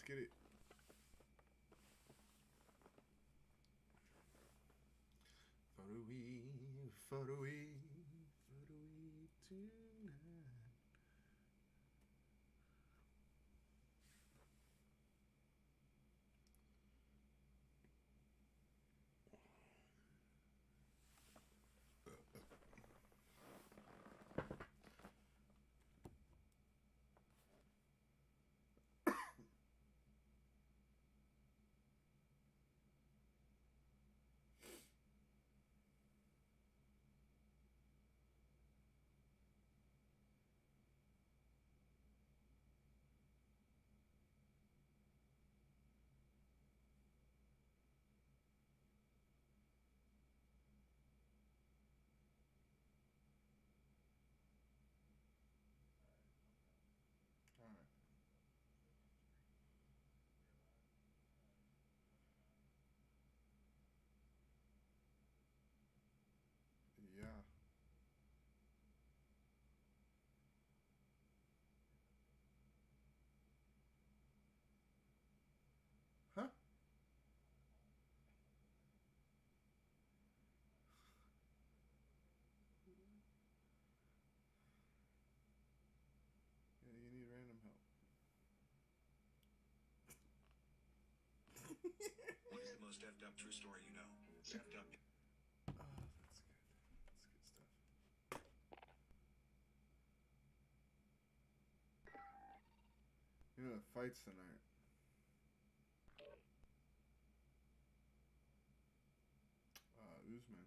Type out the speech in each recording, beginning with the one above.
get it. Far away tonight. All right. Yeah. Huh? Yeah, you need random help. What is the most effed up true story you know? It's effed up. Oh, that's good. That's good stuff. You know the fights tonight. Usman.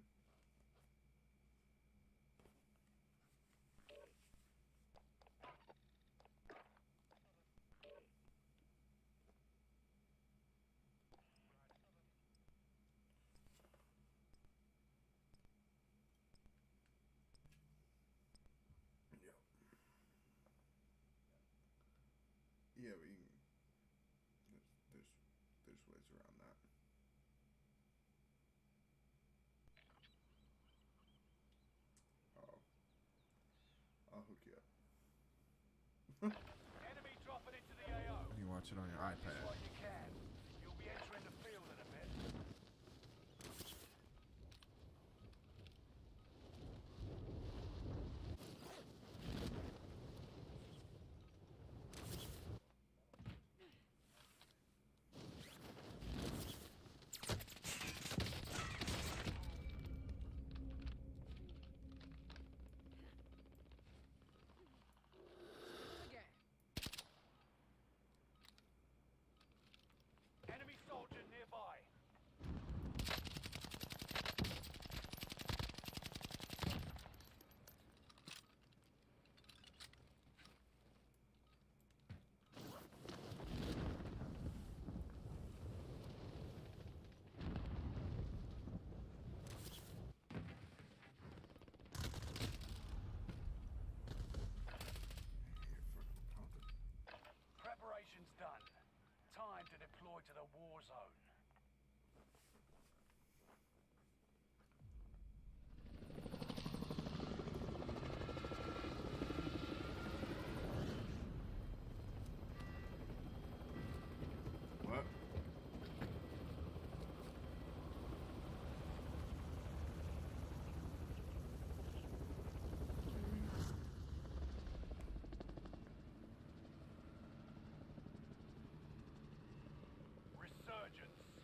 Yeah. Yeah, but you can, there's there's ways around that. Oh, I'll hook you up. Enemy dropping into the AO. You watch it on your Practice iPad. what you can. You'll be entering the field in a bit. Enemy soldier nearby. You're fucking pumping. Preparations done. Time to deploy to the war zone. What? Resurgence.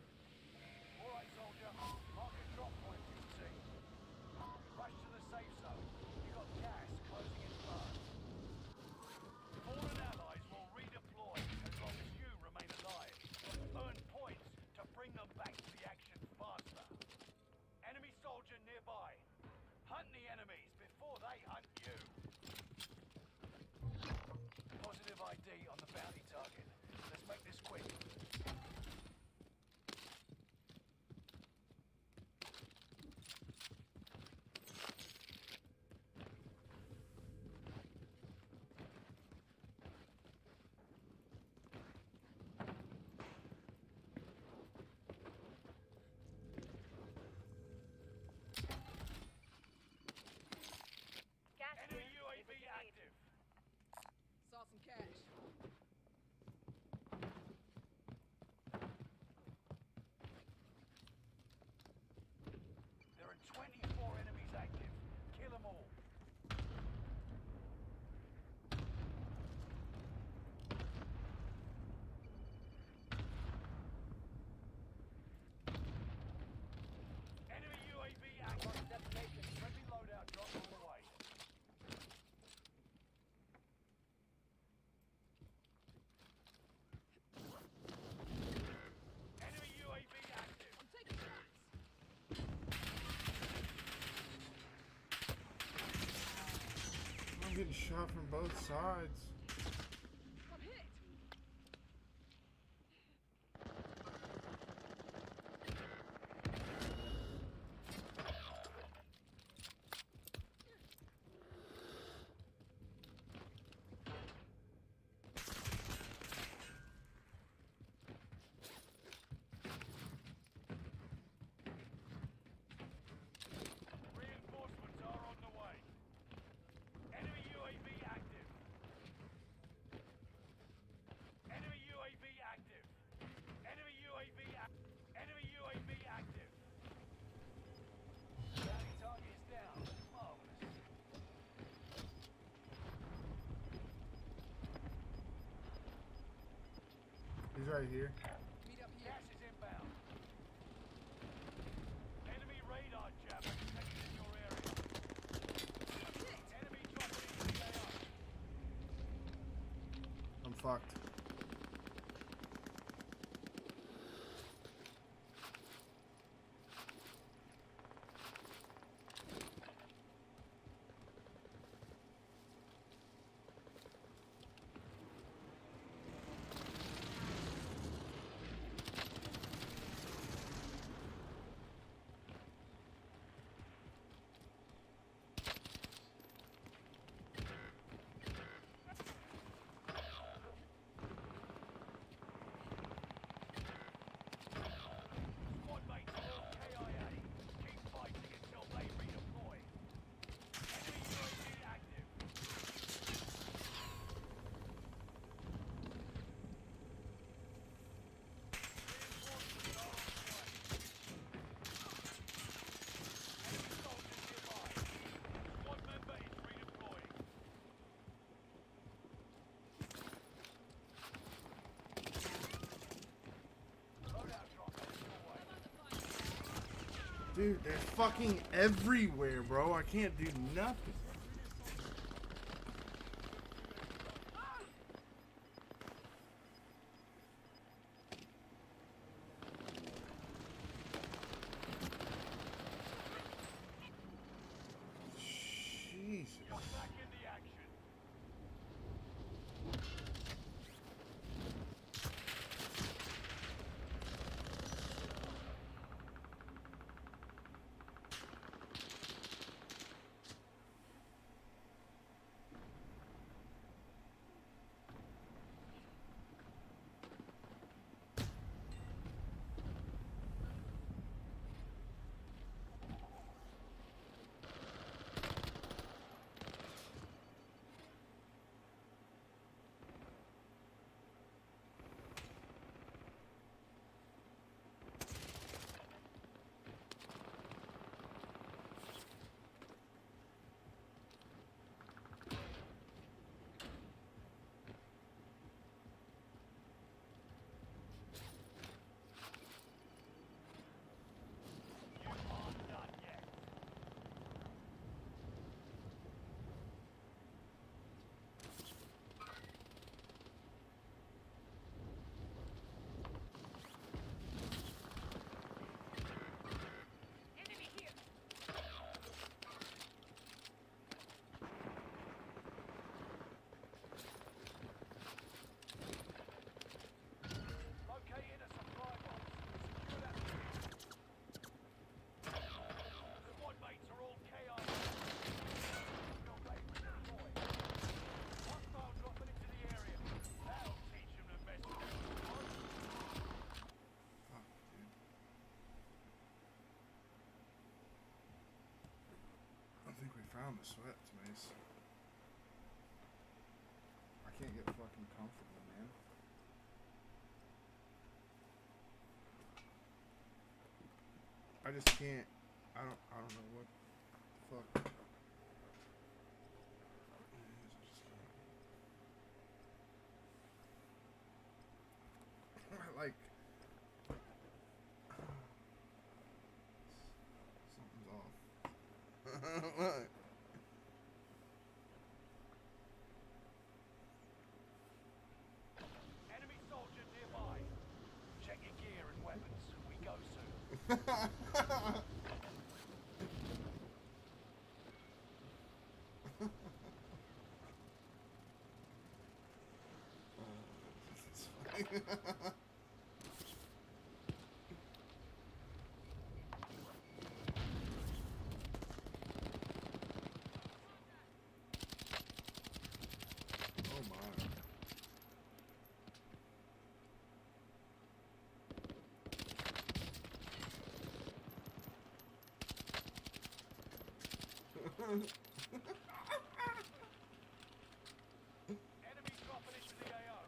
getting shot from both sides. I'm hit. Reinforcements are on the way. Enemy UAV active. Enemy UAV active. Enemy UAV active. Enemy UAV active. Bounty target is down. Marvelous. He's right here. Meet up here. Gas is inbound. Enemy radar jammer detected in your area. I'm hit. Enemy dropping into the AO. I'm fucked. Squad mates are all KIA. Keep fighting until they redeploy. Enemy UAV active. Reinforcements are on the way. Enemy soldiers nearby. Squad member is redeploying. Loadout drop headed your way. Dude, they're fucking everywhere, bro. I can't do nothing. Jesus. Back in the action. You aren't done yet. Enemy here. Located a supply box. Secure that position. Squad mates are all KIA. Until they redeploy. Hostile dropping into the area. That'll teach them to mess with their squad. Fuck, dude. I think we found the sweat, Mace. I can't get fucking comfortable, man. I just can't. I don't know what the fuck. I like something's off. Enemy soldier nearby. Check your gear and weapons. We go soon. Oh my. Enemy dropping into the AO.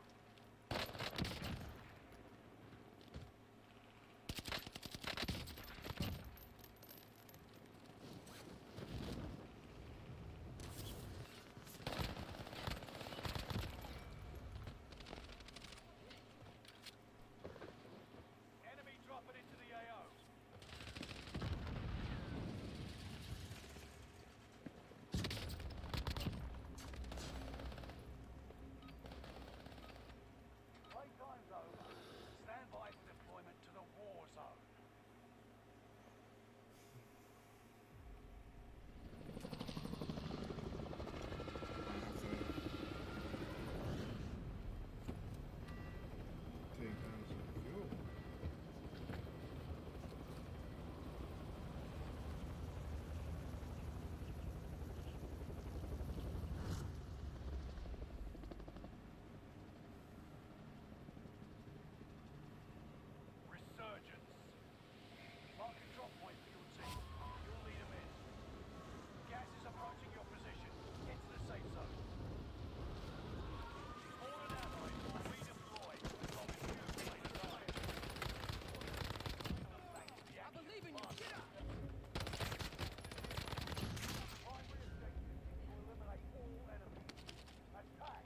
Enemy dropping into the AO. Playtime's over. Stand by for deployment to the war zone. Take down some fuel. Resurgence. Mark a drop point for your team. You'll lead them in. Gas is approaching your position. Get to the safe zone. Fallen allies will redeploy as long as you stay alive. Back to the I action. believe in you. Get up. Primary objective is to eliminate all enemies. Attack.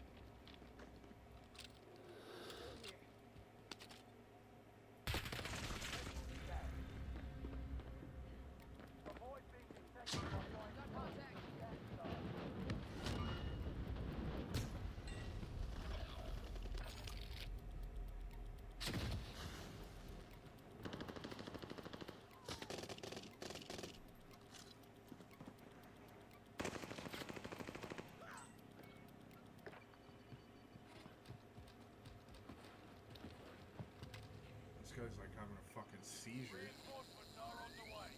Avoid being detected by flying Got contact. gas stars. This guy's like having a fucking seizure. Reinforcements are on the way.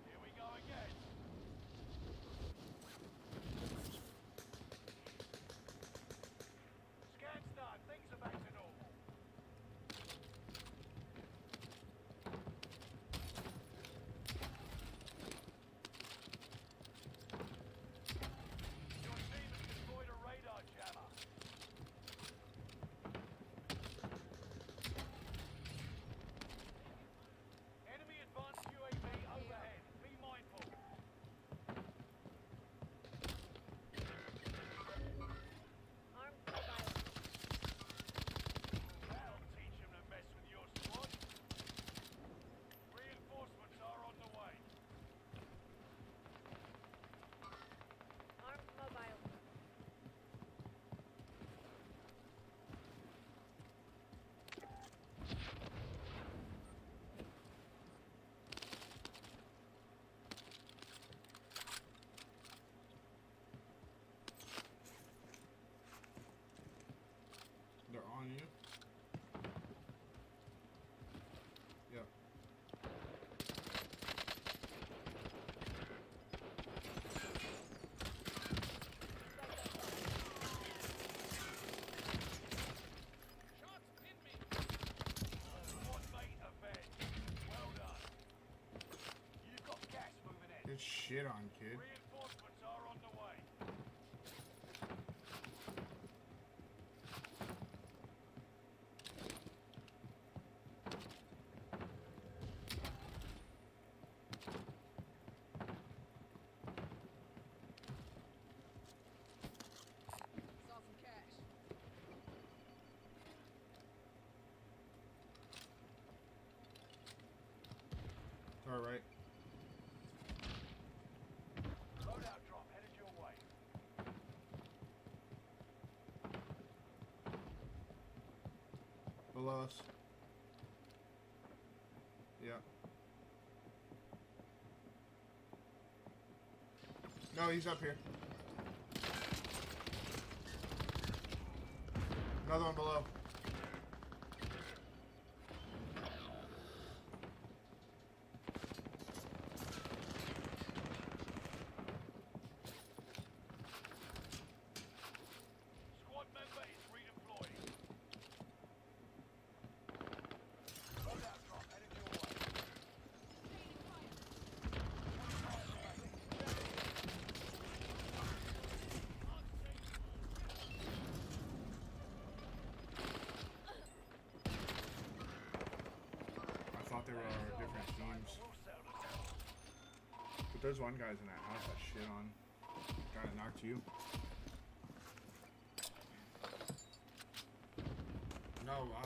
Here we go again. Scan start. Things are back to normal. Your team has destroyed a radar jammer. Enemy advanced UAV overhead. Be mindful. That'll teach him to mess with your squad. Reinforcements are on the way. Armed mobile. They're on you. Yep. Shots pin me. Squad mate avenged. Well done. You've got gas moving in. Get shit on, kid. Reinforcements are on the way. Saw some cash. Alright. Loadout drop headed your way. Below us. Yeah. No, he's up here. Another one below. there are different teams. But there's one guy's in that house that shit on. Guy that knocked you. No, I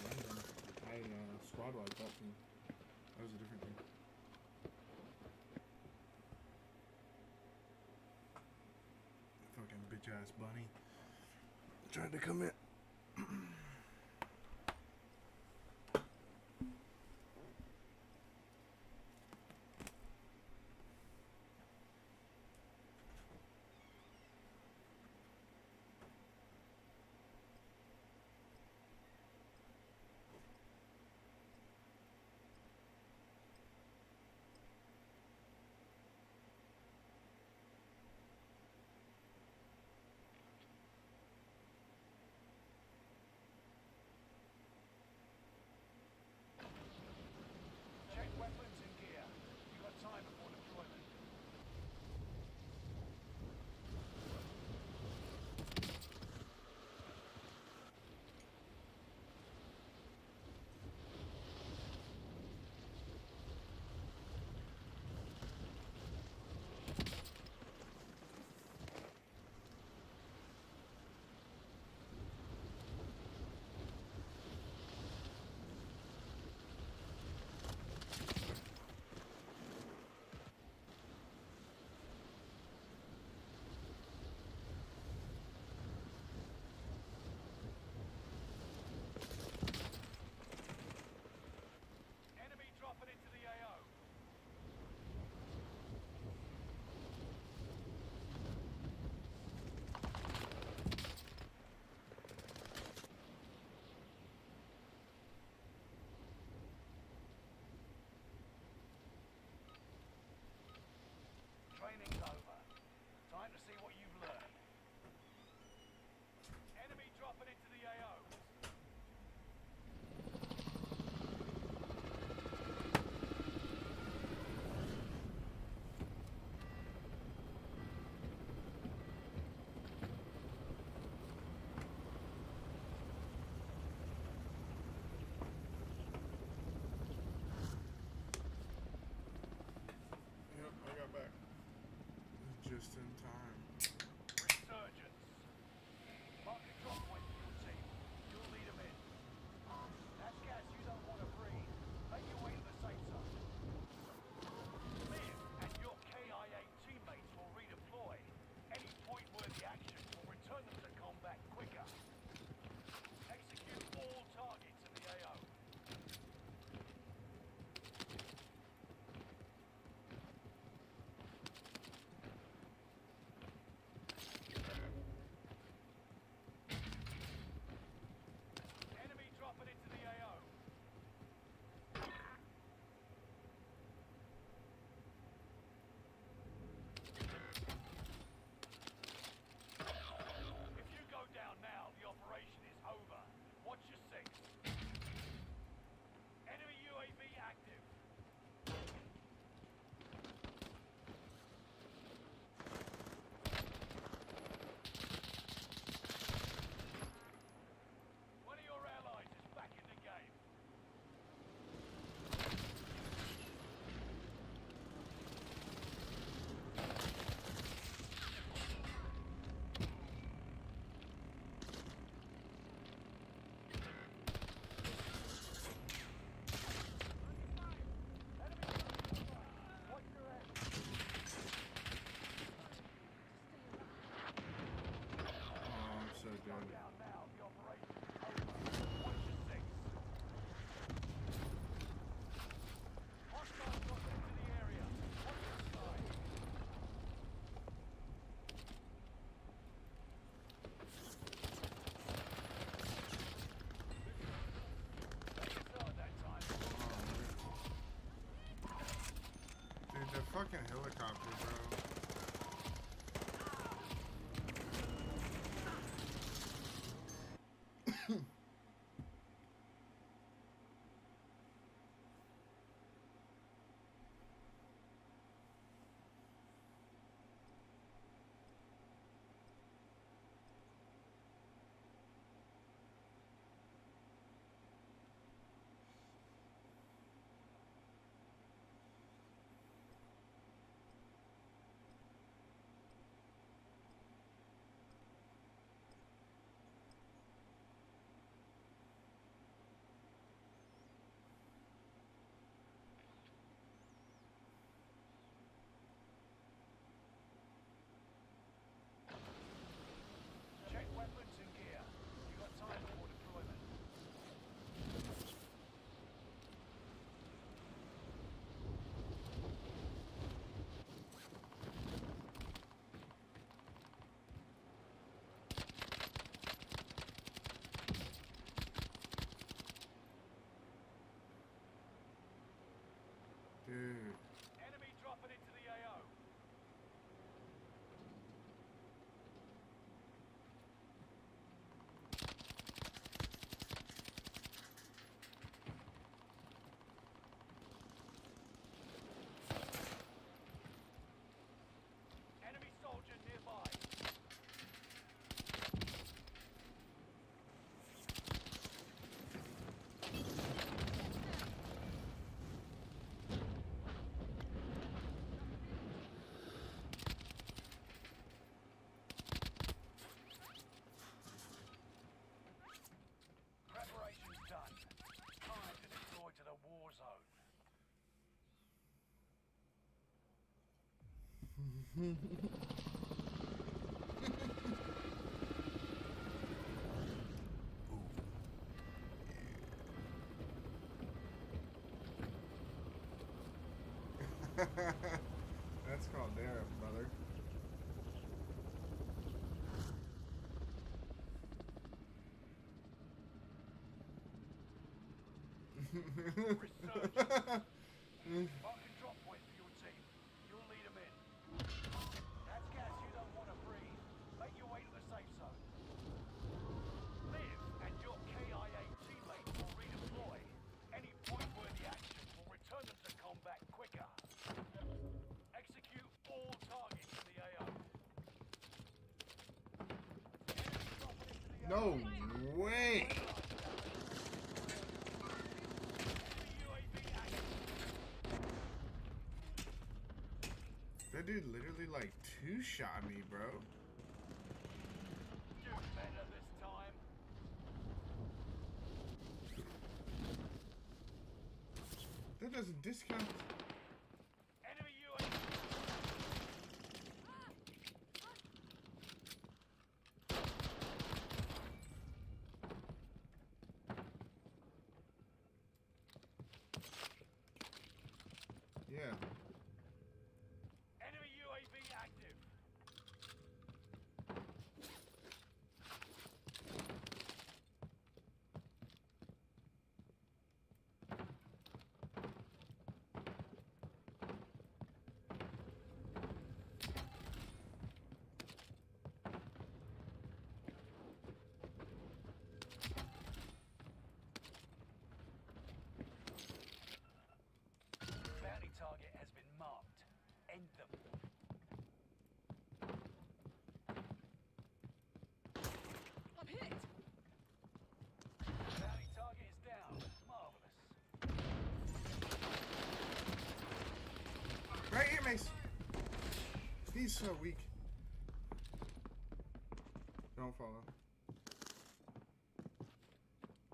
remember. I squad wiped that team. That was a different team. Fucking bitch ass bunny. Trying to come in. That's called dare, brother. Resurgence. Mark a drop point for your team. You'll lead them in. That's gas you don't want to breathe. Make your way to the safe zone. Liv and your KIA teammates will redeploy. Any point-worthy action will return them to combat quicker. Execute all targets in the AO. Enemy dropping into the No AO. way! That dude literally like two-shot me, bro. Do better this time. That doesn't discount. Enemy UAV. Yeah. Enemy UAV active. Bounty target has been marked. End them. I'm hit. Bounty target is down. Marvelous. Right here, Mace. He's so weak. Don't follow.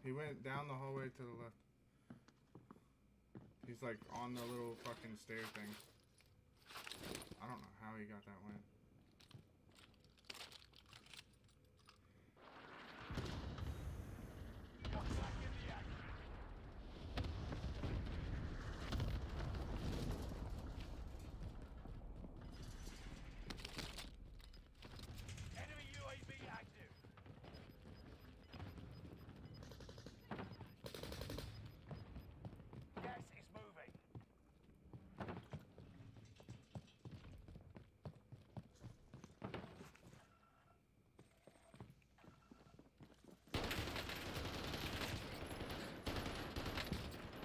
He went down the hallway to the left. He's like on the little fucking stair thing. I don't know how he got that win. You're back in the action. Enemy UAV active. Gas is moving.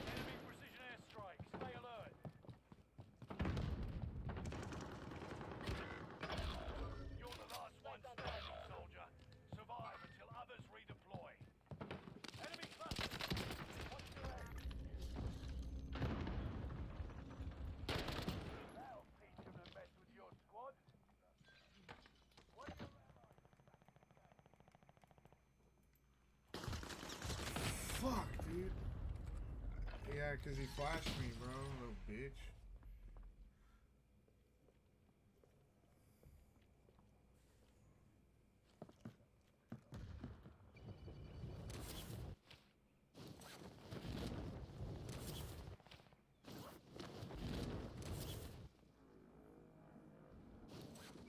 Enemy precision airstrike. Stay alert. You're the last one standing, soldier. Survive until others redeploy. Enemy cluster. Watch your head. That'll teach him to mess with your squad. What are your allies? Fuck, dude. Yeah, cause he flashed me, bro, little bitch.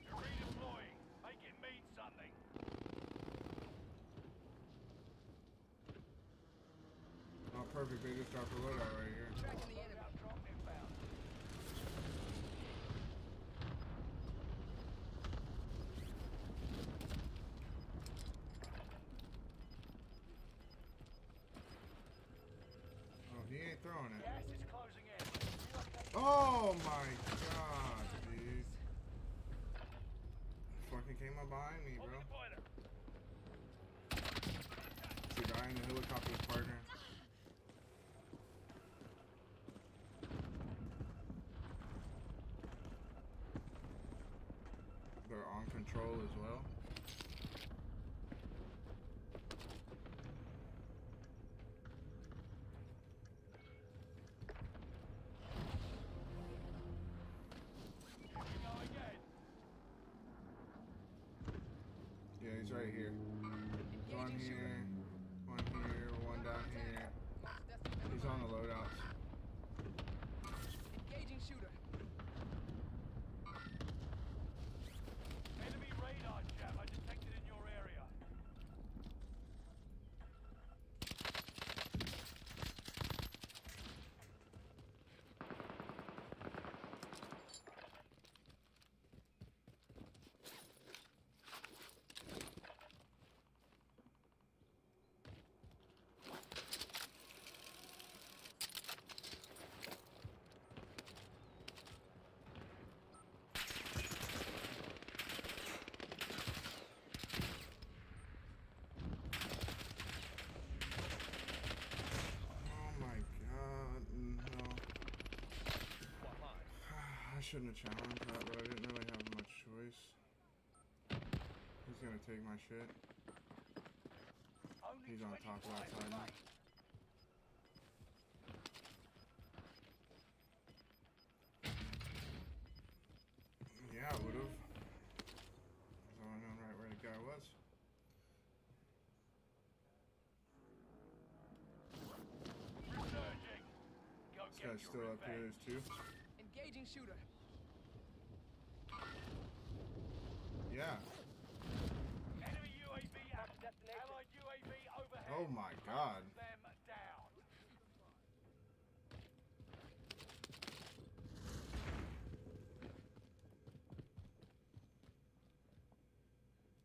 You're redeploying. Make it mean something. Oh, perfect. They just dropped a loadout right here. Tracking the enemy. Loadout drop inbound. Oh, he ain't throwing it. Gas is closing in. Relocate. Oh my god, dude. Fucking came up behind me, bro. Open the boiler. The guy in the helicopter's partner. They're on control as well. Here we go again. He's right here. One Engaging shooter. here. One here. One down here. Marked destination. He's on the loadouts. Engaging shooter. Enemy radar jammer detected in your area. Oh my god, no. I shouldn't have challenged that, but I didn't really have much choice. He's gonna take my shit. Only He's on top of that 25 side now. remain. Yeah, I would've. So I known right where the guy was. Resurging. Go This get guy's your still up here, revenge. there's two. Engaging shooter. Yeah. Enemy UAV active. Allied UAV overhead. Oh my god. Hunt them down.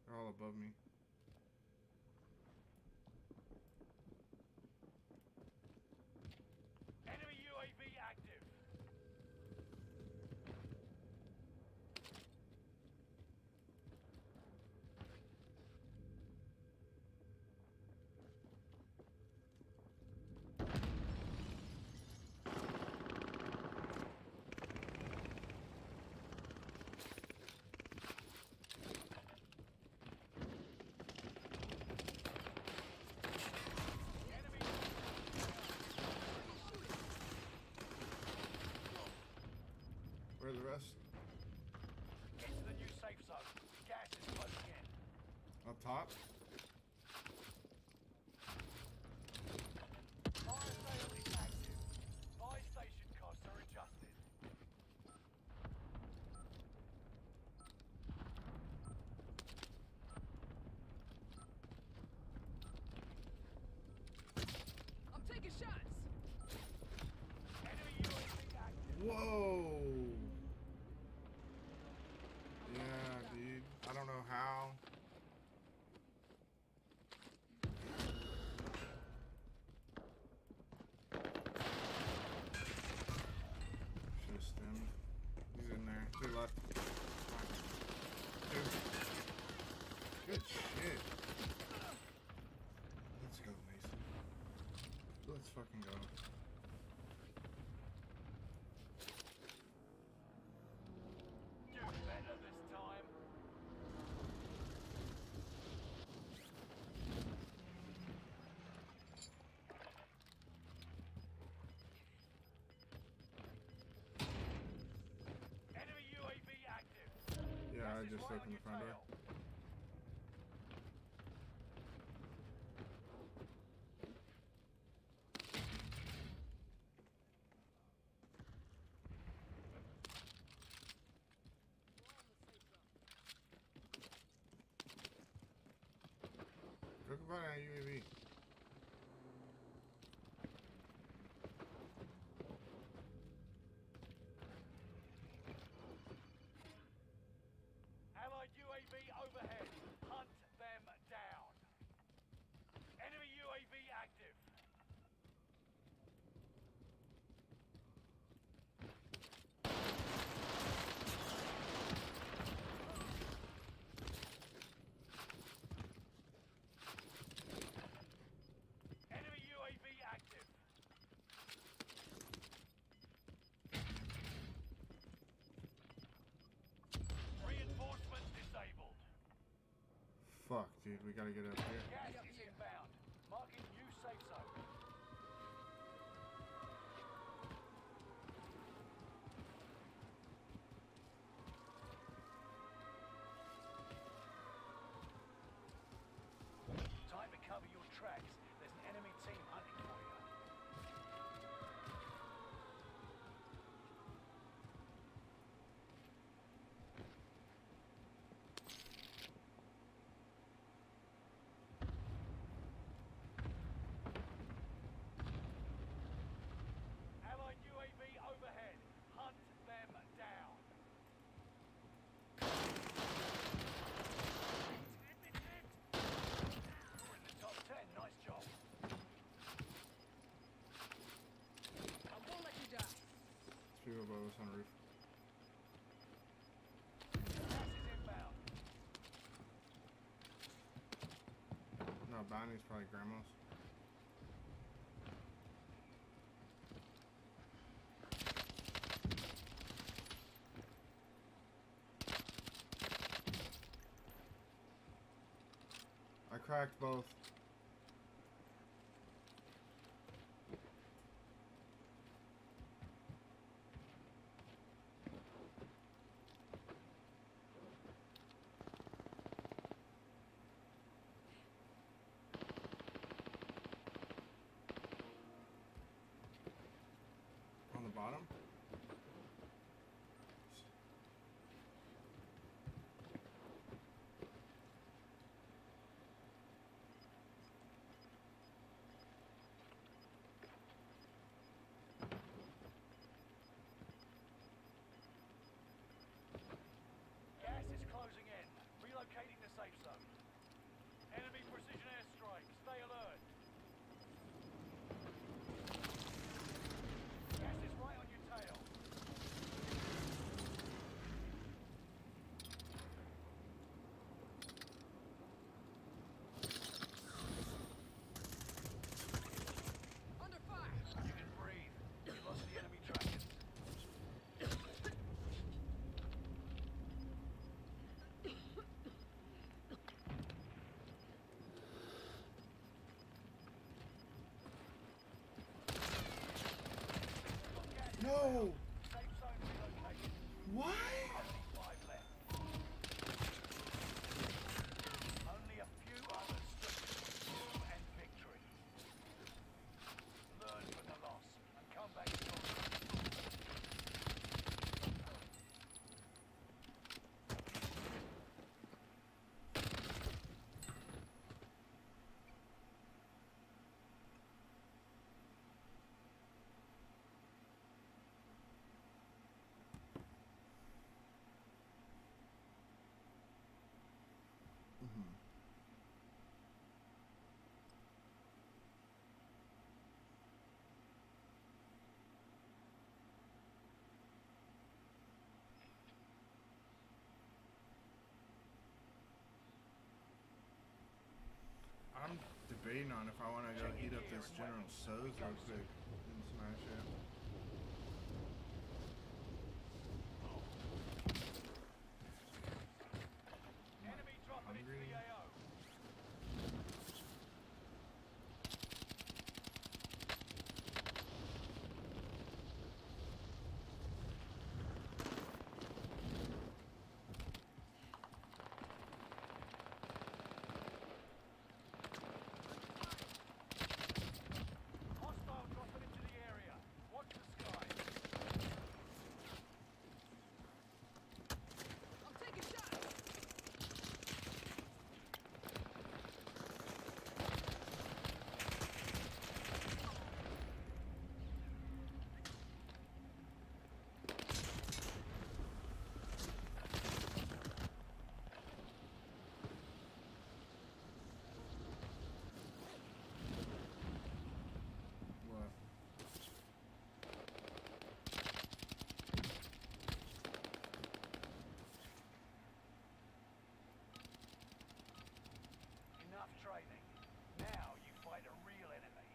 They're all above me. Enemy UAV active. Enemy Where are the rest? get to the new safe zone. Gas is closing in. Up top? Fire sale is active. Buy station costs are adjusted. I'm taking shots. Enemy UAV active. Whoa! Yeah, dude. I don't know how. Should've stemmed. He's in there. Two left. Two. Good shit. Let's go, Mason. Let's fucking go. Do better this time. Enemy UAV active. Yeah, I Gas is just right on opened the your front door. tail. Talk about our UAV. Allied UAV overhead. Hunt them down. Enemy UAV active. Enemy UAV active. Reinforcements disabled. Fuck, dude, we gotta get up here. Gas is inbound. Marking new safe zone. Two above us on the roof. Gas is inbound. No, Bonnie's probably grandma's. I cracked both. On the bottom? Gas is closing in. Relocating the safe zone. Enemy precision airstrike. Stay alert. Gas is right on your tail. Under fire. You can breathe. You lost the enemy trackers. No! Safe zone relocated. What? Only 5 left. Only a few others stood and victory. Learn from the loss and come back strong. I'm debating on if I want to go heat up this General So's real quick and smash it. Enemy dropping into Hungry. the AO. Hostile dropping into the area. Watch the skies. I'm taking shots. What? Enough training. Now you fight a real enemy.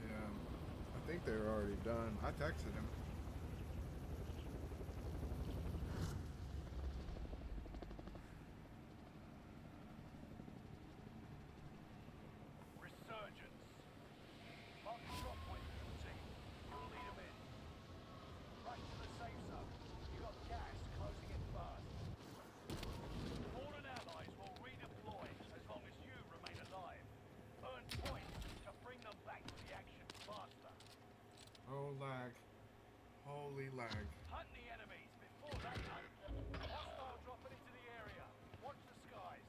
Yeah. I think they were already done. I texted him. Resurgence. Mark the drop point for your team. You'll lead them in. Rush to the safe zone. You got gas closing in fast. Fallen allies will redeploy as long as you remain alive. Earn points to bring them back to the action faster. Oh, lag. Holy lag. Hunt the enemies before they hunt. Hostile dropping into the area. Watch the skies.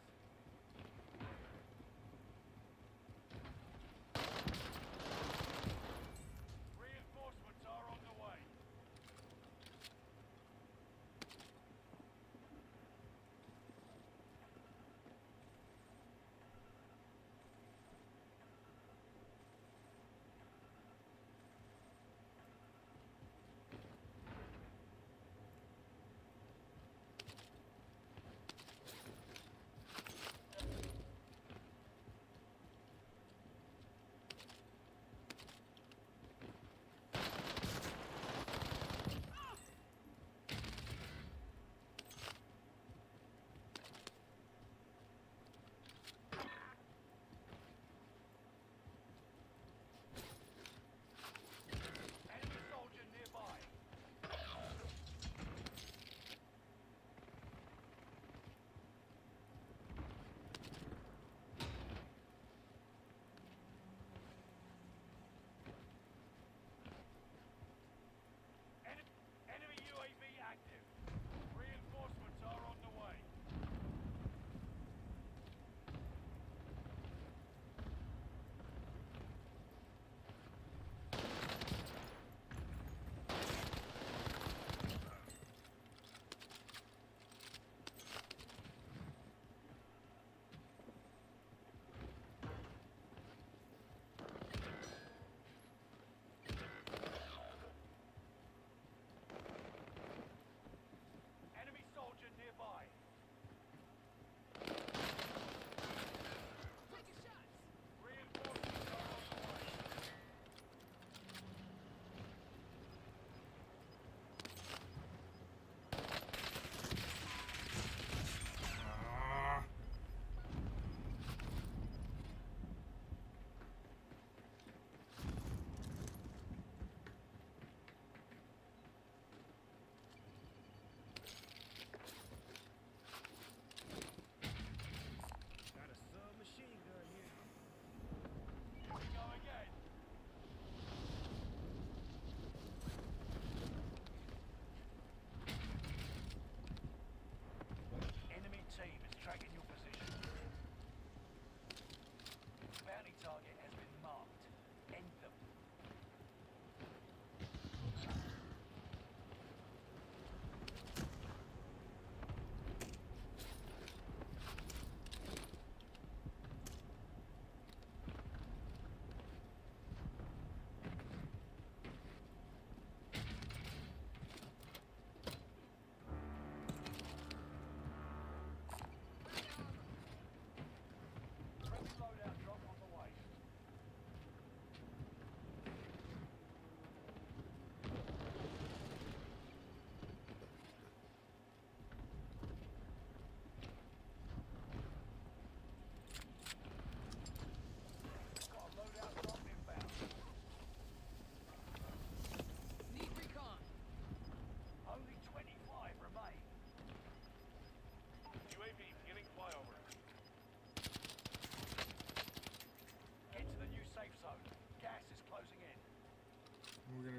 Reinforcements are on the way.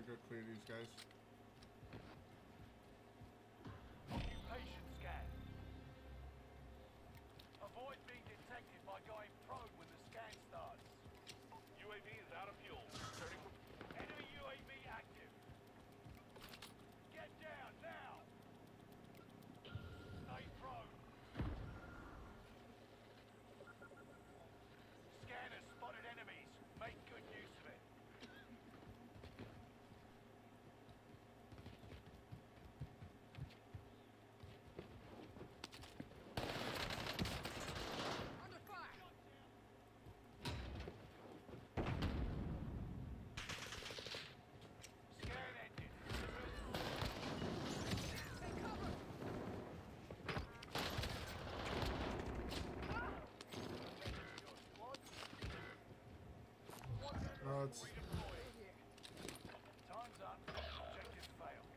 gonna go clear these guys. Occupation scan. Avoid being detected by going prone when the scan starts. UAV is out of fuel. Turning for Enemy UAV active. Get down now. Stay prone. Scanners spotted enemies. Make good use of it. Under fire! Scan ended. Take cover! Oh, it's Redeploying. Here. Time's up. Objective failed.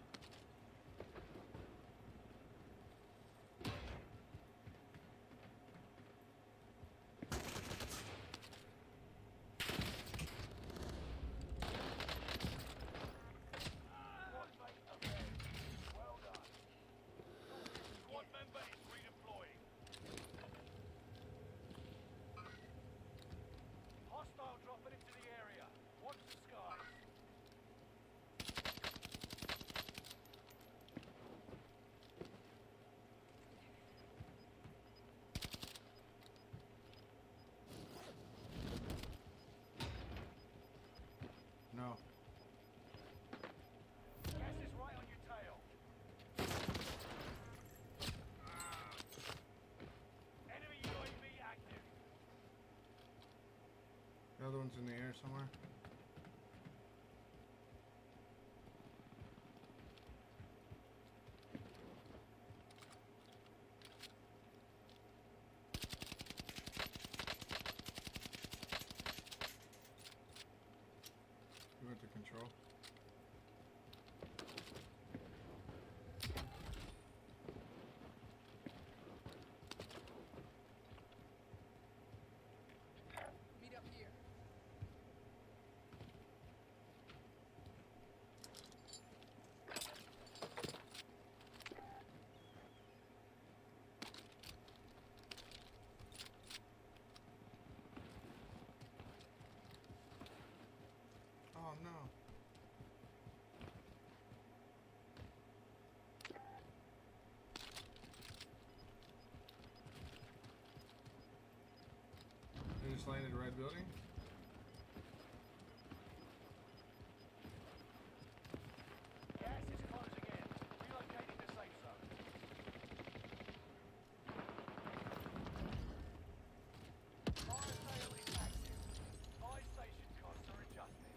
Squad mate avenged. Well done. Squad member is redeploying. Hostile dropping into the area. Watch the skies. no. Gas is right on your tail. Enemy UAV active. The other one's in the air somewhere. We went to control. Meet up here. Oh no. They just landed a red building? Gas is closing in. Relocating the safe zone. Fire sale is active. Buy station costs are adjusted.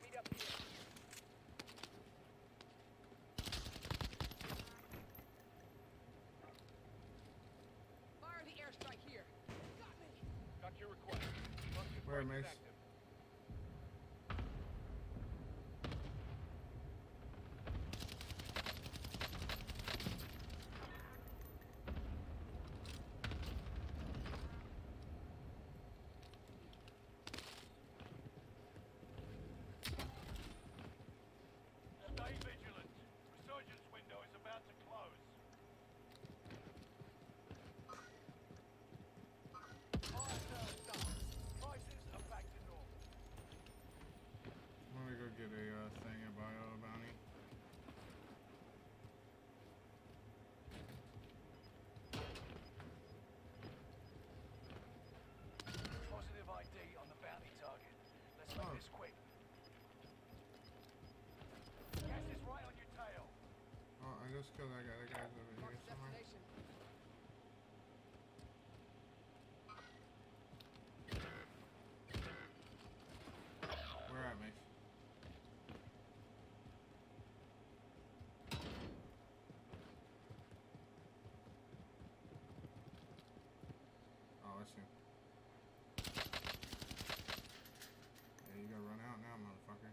Meet up here. Fire the airstrike here. Got me! got your request. Cluster Where, strike is Mace? active. Stay vigilant. Resurgence window is about to close. Fire sale done. Prices are back to normal. Let me go get a thing at bio bounty. Positive ID on the bounty target. Let's Oh. make this quick. Gas is right on your tail. Oh, I just killed that guy. That guy's over Mark here the somewhere. destination. Where at, Mace? Oh, I see. Yeah, you gotta run out now, motherfucker.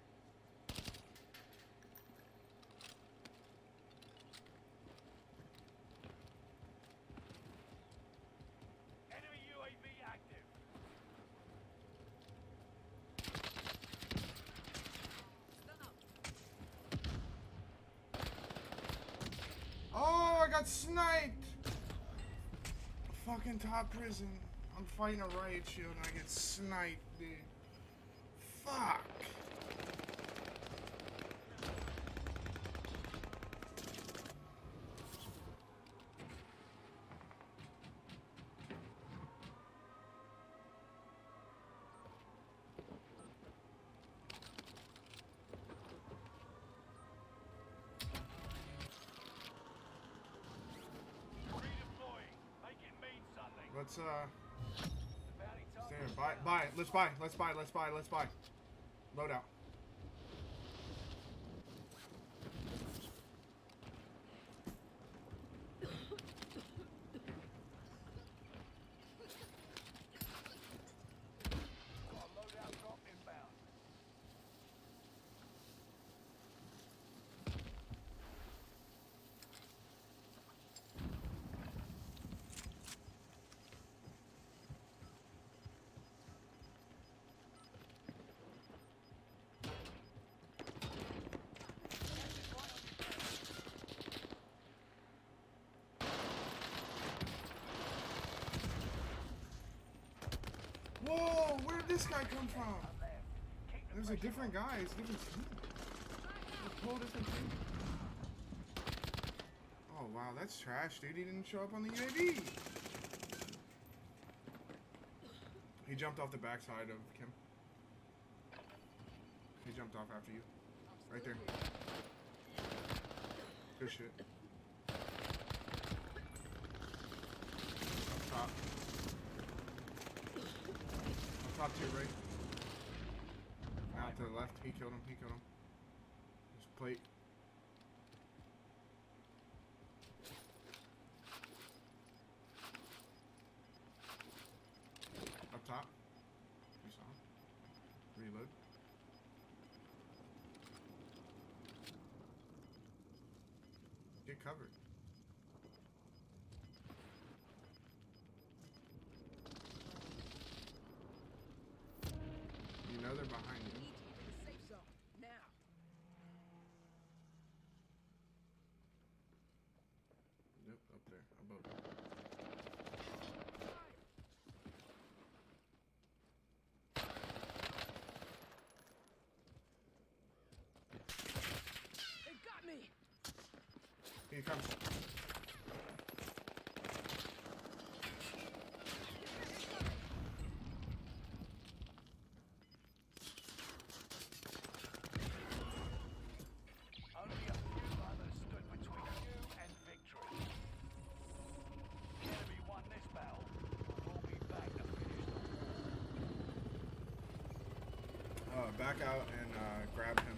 got sniped! Fucking top prison. I'm fighting a riot shield and I get sniped, dude. Fuck. Redeploying. Make it mean something. Let's The bounty stay target here. is Buy, down. buy. Let's buy. Let's buy. Let's buy. Let's buy. Load out. Got a loadout drop inbound. Whoa, where did this guy come from? Left. Keep the There's a pressure different guy. It's a different team. A whole different team. Oh, wow, that's trash, dude. He didn't show up on the UAV. He jumped off the backside of Kim. He jumped off after you. Right there. Good shit. Up top. Up top to your right. Now to the left. He killed him. He killed him. There's a plate. Up top. You saw him. Reload. Get covered. You know they're behind you. Need to get to the safe zone. Now. Yep, up there, above. They got me. Here he comes. Only a few others stood between you and victory. The enemy won this battle. We'll be back to finish the war. Back out and grab him.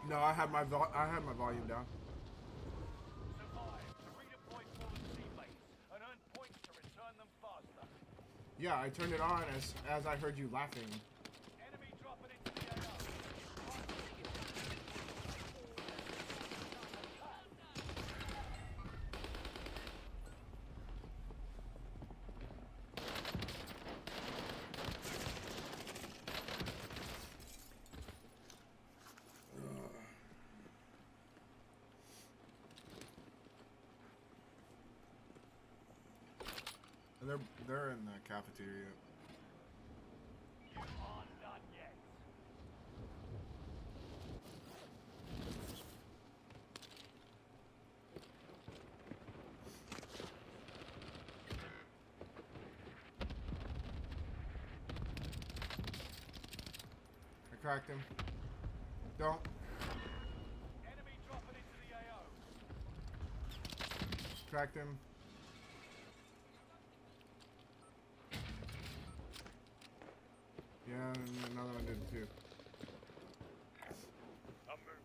No, I had my volume down. Survive to redeploy fallen teammates and earn points to return them faster. Yeah, I turned it on as I heard you laughing. Enemy dropping into the AO. They're in the cafeteria. You aren't done yet. I cracked him. Don't. Enemy dropping into the AO. Cracked him. Yeah, and another one did too. I'm moving.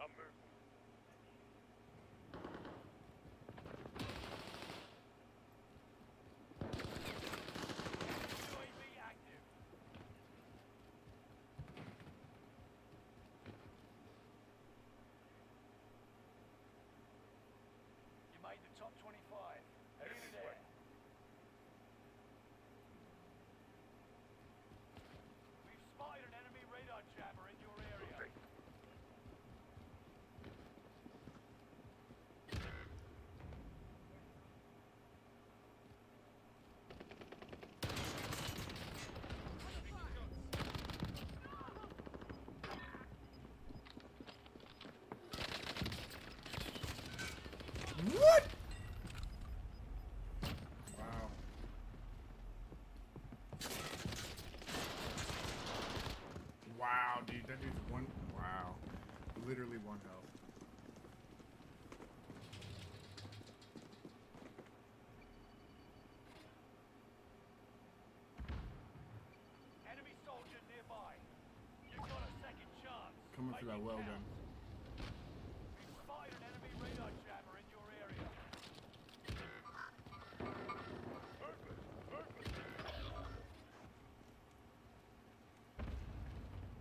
I'm moving. UAV active. You made the top 25. Heading Enemy's there. way. We've spotted an enemy radar jammer in your area. What? Wow. Wow, dude, that dude's one. Wow. Literally one health. Enemy soldier nearby. You've got a second chance. Coming for Make that it well count. gun. We've spotted an enemy radar jammer in your area.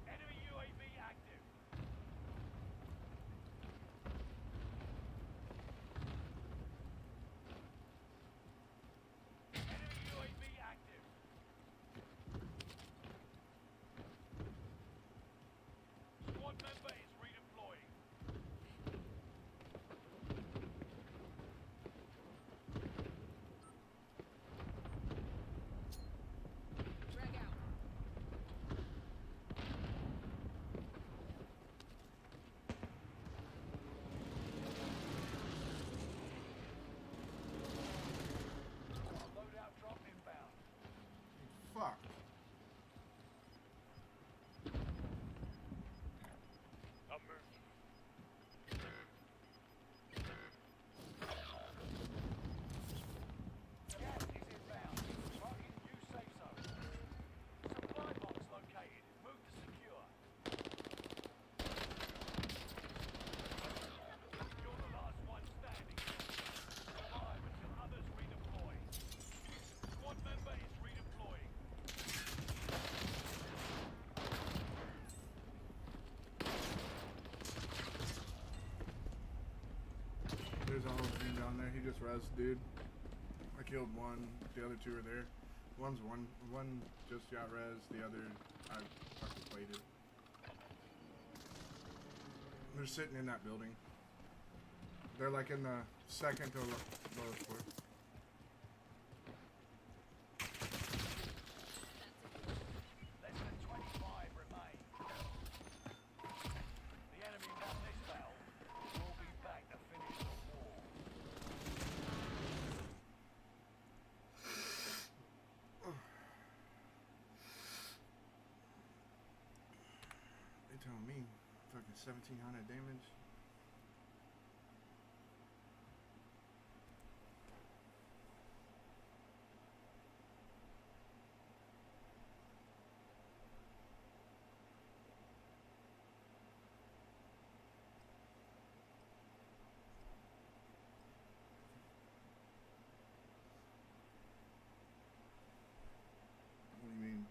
Enemy UAV active. Enemy UAV active. Squad member is redeploying. Drag out. Loadout drop inbound. Fuck. I'm moving. Gas is inbound. Marking new safe zone. Supply box located. Move to secure. You're the last one standing. Survive until others redeploy. Squad member is redeploying. There's a whole team down there. He just rezzed, dude. I killed one. The other two are there. One just got rezzed. The other I fucking plated. They're sitting in that building. They're like in the second to lowest floor. Less than 25 remain. The enemy won this battle. We'll be back to finish the war. They tell me. Fucking 1700 damage. What do you mean?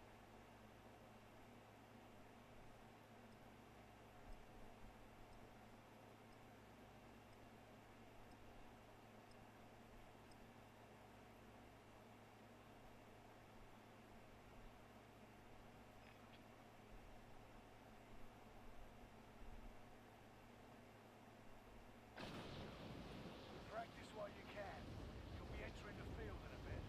Practice while you can. You'll be entering the field in a bit.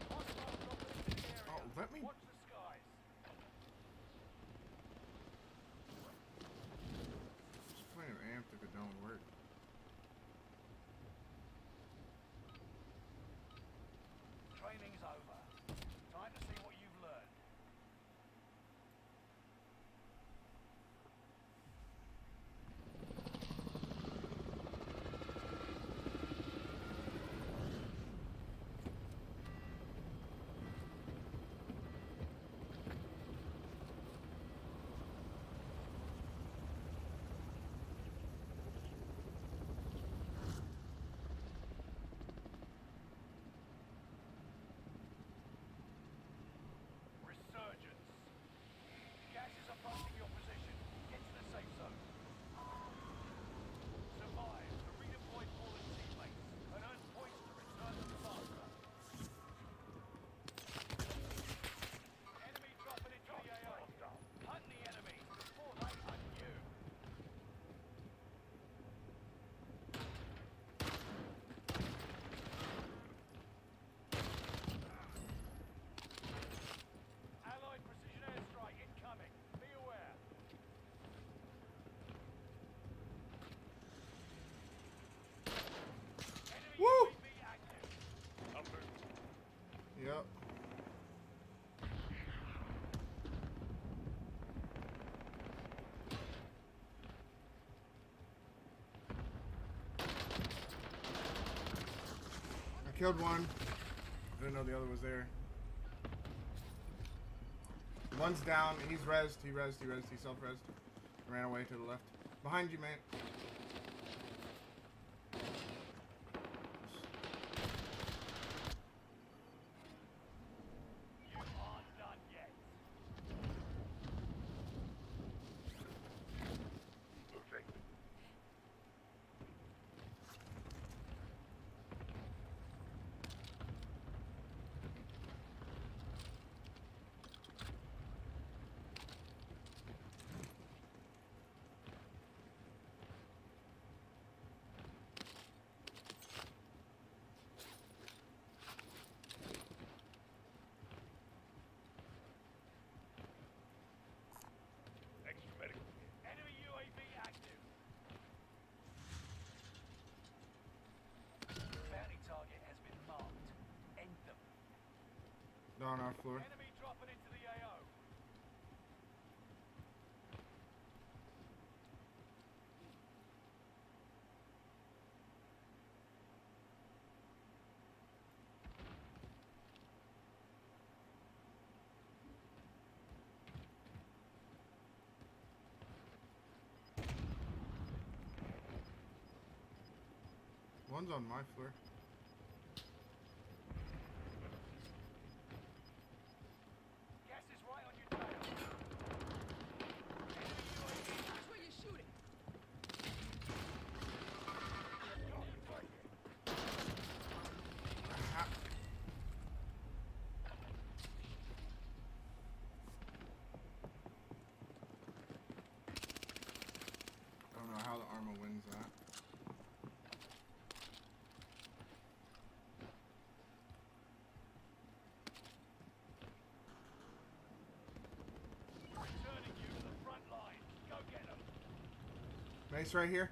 Hostile dropping into the area. Oh, let me. Watch the skies. Just playing amped if it don't work. Training's over. Time to see what you've learned. Resurgence. Gas is approaching your position. Get to the safe zone. Survive to redeploy fallen teammates and earn points to return them faster. Enemy dropping into the AO. Hunt the enemy before they hunt you. Allied precision airstrike incoming. Be aware. Enemy Woo! UAV active. I'm moving. Yep. I killed one. Didn't know the other was there. One's down. He's rezzed. He self-rezzed. Ran away to the left. Behind you, man. You aren't done yet. Moving. Extra medical. Enemy UAV active. Bounty target has been marked. End them. They're on our floor. Enemy dropping into the AO. One's on my floor. Gas is right on your tail. Enemy UAV Watch where you're shooting. Ha- Mace right here.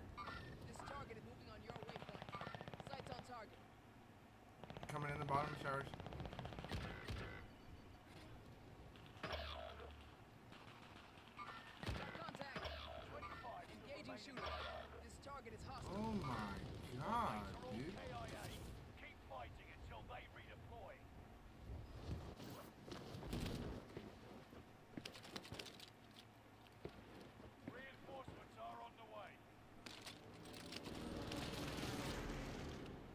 This target is moving on your waypoint. Sights on target. Coming in the bottom showers. Contact. 25 Engaging shooter. This target is hostile. Oh my god, dude. KIA. Keep fighting until they redeploy. Reinforcements are on the way.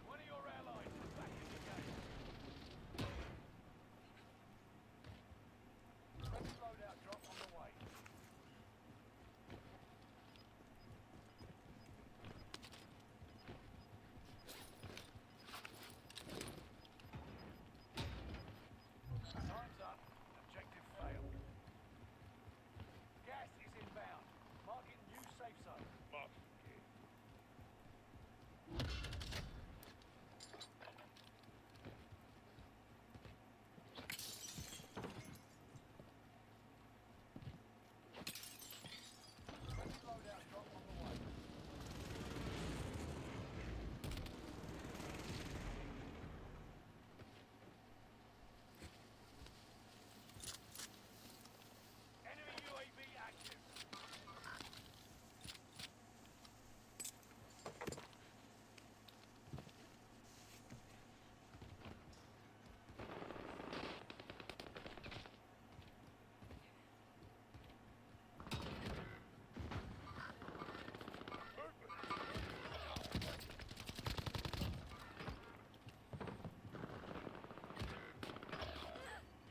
One of your allies is back in the game. Friendly loadout drop on the way. Time's up. Objective failed. Gas is inbound. Marking new safe zone. Mark. Friendly loadout drop on the way. Enemy UAV active.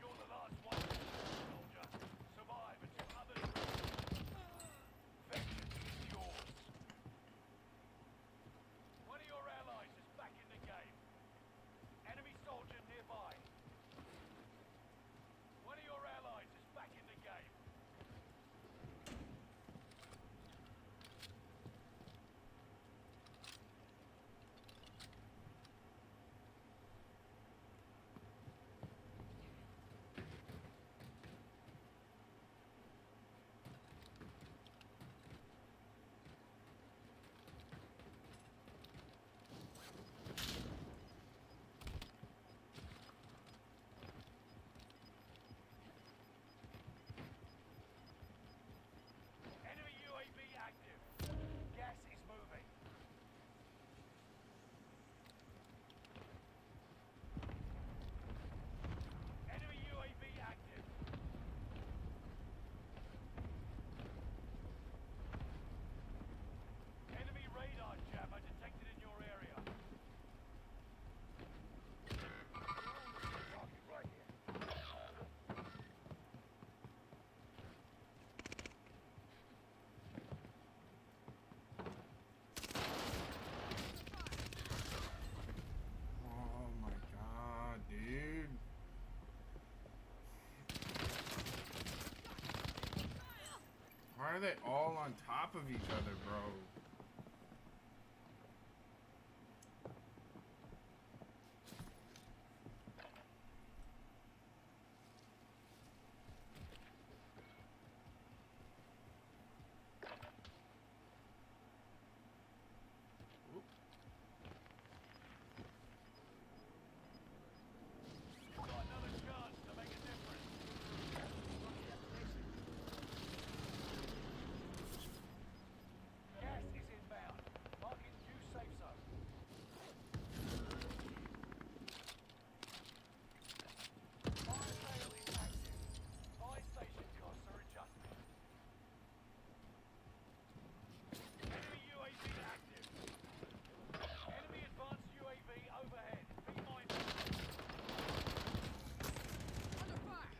You're the last one, soldier. Survive until others. Vengeance is yours. One of your allies is back in the game. Enemy soldier nearby. One of your allies is back in the game. Enemy UAV active. Gas is moving. Enemy UAV active. Enemy radar jammer detected in your area. Target right here. Oh my god, dude. Why are they all on top of each other, bro? You've got another chance to make a difference. Gas is inbound. Marking new safe zone. Fire sale is active. Buy station costs are adjusted. Enemy UAV active. Enemy advanced UAV overhead. Be mindful. Under fire.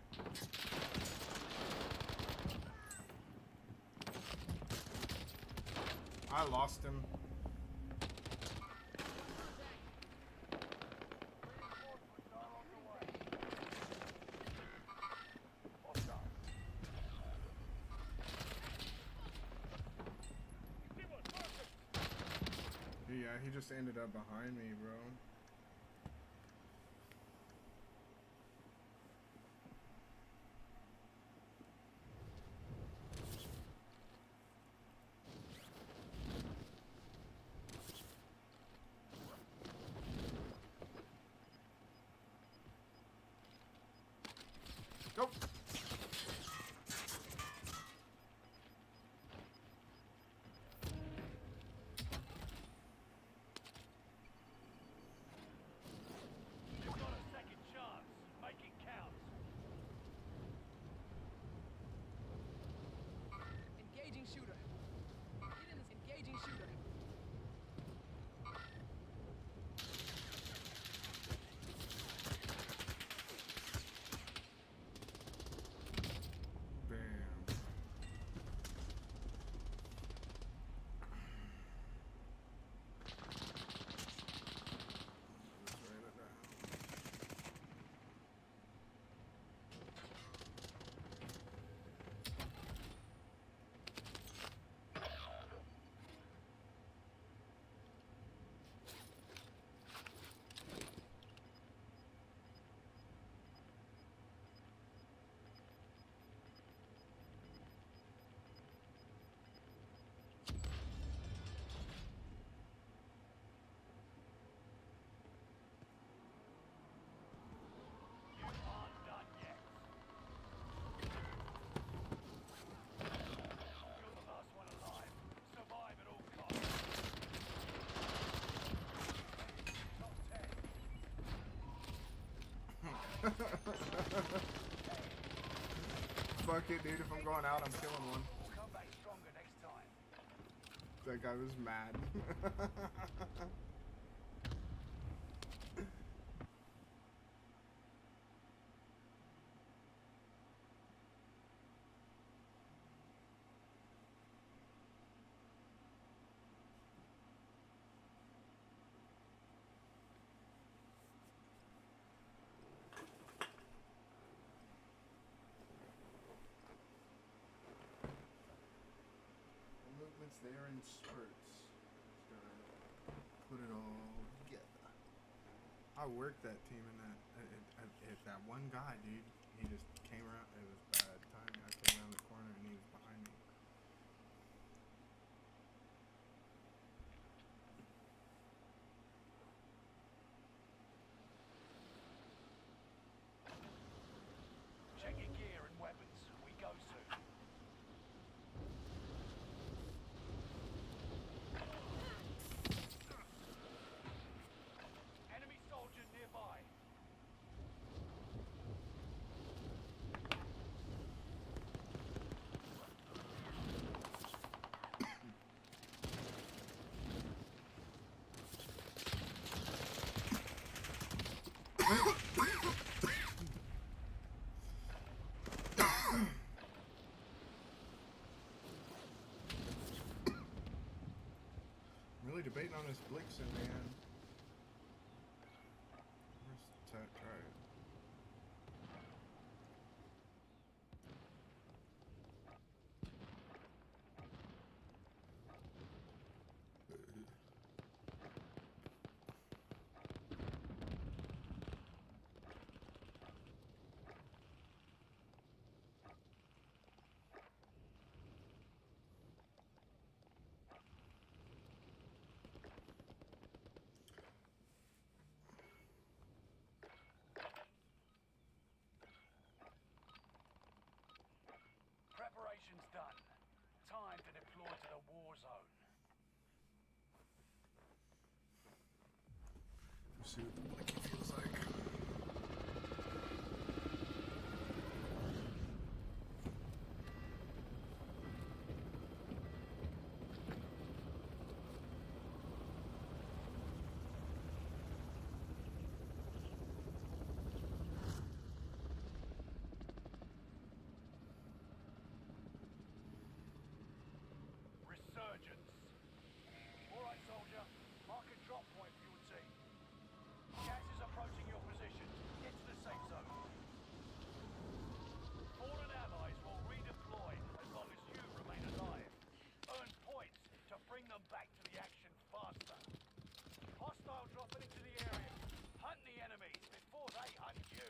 I lost him. Reinforcements are on the way. Hostile. Yeah, he just ended up behind me, bro. Fuck it, dude. If I'm going out, I'm killing one. We'll come back stronger next time. That guy was mad. Movements there in spurts. Just gotta put it all together. I worked that team in that. That one guy, dude. He just came around. It was bad timing. I came around the corner and he was behind me. Check your gear and weapons. We go soon. Enemy soldier nearby. I'm really debating on this Blixen, man. Where's the tech? Right. Preparation's done. Time to deploy to the war zone. Let's see what the Blicky feels like. Resurgence. All right, soldier. Mark a drop point for your team. Gas is approaching your position. Get to the safe zone. Fallen allies will redeploy as long as you remain alive. Earn points to bring them back to the action faster. Hostile dropping into the area. Hunt the enemies before they hunt you.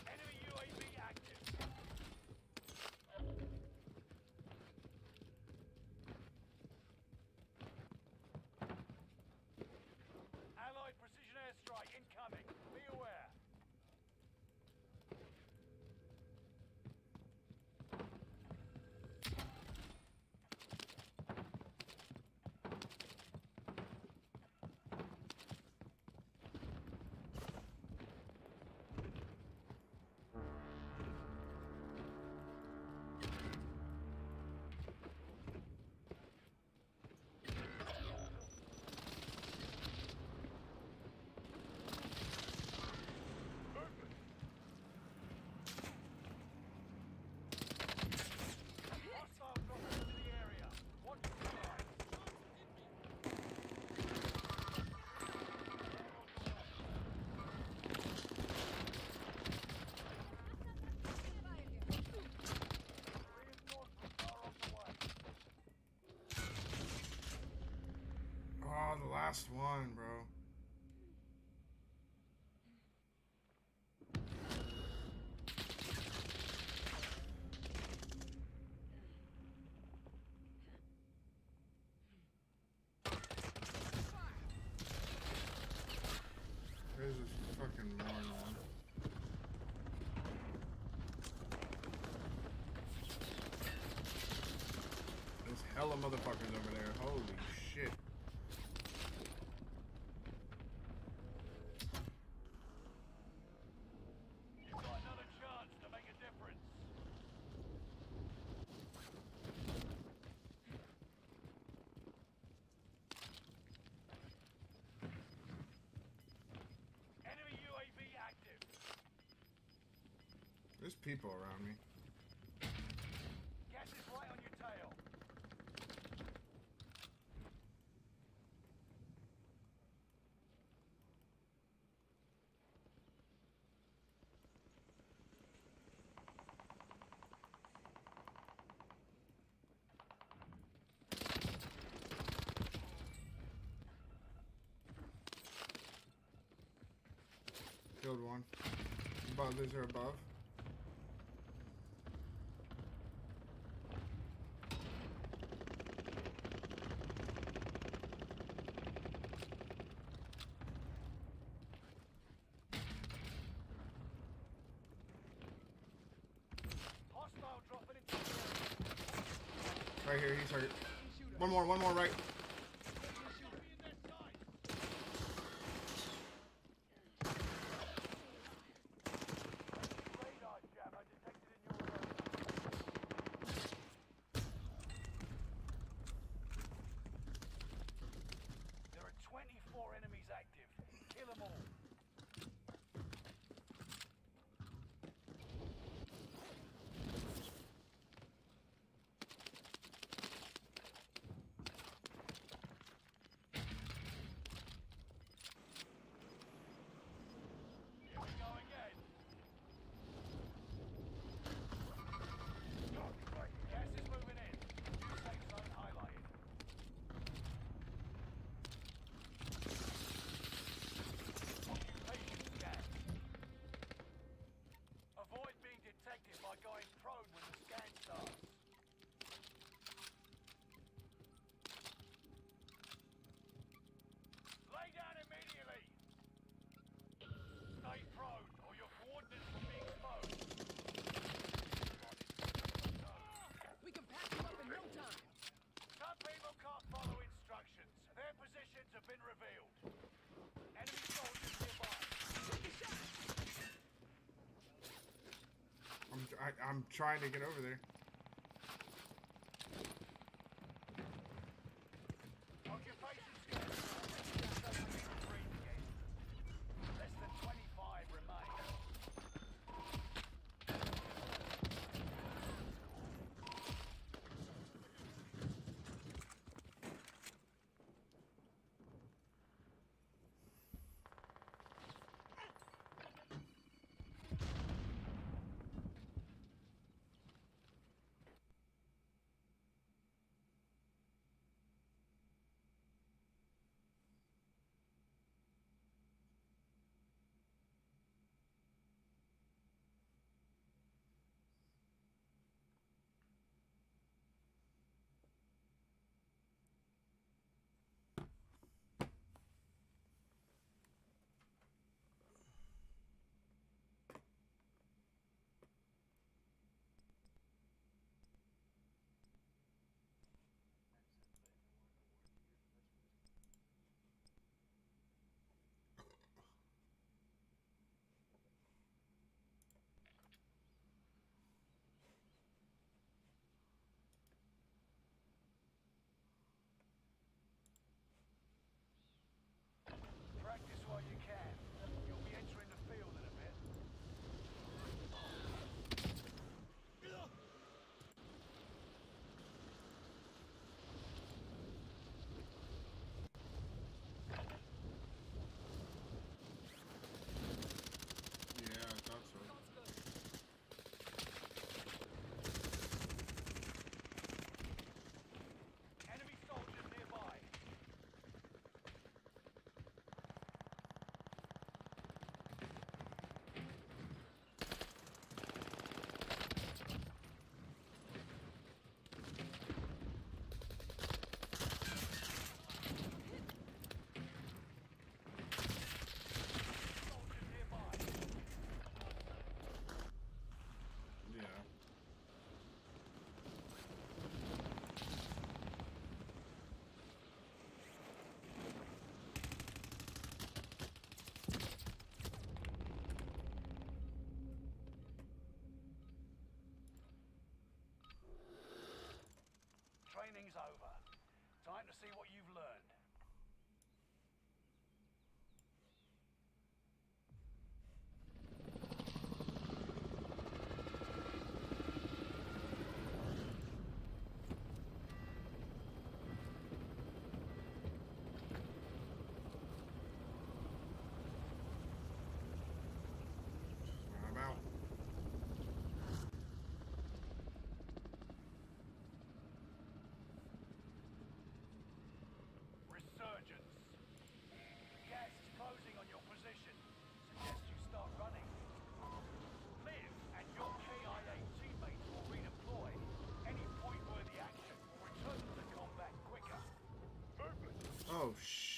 Enemy UAV active. Allied precision airstrike incoming. Be aware. Hostile dropping into the area. Watch the skies. Reinforcements are on the way. Oh, the last one, bro. There's this fucking moron. There's hella motherfuckers over there. Holy shit. There's people around me. Gas is right on your tail. Killed one. Above, these are above. Hostile dropping into the area. Right here, he's hurt. Shooter. One more right. Radar jammer detected in your area. There are 24 enemies active. Kill them all. Here we go again. Gas is moving in. New safe zone highlighted. Occupation scan. Avoid being detected by going prone when the scan starts. Lay down immediately. Stay prone, or your coordinates will be exposed. We can pack them up in no time. Some people can't follow instructions. Their positions have been revealed. Enemy soldiers nearby. I'm trying to get over there. Occupation scan. Breathe again. Less than 25 remain.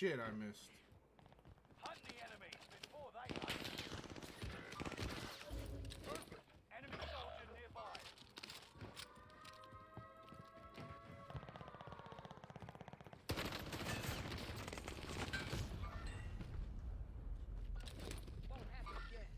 shit, I missed. Hunt the enemies before they hunt. Enemy soldier nearby. Won't happen again.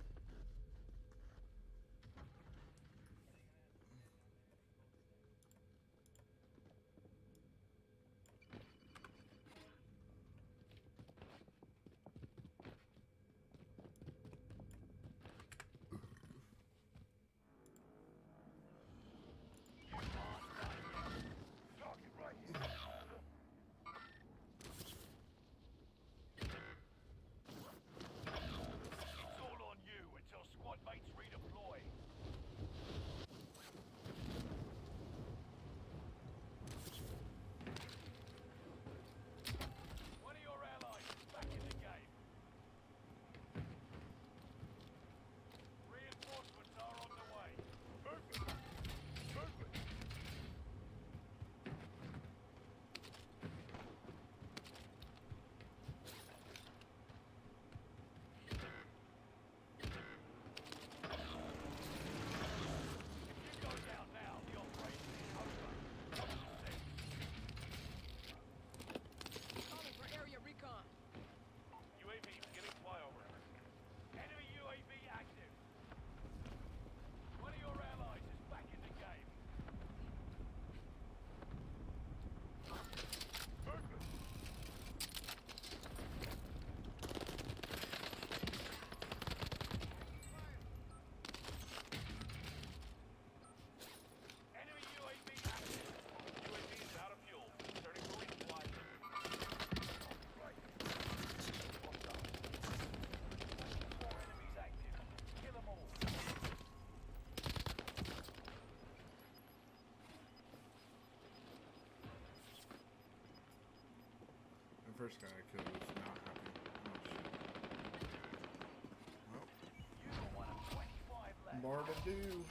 Target right here. It's all on you until squad mates redeploy. One of your allies is back in the game. Reinforcements are on the way. Movement. Movement. If you go down now, the operation is over. Watch the six. Calling for area recon. UAV beginning flyover. Enemy UAV active. One of your allies is back in the game. Movement. Enemy UAV active. UAV is out of fuel. Turning for resupply. Right. Four enemies active. Kill them all. The first guy I killed was not happy. Oh shit. Well, You got one of 25 left. more to do.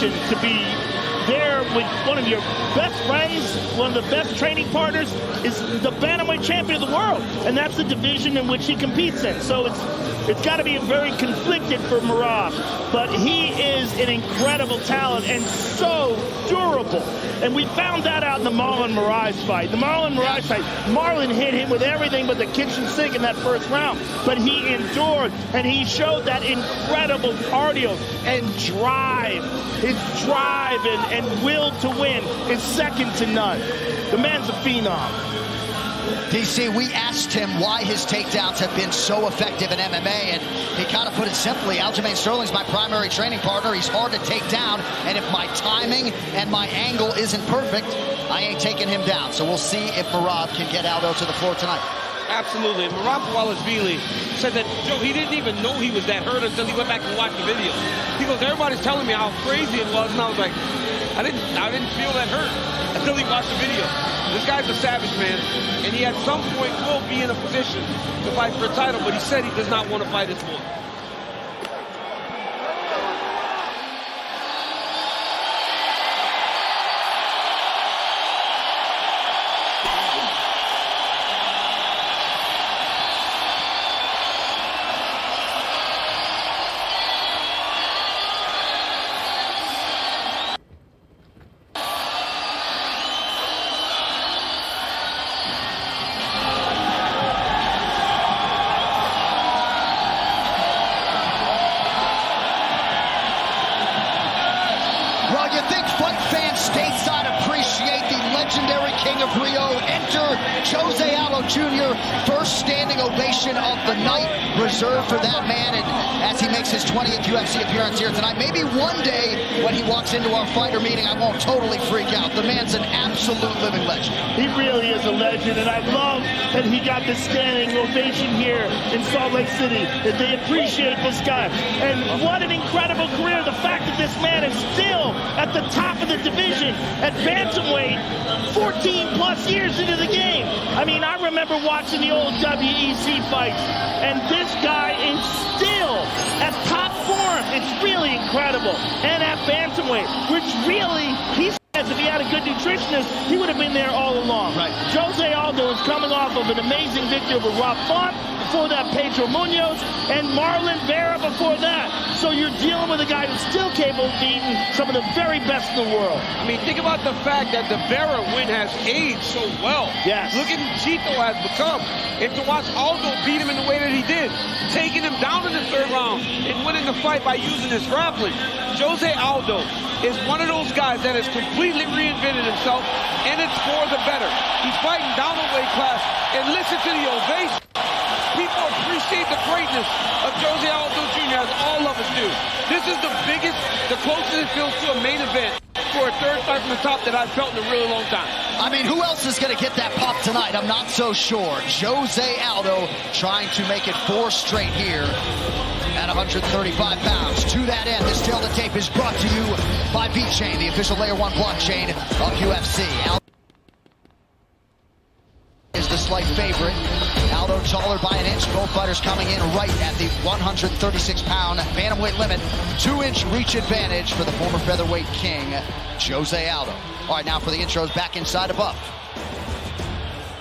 fortune to be there with one of your best friends, one of the best training partners, is the bantamweight champion of the world, and that's the division in which he competes in. So it's got to be very conflicted for Merab, but he is an incredible talent and so durable. And we found that out in the Marlon Moraes fight. The Marlon Moraes fight, Marlon hit him with everything but the kitchen sink in that first round, but he endured, and he showed that incredible cardio and drive. His drive and will to win is second to none. The man's a phenom. DC, we asked him why his takedowns have been so effective in MMA, and he kind of put it simply: Aljamain Sterling's my primary training partner. He's hard to take down, and if my timing and my angle isn't perfect, I ain't taking him down. So we'll see if Merab can get Aldo to the floor tonight. Absolutely. And Merab Wallace-Bealey said that, Joe, he didn't even know he was that hurt until he went back and watched the video. He goes, everybody's telling me how crazy it was, and I was like, I didn't feel that hurt until he watched the video. This guy's a savage, man, and he at some point will be in a position to fight for a title, but he said he does not want to fight his boy. Jose Aldo Jr., first standing ovation of the night, reserved for that man, and as he makes his 20th UFC appearance here tonight, maybe one day when he walks into our fighter meeting, I won't totally freak out. The man's an absolute living legend. He really is a legend, and I love that he got the standing ovation here in Salt Lake City, that they appreciate this guy. And what an incredible career. The fact that this man is still at the top of the division at bantamweight 14 plus years into the game. I mean, I remember watching the old WEC fights, and this guy is still at top form. It's really incredible. And at bantamweight, which really, he says if he had a good nutritionist, he would have been there all along. Right. Jose Aldo is coming off of an amazing victory over Rob Font, before that Pedro Munoz, and Marlon Vera before that. So you're dealing with a guy who's still capable of beating some of the very best in the world. I mean, think about the fact that the Vera win has aged so well. Yes. Look at who Chito has become. And to watch Aldo beat him in the way that he did, taking him down in the third round and winning the fight by using his grappling. Jose Aldo is one of those guys that has completely reinvented himself, and it's for the better. He's fighting down the weight class, and listen to the ovation. People appreciate the greatness of Jose Aldo Jr., as all of us do. This is the biggest, the closest it feels to a main event for a third fight from the top that I've felt in a really long time. I mean, who else is going to get that pop tonight? I'm not so sure. Jose Aldo trying to make it 4 straight here at 135 pounds. To that end, this Tale to Tape is brought to you by VeChain, the official Layer 1 blockchain of UFC. Aldo is the slight favorite. Aldo taller by an inch. Both fighters coming in right at the 136-pound bantamweight limit. 2-inch reach advantage for the former featherweight king, Jose Aldo. All right, now for the intros, back inside above.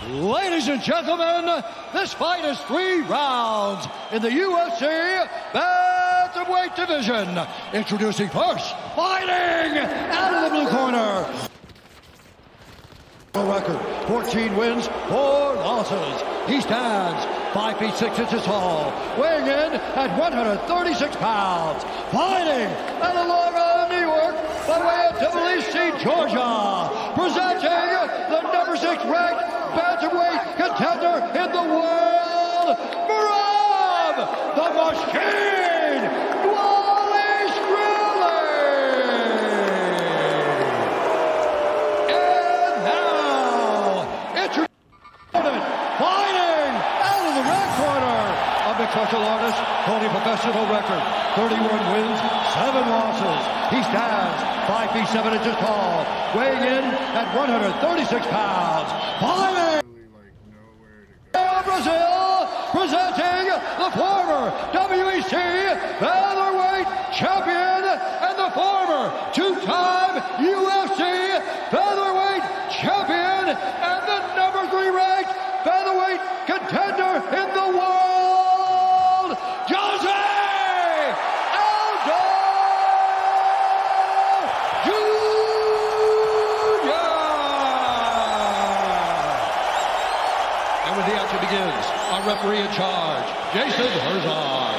Ladies and gentlemen, this fight is 3 rounds in the UFC bantamweight division. Introducing first, fighting out of the blue corner. Record, 14 wins, 4 losses. He stands 5 feet 6 inches tall, weighing in at 136 pounds. Fighting out of Long Island, New York, by way of Tbilisi, Georgia. Presenting the number 6 ranked bantamweight contender in the world, Merab the Machine Wallace-Bealey. And now, fighting out of the red corner, a mixed martial artist holding professional record, 31 wins, 7 losses. He stands 5 feet 7 inches tall, weighing in at 136 pounds. Fighting Brazil, presenting the former WEC featherweight champion and the former 2 referee in charge, Jason Herzog.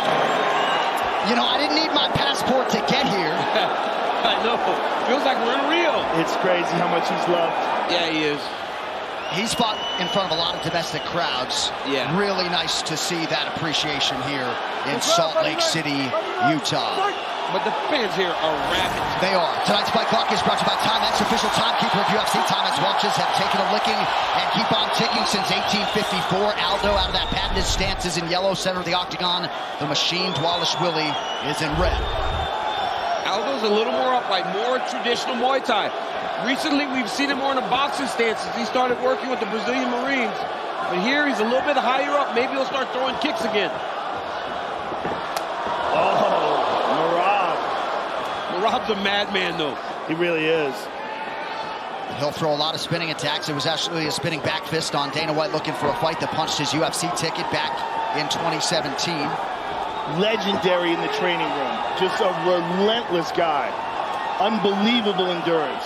You know, I didn't need my passport to get here. I know. Feels like we're in Rio. It's crazy how much he's loved. Yeah, he is. He's fought in front of a lot of domestic crowds. Yeah. Really nice to see that appreciation here in Salt Lake City, Utah. But the fans here are rabid. They are. Tonight's Fight Clock is brought to you by Timex, official timekeeper of UFC. Timex watches have taken a licking and keep on ticking since 1854. Aldo out of that patented stance is in yellow, center of the octagon. The machine, Dwalishvili, is in red. Aldo's a little more upright, more traditional Muay Thai. Recently, we've seen him more in a boxing stance since he started working with the Brazilian Marines. But here, he's a little bit higher up. Maybe he'll start throwing kicks again. Rob's a madman, though. He really is. He'll throw a lot of spinning attacks. It was actually a spinning back fist on Dana White looking for a fight that punched his UFC ticket back in 2017. Legendary in the training room. Just a relentless guy. Unbelievable endurance.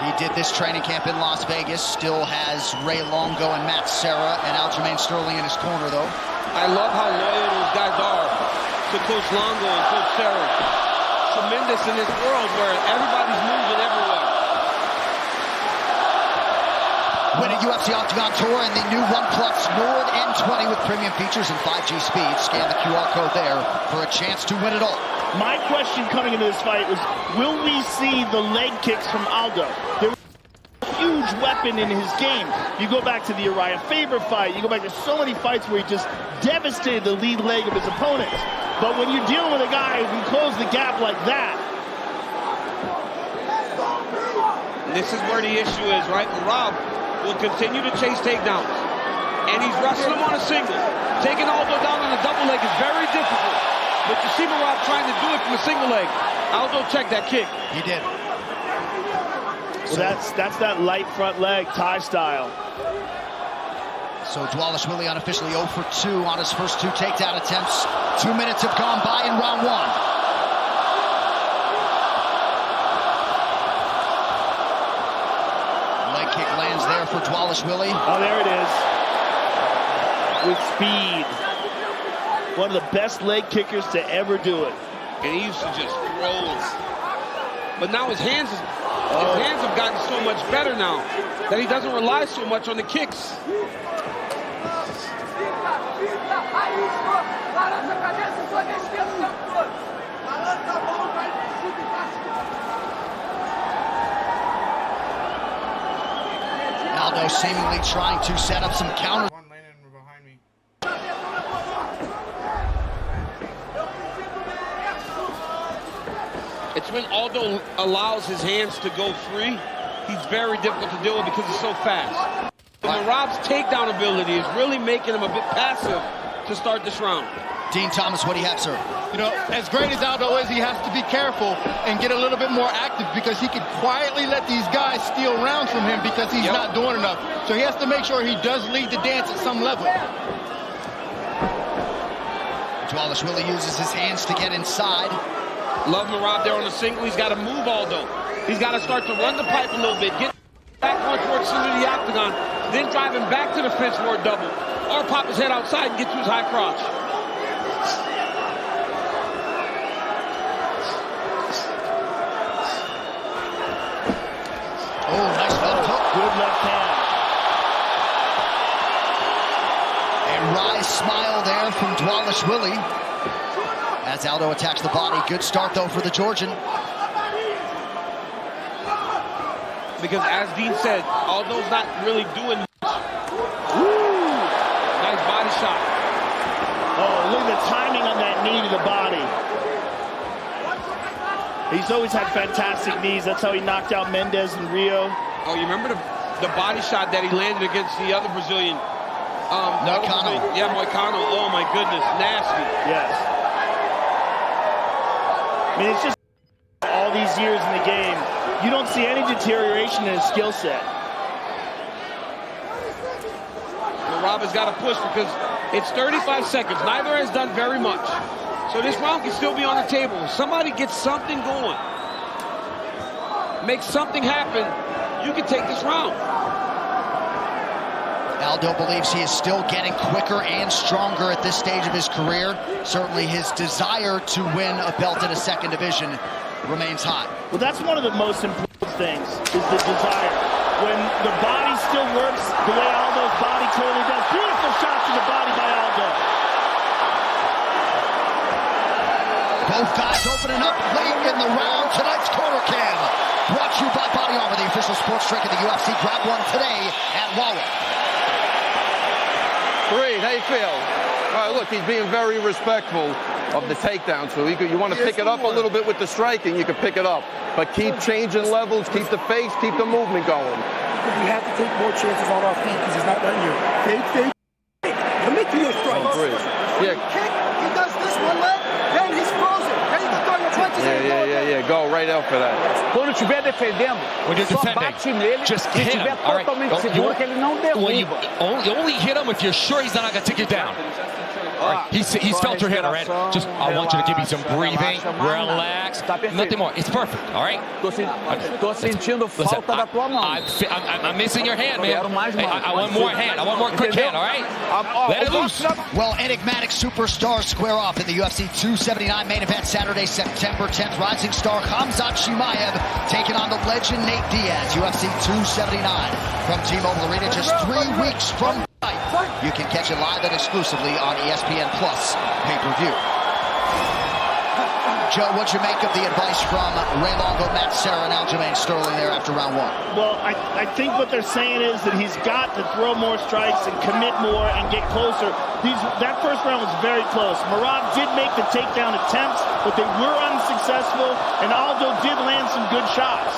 He did this training camp in Las Vegas. Still has Ray Longo and Matt Serra and Aljamain Sterling in his corner, though. I love how loyal those guys are to Coach Longo and Coach Serra. Tremendous in this world where everybody's moving everywhere. Win a UFC Octagon Tour and the new OnePlus Nord N20 with premium features and 5G speed. Scan the QR code there for a chance to win it all. My question coming into this fight was, will we see the leg kicks from Aldo? They're a huge weapon in his game. You go back to the Uriah Faber fight. You go back to so many fights where he just devastated the lead leg of his opponents. But when you're dealing with a guy who can close the gap like that. This is where the issue is, right? Rob will continue to chase takedowns. And he's wrestling him on a single. Taking Aldo down on a double leg is very difficult. But you see Rob trying to do it from a single leg. Aldo checked that kick. He did. Well, that's that light front leg, Thai style. So Dwalishvili unofficially 0 for 2 on his first 2 takedown attempts. 2 minutes have gone by in round 1. Leg kick lands there for Dwalishvili. Oh, there it is. With speed. One of the best leg kickers to ever do it. And he used to just roll. But now his hands have gotten so much better now that he doesn't rely so much on the kicks. Aldo seemingly trying to set up some counters. One landing behind me. It's when Aldo allows his hands to go free, he's very difficult to deal with because he's so fast. And Rob's takedown ability is really making him a bit passive to start this round. Dean Thomas, what do you have, sir? You know, as great as Aldo is, he has to be careful and get a little bit more active because he could quietly let these guys steal rounds from him because he's not doing enough. So he has to make sure he does lead the dance at some level. Dwalishvili uses his hands to get inside. Love Merab there on the single. He's got to move Aldo. He's got to start to run the pipe a little bit. Get back more towards the octagon. Then drive him back to the fence for a double. Or pop his head outside and get to his high crotch. Oh, nice left hook. Good left hand. A wry smile there from Dwalishvili as Aldo attacks the body. Good start, though, for the Georgian. Because as Dean said, Aldo's not really doing much. Woo! Nice body shot. Oh, look at the timing on that knee to the body. He's always had fantastic knees. That's how he knocked out Mendez in Rio. Oh, you remember the body shot that he landed against the other Brazilian? Moicano. Yeah, Moicano. Oh, my goodness. Nasty. Yes. I mean, it's just all these years in the game. You don't see any deterioration in his skill set. Well, Rob has got to push because it's 35 seconds. Neither has done very much. So this round can still be on the table. If somebody gets something going, make something happen, you can take this round. Aldo believes he is still getting quicker and stronger at this stage of his career. Certainly his desire to win a belt in a second division remains high. Well, that's one of the most important things, is the desire. When the body still works the way Aldo's body totally does. Beautiful shot to the body by Aldo. Both guys opening up late in the round. Tonight's Corner Cam, brought to you by Body Armor, the official sports drink of the UFC. Grab one today at Wawa. Reed, how you feel? All right, look, he's being very respectful of the takedown. So you want to pick it up a little bit with the striking, you can pick it up. But keep changing levels, keep the face, keep the movement going. You have to take more chances on our feet because he's not letting you. Fake. Let me do your strike. Yeah. Kick, he does this one leg, then he's frozen. Then you can throw your punches Yeah. Go right out for that. Quando estiver defendendo, when you're defending, nele, just hit him. All right. You only hit him if you're sure he's not going to take you down. All right. He's felt your hit, all right? Just, I want you to give me some breathing, relax, nothing more. It's perfect, all right? Tô sentindo falta da tua mão. I'm missing your hand, man. I want more hand. I want more quick hand, all right? Let it loose. Well, enigmatic superstars square off in the UFC 279 main event Saturday, September 10th. Rising star Khamzat Chimaev taking on the legend Nate Diaz. UFC 279 from T-Mobile Arena, just 3 weeks from tonight. You can catch it live and exclusively on ESPN Plus pay-per-view. Joe, what'd you make of the advice from Ray Longo, Matt Serra, and Aljamain Sterling there after round one? Well, I think what they're saying is that he's got to throw more strikes and commit more and get closer. That first round was very close. Merab did make the takedown attempts, but they were unsuccessful, and Aldo did land some good shots.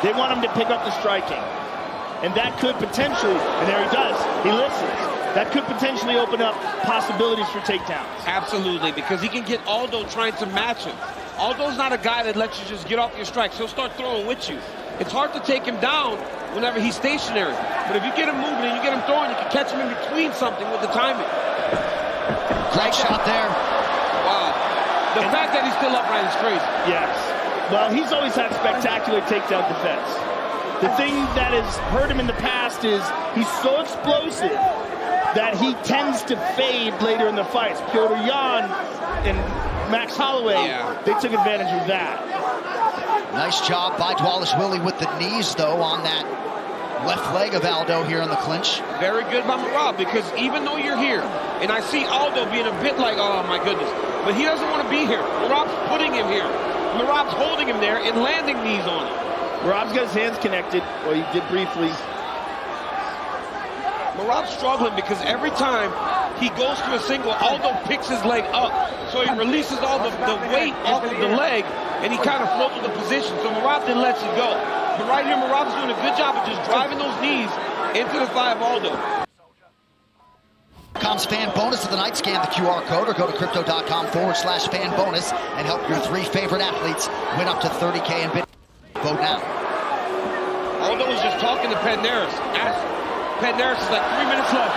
They want him to pick up the striking. And that could potentially, and there he does, he listens. That could potentially open up possibilities for takedowns. Absolutely, because he can get Aldo trying to match him. Aldo's not a guy that lets you just get off your strikes. He'll start throwing with you. It's hard to take him down whenever he's stationary. But if you get him moving and you get him throwing, you can catch him in between something with the timing. Great shot there. Wow. The fact that he's still upright is crazy. Yes. Well, he's always had spectacular takedown defense. The thing that has hurt him in the past is he's so explosive that he tends to fade later in the fights. Petr Yan and Max Holloway, they took advantage of that. Nice job by Dwalish Willie with the knees, though, on that left leg of Aldo here in the clinch. Very good by Merab, because even though you're here, and I see Aldo being a bit like, oh my goodness, but he doesn't want to be here. Merab's putting him here. Merab's holding him there and landing knees on him. Merab's got his hands connected, well, he did briefly. Merab's struggling because every time he goes to a single, Aldo picks his leg up. So he releases all the weight off of the leg, and he kind of floats with the position. So Merab then lets it go. But right here, Merab's doing a good job of just driving those knees into the thigh of Aldo. Com's fan bonus of the night. Scan the QR code or go to crypto.com/fan bonus and help your 3 favorite athletes win up to $30K in bid. Vote now. Aldo was just talking to Pedneris. Pedneris is like 3 minutes left.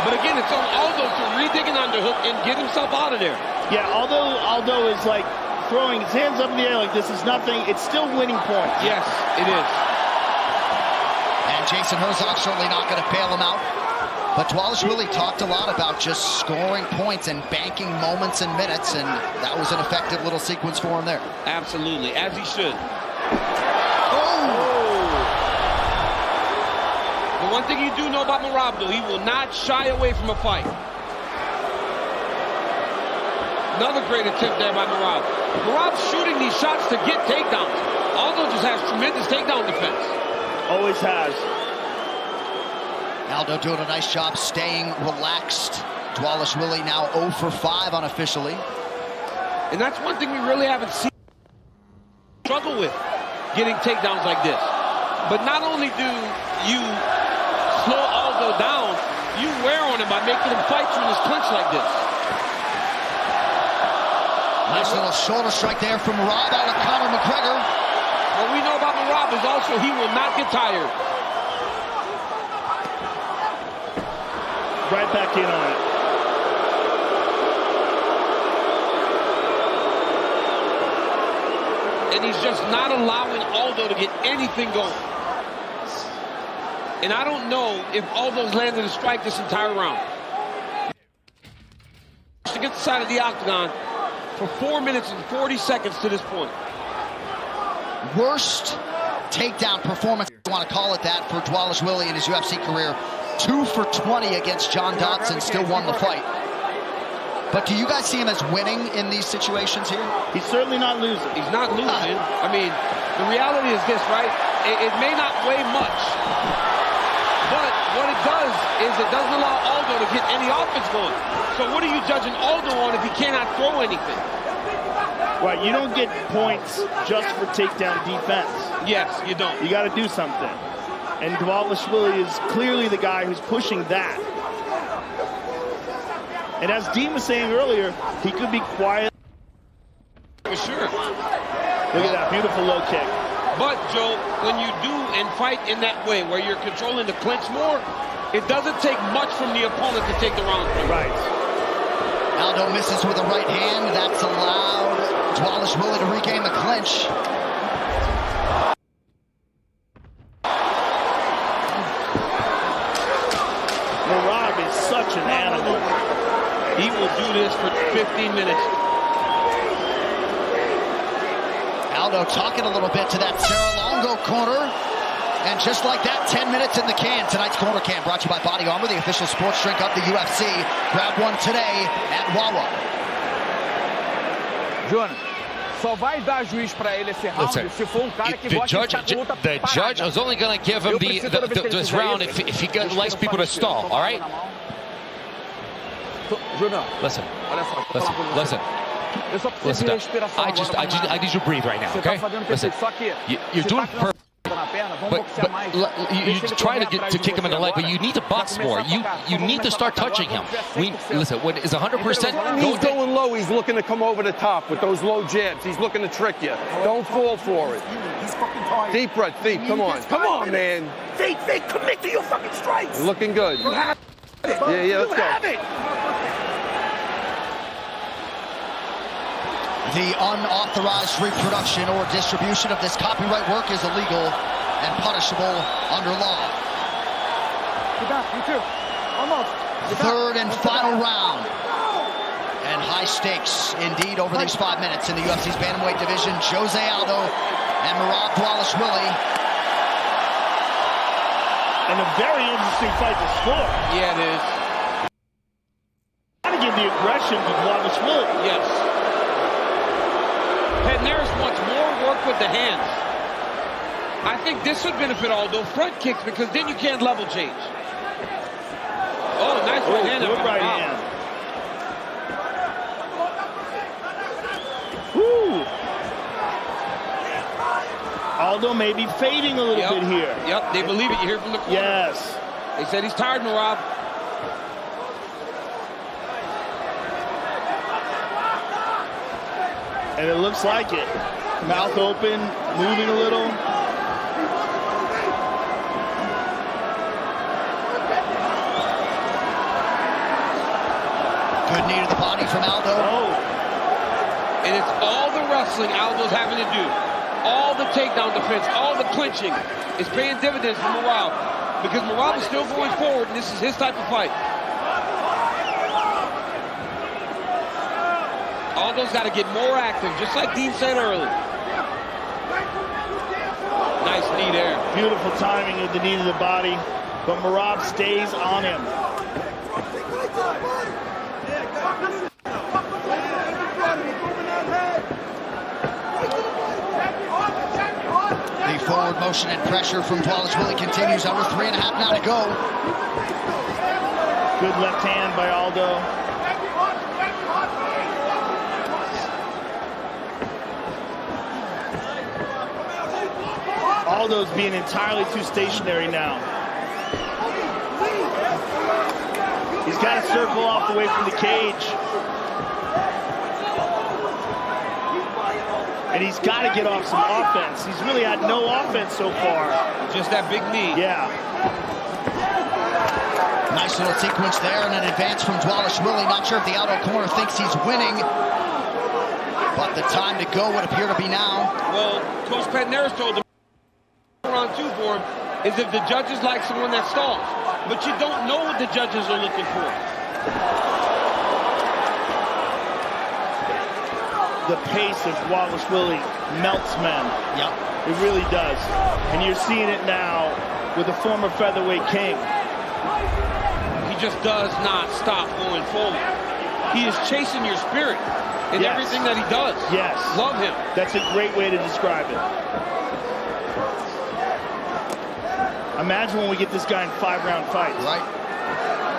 But again, it's on Aldo to re-dig an underhook and get himself out of there. Yeah, although Aldo is like throwing his hands up in the air like this is nothing, it's still winning points. Yes, it is. And Jason Herzog certainly not going to bail him out. But Dwalish Willie talked a lot about just scoring points and banking moments and minutes, and that was an effective little sequence for him there. Absolutely, as he should. The one thing you do know about Merab, though, he will not shy away from a fight. Another great attempt there by Merab. Merab's shooting these shots to get takedowns. Aldo just has tremendous takedown defense. Always has. Aldo doing a nice job staying relaxed. Dwalish Willie now 0 for 5 unofficially. And that's one thing we really haven't seen struggle with, getting takedowns like this. But not only do you slow Aldo down, you wear on him by making him fight through this clinch like this. Nice little shoulder strike there from Merab out of Conor McGregor. What we know about Merab is also he will not get tired. Right back in on it. he's just not allowing Aldo to get anything going. And I don't know if Aldo's landed a strike this entire round. To get the side of the octagon for 4 minutes and 40 seconds to this point. Worst takedown performance, if you want to call it that, for Dvalishvili in his UFC career. 2 for 20 against John Dodson, still won the fight. But do you guys see him as winning in these situations here? He's certainly not losing. He's not losing. I mean, the reality is this, right? It may not weigh much, but what it does is it doesn't allow Aldo to get any offense going. So what are you judging Aldo on if he cannot throw anything? Right, you don't get points just for takedown defense. Yes, you don't. You got to do something. And Dvalishvili is clearly the guy who's pushing that. And as Dean was saying earlier, he could be quiet. For sure. Look at that beautiful low kick. But, Joe, when you do and fight in that way, where you're controlling the clinch more, it doesn't take much from the opponent to take the round. Right. Aldo misses with a right hand. That's allowed Dvalishvili to regain the clinch. Merab is such an animal. He will do this for 15 minutes. Aldo talking a little bit to that Serra-Longo corner. And just like that, 10 minutes in the can. Tonight's Corner Cam brought to you by Body Armor, the official sports drink of the UFC. Grab one today at Wawa. Jonah, só vai dar juiz para ele esse round se for cara que gosta de luta the judge is only going to give him this round if he likes people to stall, all right? Listen. I need you to breathe right now, okay? Listen, you're doing perfect. But you try to kick him in the leg, but you need to box more. You need to start touching him. Listen, when is 100%? He's going low. He's looking to come over the top with those low jabs. He's looking to trick you. Don't fall for it. He's fucking tired. Deep breath, deep. Come on, man. Deep, commit to your fucking strikes. You're looking good. You have it. Yeah, let's go. Have it. The unauthorized reproduction or distribution of this copyright work is illegal and punishable under law. Third and final round. And high stakes indeed over these 5 minutes in the UFC's bantamweight division. Jose Aldo and Merab Dvalishvili. And a very interesting fight to score. Yeah, it is. Got to give the aggression to Dvalishvili. Yes. Pedneris wants more work with the hands. I think this would benefit Aldo, front kicks, because then you can't level change. Oh, nice right hand. Good right hand. Woo! Aldo may be fading a little bit here. Yep, they believe it. You hear from the corner. Yes. They said he's tired, Merab. And it looks like it. Mouth open, moving a little. Good knee to the body from Aldo. And it's all the wrestling Aldo's having to do. All the takedown defense, all the clinching is paying dividends for Merab. Because Merab is still going forward, and this is his type of fight. Aldo's got to get more active, just like Dean said earlier. Nice knee there. Beautiful timing of the knee to the body, but Merab stays on him. The forward motion and pressure from Dvalishvili continues. Under 3.5 now to go. Good left hand by Aldo. Aldo's being entirely too stationary now. He's got to circle off away from the cage. And he's got to get off some offense. He's really had no offense so far. Just that big knee. Yeah. Nice little sequence there and an advance from Dvalishvili. Not sure if the Aldo corner thinks he's winning. But the time to go would appear to be now. Well, Coach Petnaris told him round 2 for him is if the judges like someone that stalls. But you don't know what the judges are looking for. The pace of Wallace Willie melts men. Yep. It really does. And you're seeing it now with the former featherweight king. He just does not stop going forward. He is chasing your spirit in everything that he does. Yes. Love him. That's a great way to describe it. Imagine when we get this guy in 5-round fights. Right.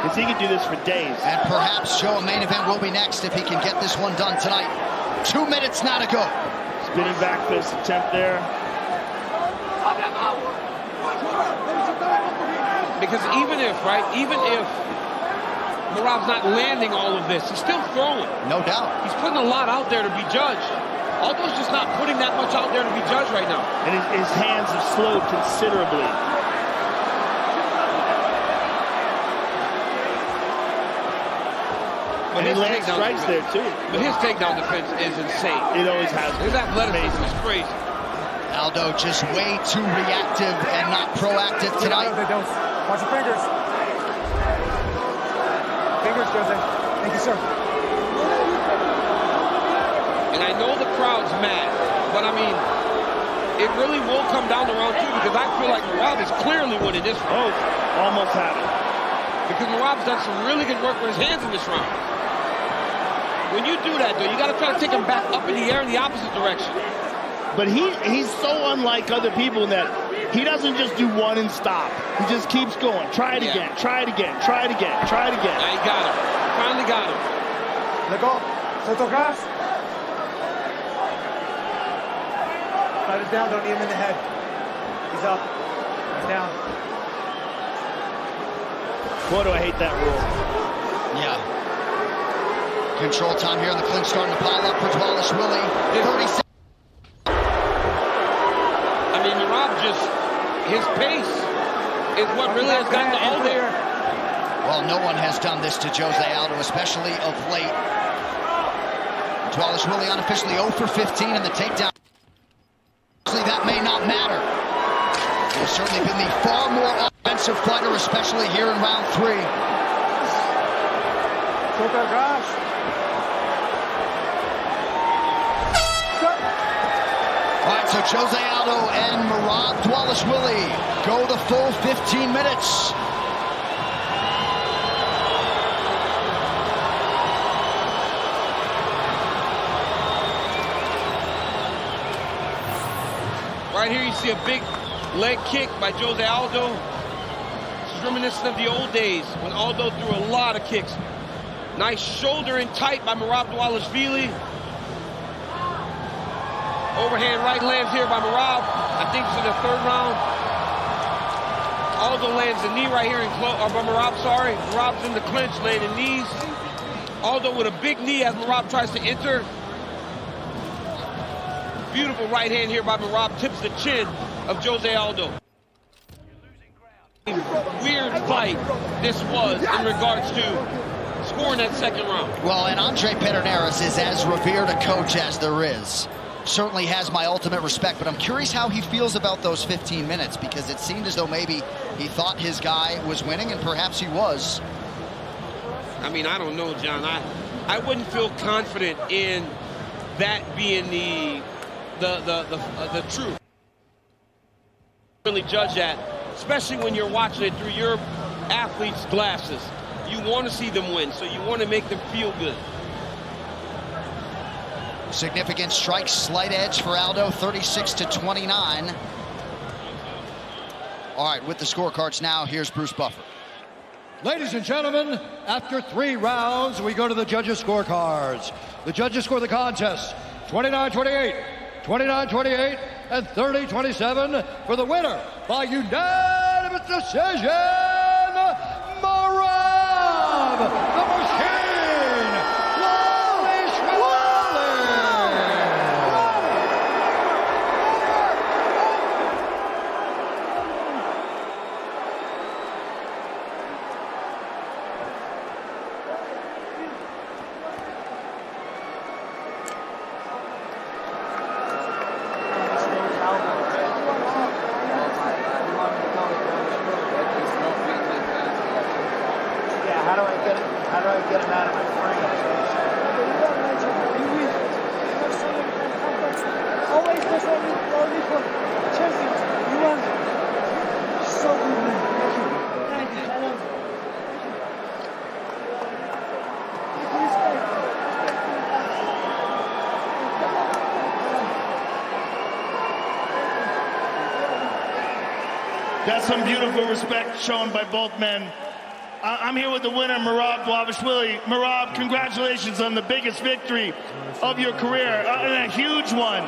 Because he could do this for days. And perhaps, Joe, a main event will be next if he can get this one done tonight. 2 minutes now to go. Spinning back fist attempt there. Because even if Merab's not landing all of this, he's still throwing. No doubt. He's putting a lot out there to be judged. Aldo's just not putting that much out there to be judged right now. And his hands have slowed considerably. But and he lands strikes there too. But his takedown defense is insane. It always has been. His athleticism is crazy. Aldo just way too reactive and not proactive tonight. Watch your fingers. Fingers, Jose. Thank you, sir. And I know the crowd's mad, but I mean, it really will come down to round 2 because I feel like Merab is clearly winning this round. Oh, almost had it. Because Merab's done some really good work with his hands in this round. When you do that, though, you got to try to take him back up in the air in the opposite direction. But he's so unlike other people in that he doesn't just do one and stop. He just keeps going. Try it again. Try it again. Try it again. Try it again. Now he got him. Finally got him. Let go. Soto gas. Slide it down. Don't need him in the head. He's up. He's down. Boy, do I hate that rule. Yeah. Control time here on the clinch starting to pile up for Wallace Willie. 30 seconds. I mean, Merab just, his pace is what really has gotten to Aldo. Well, no one has done this to Jose Aldo, especially of late. Wallace Willie unofficially 0 for 15 in the takedown. That may not matter. He's certainly been the far more offensive fighter, especially here in round 3. All right, so Jose Aldo and Merab Wallace Willie go the full 15 minutes. Right here you see a big leg kick by Jose Aldo. This is reminiscent of the old days when Aldo threw a lot of kicks. Nice shoulder in tight by Merab Dvalishvili. Overhand right lands here by Merab. I think for the 3rd round. Aldo lands the knee right here in by Merab, sorry. Merab's in the clinch, landing knees. Aldo with a big knee as Merab tries to enter. Beautiful right hand here by Merab, tips the chin of Jose Aldo. Weird fight this was in regards to scoring that 2nd round. Well, and Andre Pederneiras is as revered a coach as there is. Certainly has my ultimate respect, but I'm curious how he feels about those 15 minutes because it seemed as though maybe he thought his guy was winning, and perhaps he was. I mean, I don't know, John. I wouldn't feel confident in that being the truth. Really judge that, especially when you're watching it through your athlete's glasses. You want to see them win, so you want to make them feel good. Significant strike, slight edge for Aldo, 36-29. All right, with the scorecards now, here's Bruce Buffer. Ladies and gentlemen, after 3 rounds, we go to the judges' scorecards. The judges score the contest 29-28, 29-28, and 30-27 for the winner by unanimous decision, Merab, the Machine, Wallace Willie. how do I get it out of my brain? You win. Always there's only for champions. You are so good, man. Thank you. I love you. That's some beautiful respect shown by both men. I'm here with the winner, Merab Dvalishvili. Merab, congratulations on the biggest victory of your career, and a huge one.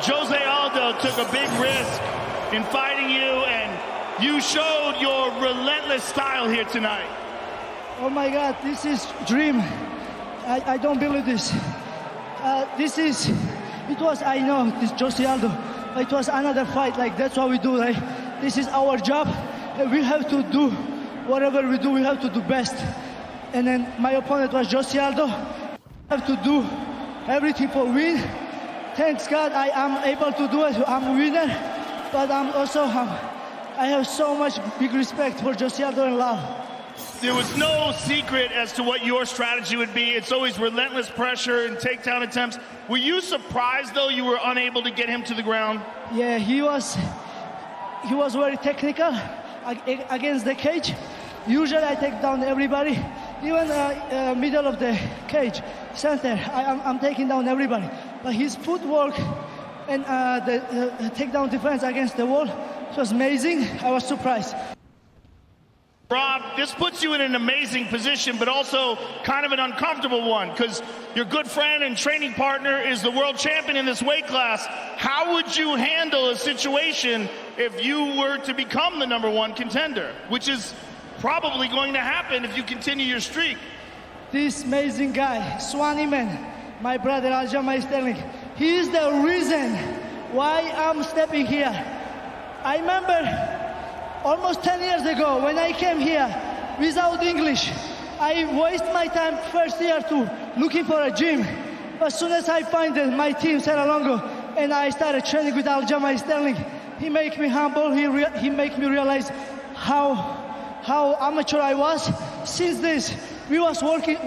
Jose Aldo took a big risk in fighting you, and you showed your relentless style here tonight. Oh my God, this is dream. I don't believe this. I know this Jose Aldo. It was another fight, like that's what we do, right? This is our job. We have to do whatever we do, we have to do best. And then my opponent was Jose Aldo. I have to do everything for win. Thanks God I am able to do it. I'm a winner. But I have so much big respect for Jose Aldo and love. There was no secret as to what your strategy would be. It's always relentless pressure and takedown attempts. Were you surprised, though, you were unable to get him to the ground? Yeah, he was very technical against the cage. Usually I take down everybody, even middle of the cage, center. I'm taking down everybody. But his footwork and the takedown defense against the wall was amazing. I was surprised. Rob, this puts you in an amazing position, but also kind of an uncomfortable one, because your good friend and training partner is the world champion in this weight class. How would you handle a situation if you were to become the #1 contender, which is probably going to happen if you continue your streak? This amazing guy, Swanee man, my brother Aljamain Sterling, he is the reason why I'm stepping here. I remember almost 10 years ago, when I came here without English, I wasted my time first year to looking for a gym. But as soon as I find my team, Serra-Longo, and I started training with Aljamain Sterling, he made me humble. He made me realize how amateur I was. Since this, we was working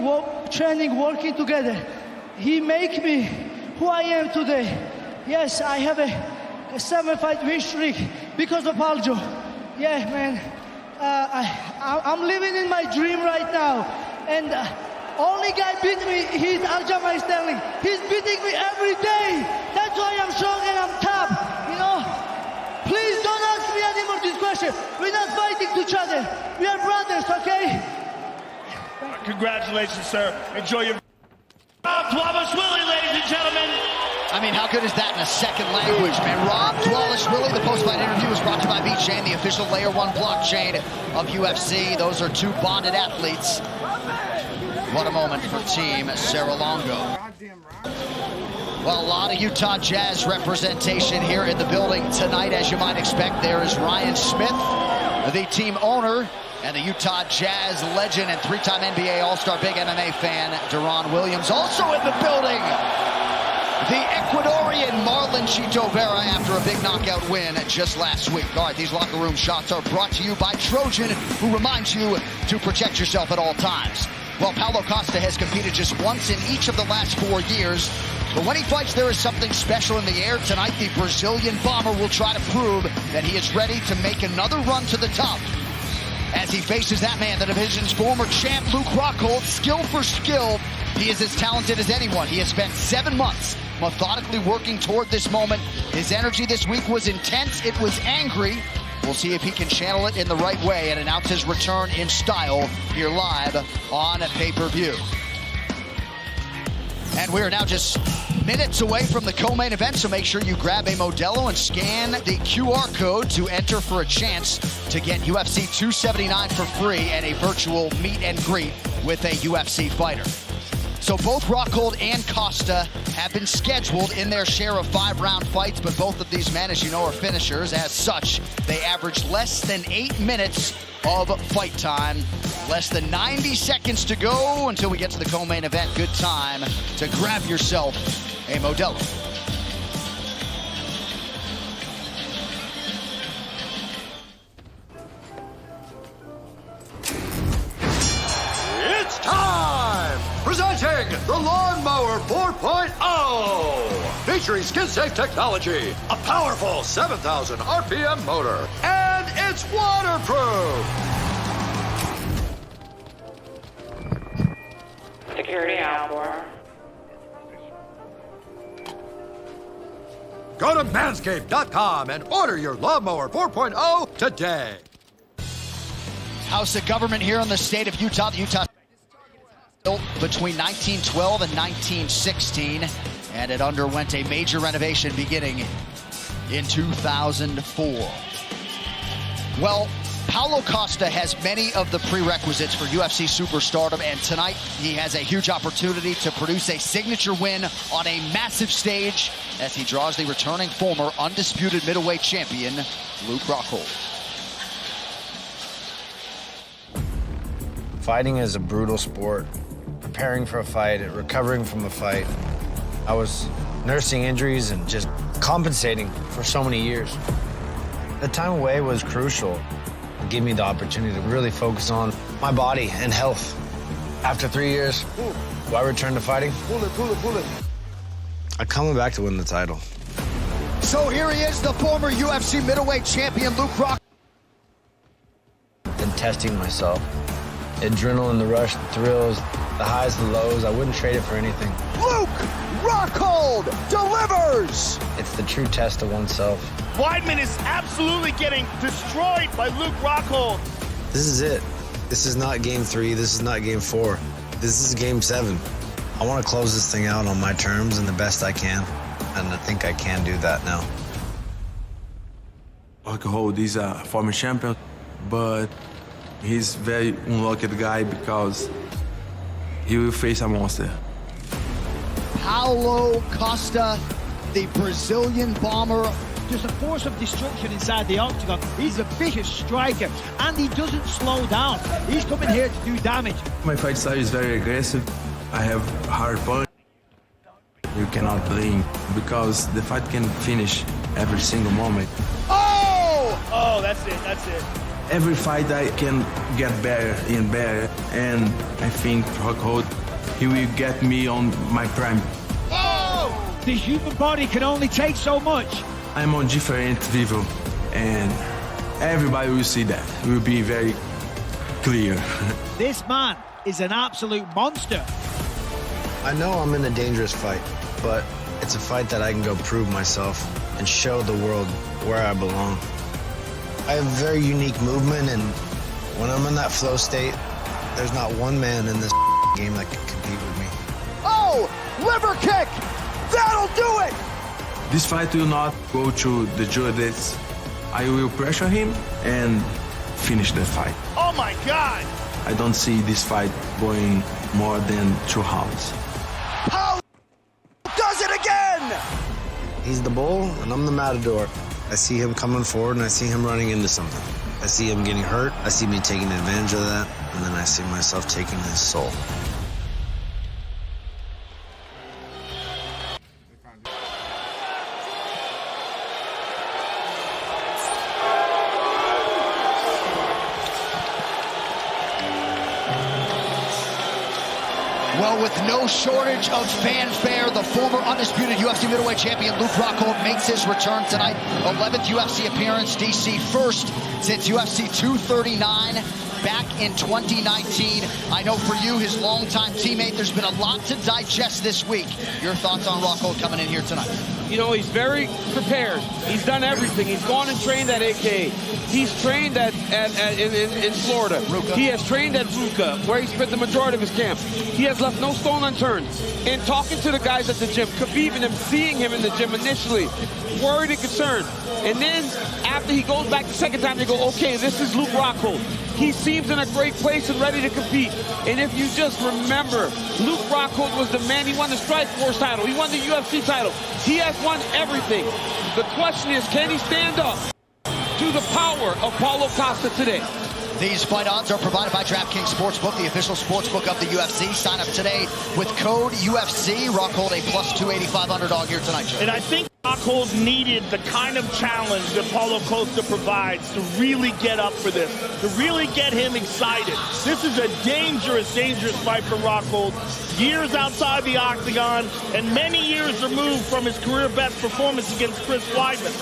together. He made me who I am today. Yes, I have a 7-fight win streak because of Aljo. Yeah, man, I'm living in my dream right now, and only guy beat me, he's Aljamain Sterling. He's beating me every day. That's why I'm strong and I'm tough, you know. Please don't ask me any more this question. We're not fighting to each other. We are brothers, okay? Congratulations, sir. Enjoy your... Dvalishvili, ladies and gentlemen. I mean, how good is that in a second language, man? Rob Dvalishvili, the post-fight interview was brought to you by VeChain, the official Layer 1 blockchain of UFC. Those are two bonded athletes. What a moment for Team Serra-Longo. Well, a lot of Utah Jazz representation here in the building tonight, as you might expect. There is Ryan Smith, the team owner, and the Utah Jazz legend and 3-time NBA All-Star big MMA fan, Deron Williams, also in the building. The Ecuadorian Marlon Chito Vera after a big knockout win just last week. All right, these locker room shots are brought to you by Trojan, who reminds you to protect yourself at all times. Well, Paulo Costa has competed just once in each of the last 4 years. But when he fights, there is something special in the air. Tonight, the Brazilian bomber will try to prove that he is ready to make another run to the top. As he faces that man, the division's former champ, Luke Rockhold, skill for skill, he is as talented as anyone. He has spent 7 months methodically working toward this moment. His energy this week was intense. It was angry. We'll see if he can channel it in the right way and announce his return in style here live on pay-per-view. And we are now just minutes away from the co-main event, so make sure you grab a Modelo and scan the QR code to enter for a chance to get UFC 279 for free and a virtual meet and greet with a UFC fighter. So both Rockhold and Costa have been scheduled in their share of 5-round fights, but both of these men, as you know, are finishers. As such, they average less than 8 minutes of fight time. Less than 90 seconds to go until we get to the co-main event. Good time to grab yourself a Modelo. Presenting the Lawnmower 4.0, featuring skin-safe technology, a powerful 7,000 RPM motor, and it's waterproof. Security outboard. Go to manscaped.com and order your Lawnmower 4.0 today. House of Government here in the state of Utah. The Utah built between 1912 and 1916, and it underwent a major renovation beginning in 2004. Well, Paulo Costa has many of the prerequisites for UFC superstardom, and tonight he has a huge opportunity to produce a signature win on a massive stage as he draws the returning former undisputed middleweight champion, Luke Rockhold. Fighting is a brutal sport. Preparing for a fight, recovering from a fight. I was nursing injuries and just compensating for so many years. The time away was crucial. It gave me the opportunity to really focus on my body and health. After 3 years, do I return to fighting? Pull it. I'm coming back to win the title. So here he is, the former UFC middleweight champion, Luke Rockhold. And testing myself. Adrenaline, the rush, the thrills, the highs, the lows. I wouldn't trade it for anything. Luke Rockhold delivers! It's the true test of oneself. Weidman is absolutely getting destroyed by Luke Rockhold. This is it. This is not game 3. This is not game 4. This is game 7. I want to close this thing out on my terms and the best I can. And I think I can do that now. Rockhold is a former champion, but he's very unlucky guy because he will face a monster. Paulo Costa, the Brazilian bomber. Just a force of destruction inside the octagon. He's a vicious striker, and he doesn't slow down. He's coming here to do damage. My fight style is very aggressive. I have hard punch. You cannot blink because the fight can finish every single moment. Oh, that's it. Every fight I can get better and better, and I think Rockhold, he will get me on my prime. Oh! The human body can only take so much. I'm on different level, and everybody will see that. It will be very clear. This man is an absolute monster. I know I'm in a dangerous fight, but it's a fight that I can go prove myself and show the world where I belong. I have very unique movement, and when I'm in that flow state, there's not one man in this game that can compete with me. Oh, liver kick! That'll do it! This fight will not go to the judges. I will pressure him and finish the fight. Oh my God! I don't see this fight going more than 2 rounds. Paulo does it again! He's the bull, and I'm the matador. I see him coming forward, and I see him running into something. I see him getting hurt. I see me taking advantage of that, and then I see myself taking his soul. Well, with no shortage of fanfare, the former undisputed UFC middleweight champion Luke Rockhold makes his return tonight. 11th UFC appearance, DC, first since UFC 239 back in 2019. I know for you, his longtime teammate, there's been a lot to digest this week. Your thoughts on Rockhold coming in here tonight? You know, he's very prepared. He's done everything. He's gone and trained at AK. He's trained in Florida. Ruka. He has trained at Ruka, where he spent the majority of his camp. He has left no stone unturned. And talking to the guys at the gym, Khabib and him, seeing him in the gym initially, worried and concerned. And then after he goes back the second time, they go, okay, this is Luke Rockhold. He seems in a great place and ready to compete. And if you just remember, Luke Rockhold was the man. He won the Strikeforce title. He won the UFC title. He has won everything. The question is, can he stand up to the power of Paulo Costa today? These fight odds are provided by DraftKings Sportsbook, the official sportsbook of the UFC. Sign up today with code UFC. Rockhold a plus 285 underdog here tonight, Joe. And I think Rockhold needed the kind of challenge that Paulo Costa provides to really get up for this, to really get him excited. This is a dangerous, dangerous fight for Rockhold. Years outside the octagon and many years removed from his career best performance against Chris Weidman.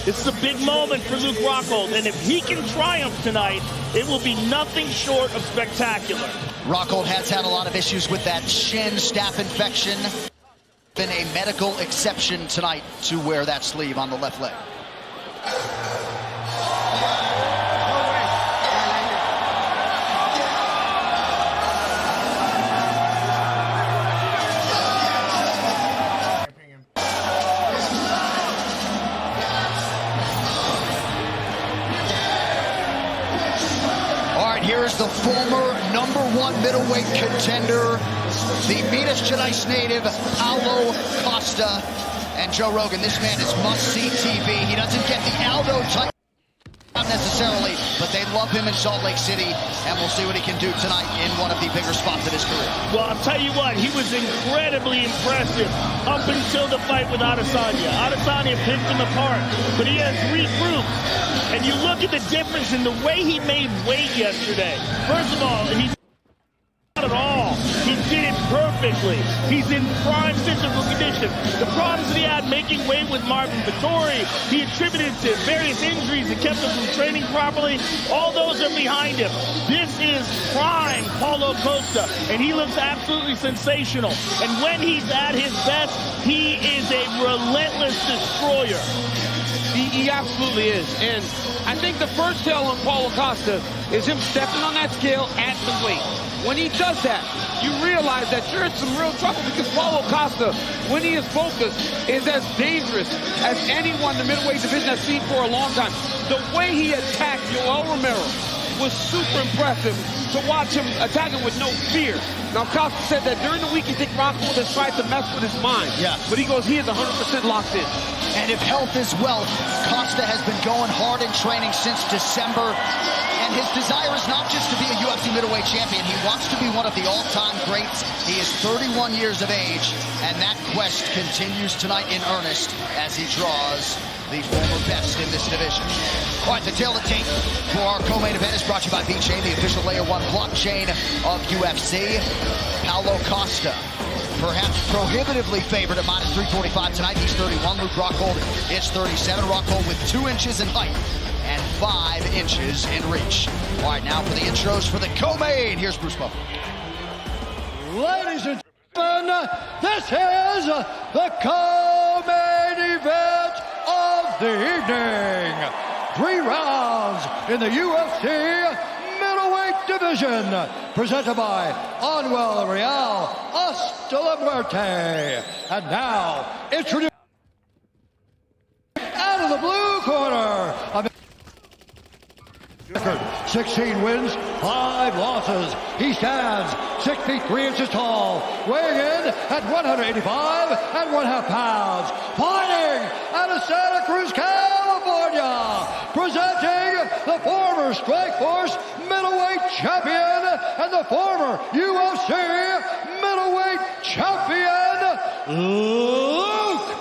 This is a big moment for Luke Rockhold, and if he can triumph tonight, it will be nothing short of spectacular. Rockhold has had a lot of issues with that shin staph infection. Been a medical exception tonight to wear that sleeve on the left leg. Here's the former #1 middleweight contender, the Minas Gerais native, Paulo Costa. And Joe Rogan, this man is must-see TV. He doesn't get the Aldo type, not necessarily, but they love him in Salt Lake City, and we'll see what he can do tonight in one of the bigger spots of his career. Well, I'll tell you what, he was incredibly impressive up until the fight with Adesanya. Adesanya picked him apart, but he has regrouped. And you look at the difference in the way he made weight yesterday. First of all, he not at all. He did it perfectly. He's in prime physical condition. The problems that he had making weight with Marvin Vettori, he attributed to various injuries that kept him from training properly. All those are behind him. This is prime Paulo Costa, and he looks absolutely sensational. And when he's at his best, he is a relentless destroyer. He absolutely is. And I think the first tell on Paulo Costa is him stepping on that scale at the weight. When he does that, you realize that you're in some real trouble, because Paulo Costa, when he is focused, is as dangerous as anyone in the middleweight division has seen for a long time. The way he attacked Yoel Romero was super impressive to watch him attack him with no fear. Now, Costa said that during the week he thinks Rockhold has tried to mess with his mind. Yeah. But he goes, he is 100% locked in. And if health is wealth, Costa has been going hard in training since December. And his desire is not just to be a UFC middleweight champion. He wants to be one of the all-time greats. He is 31 years of age, and that quest continues tonight in earnest as he draws the former best in this division. All right, the tail of the tape for our co-main event is brought to you by VeChain, the official Layer 1 blockchain of UFC. Paulo Costa, perhaps prohibitively favored at -345 tonight. He's 31. Luke Rockhold is 37. Rockhold with 2 inches in height and 5 inches in reach. All right, now for the intros for the co-main. Here's Bruce Buffer. Ladies and gentlemen, this is the co-main event of the evening. 3 rounds in the UFC middleweight division, presented by Anuel Real Hasta la Muerte. And now, introduce out of the blue corner, 16 wins, 5 losses. He stands 6 feet 3 inches tall, weighing in at 185.5 pounds. Fighting out of Santa Cruz, California, presenting the former Strikeforce middleweight champion and the former UFC middleweight champion, Luke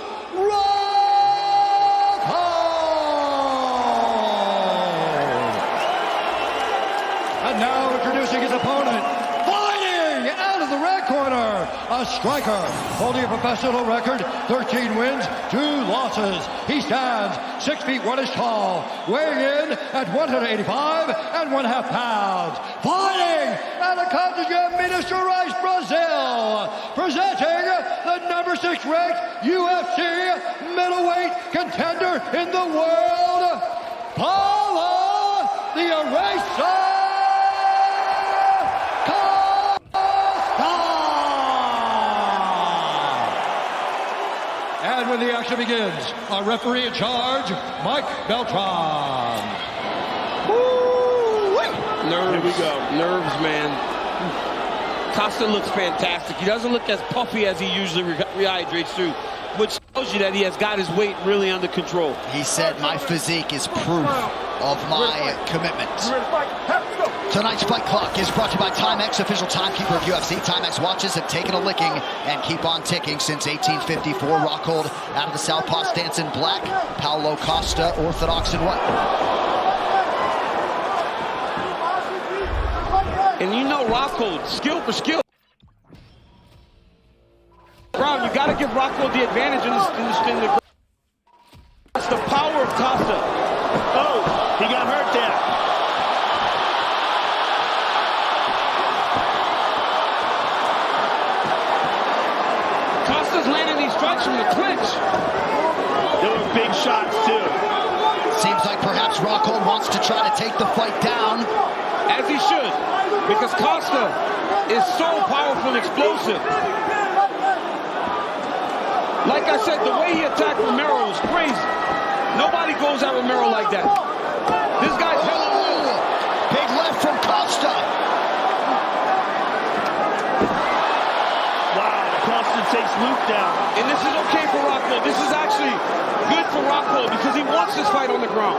his opponent, fighting out of the red corner, a striker holding a professional record, 13 wins, 2 losses. He stands 6 feet 1 inch tall, weighing in at 185.5 pounds. Fighting out of Cartagena, Minas Gerais, Brazil, presenting the #6 ranked UFC middleweight contender in the world, Paulo the Eraser. And when the action begins, our referee in charge, Mike Beltran. Nerves. Here we go. Nerves, man. Costa looks fantastic. He doesn't look as puffy as he usually rehydrates through, which shows you that he has got his weight really under control. He said, my physique is proof of my commitment. Tonight's fight clock is brought to you by Timex, official timekeeper of UFC. Timex watches have taken a licking and keep on ticking since 1854. Rockhold out of the southpaw stance in black. Paulo Costa, orthodox in white. And you know Rockhold, skill for skill. Brown, you got to give Rockhold the advantage in the That's the power of Costa. Oh, he got hurt there. Costa's landing these strikes from the clinch. They were big shots, too. Seems like perhaps Rockhold wants to try to take the fight down. As he should, because Costa is so powerful and explosive. Like I said, the way he attacked Romero was crazy. Nobody goes at Romero like that. This guy's hella low. Big left from Costa. Costa takes Luke down. And this is okay for Rockhold. This is actually good for Rockhold because he wants this fight on the ground.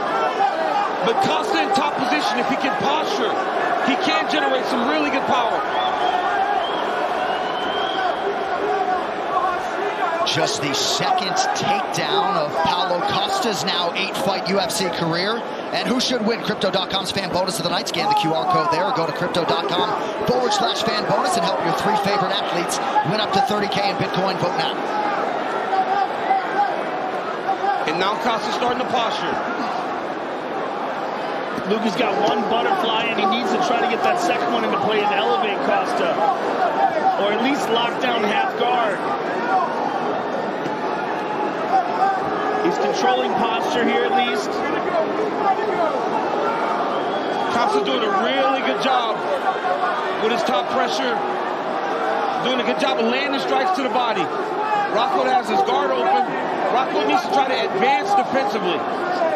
But Costa in top position, if he can posture, he can generate some really good power. Just the second takedown of Paulo Costa's now 8-fight UFC career. And who should win? Crypto.com's fan bonus of the night. Scan the QR code there or go to crypto.com/fan bonus and help your 3 favorite athletes win up to $30K in Bitcoin. Vote now. And now Costa's starting to posture. Luke has got one butterfly and he needs to try to get that second one into play and elevate Costa. Or at least lock down half guard. He's controlling posture here at least. Costa's doing a really good job with his top pressure. Doing a good job of landing strikes to the body. Rockhold has his guard open. Rockhold needs to try to advance defensively.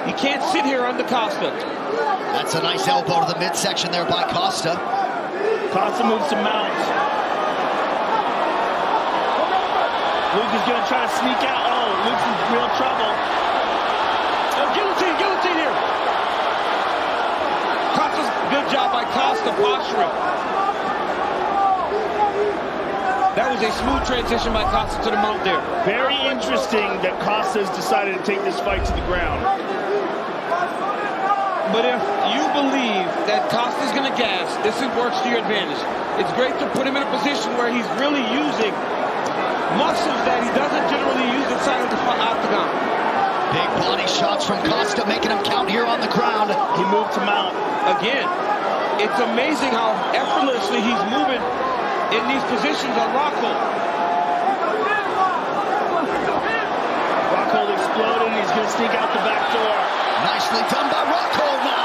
He can't sit here under Costa. That's a nice elbow to the midsection there by Costa. Costa moves to mount. Luke is going to try to sneak out. Oh, Luke's in real trouble. Oh, guillotine here. Costa's good job by Costa posturing. That was a smooth transition by Costa to the mount there. Very interesting that Costa has decided to take this fight to the ground. But if you believe that Costa's going to gas, this works to your advantage. It's great to put him in a position where he's really using muscles that he doesn't generally use inside of the octagon. Big body shots from Costa, making him count here on the ground. He moved to mount. Again, it's amazing how effortlessly he's moving in these positions on Rockhold. Rockhold exploded and he's going to sneak out the back door. Nicely done by Rockhold now.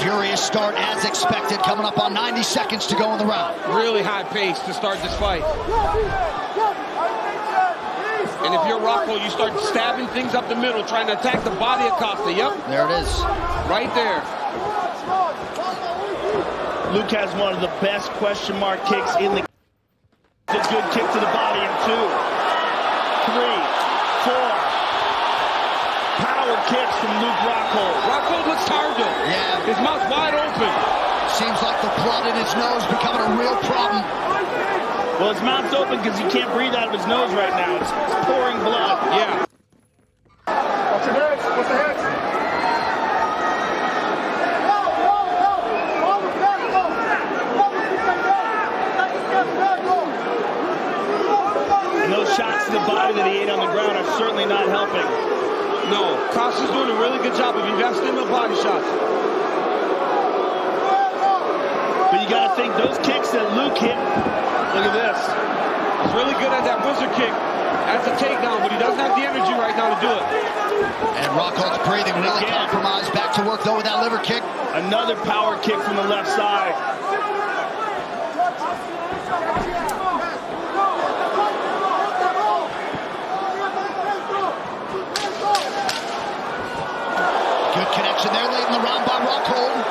Furious start as expected, coming up on 90 seconds to go in the round. Really high pace to start this fight. And if you're Rockhold, you start stabbing things up the middle, trying to attack the body of Costa. Yep. There it is. Right there. Luke has one of the best question mark kicks in the... It's a good kick to the body in 2, 3, 4. Power kicks from Luke Rockhold. Rockhold looks tired though. Yeah. His mouth's wide open. Seems like the blood in his nose becoming a real problem. Well, his mouth's open because he can't breathe out of his nose right now. It's pouring blood. Yeah. What's the head? What's the head? And those shots to the body that he ate on the ground are certainly not helping. No, Costa's doing a really good job of investing in the body shots. But you got to think, those kicks that Luke hit, look at this. He's really good at that whizzer kick as a takedown, but he doesn't have the energy right now to do it. And Rockhold's breathing really compromised. Back to work, though, with that liver kick. Another power kick from the left side. Good connection there late in the round by Rockhold.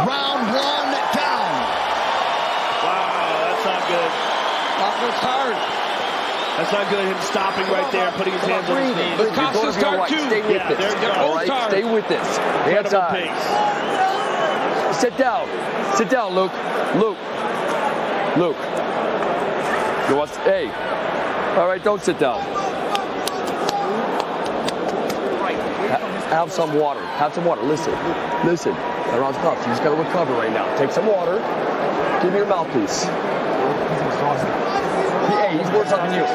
round 1 down. Wow, that's not good. Costa's hard. That's not good, him stopping right there and putting his hands on his knees. But Costa's hard too. Stay with Yeah, this. there you go. All right, stay with this. Hands Incredible high. pace. Sit down. Sit down, Luke. Luke. Luke. You want? Hey. All right, don't sit down. Have some water. Have some water. Listen. Listen. That round's tough. You just got to recover right now. Take some water. Give me your mouthpiece. Hey, he's worse off than you.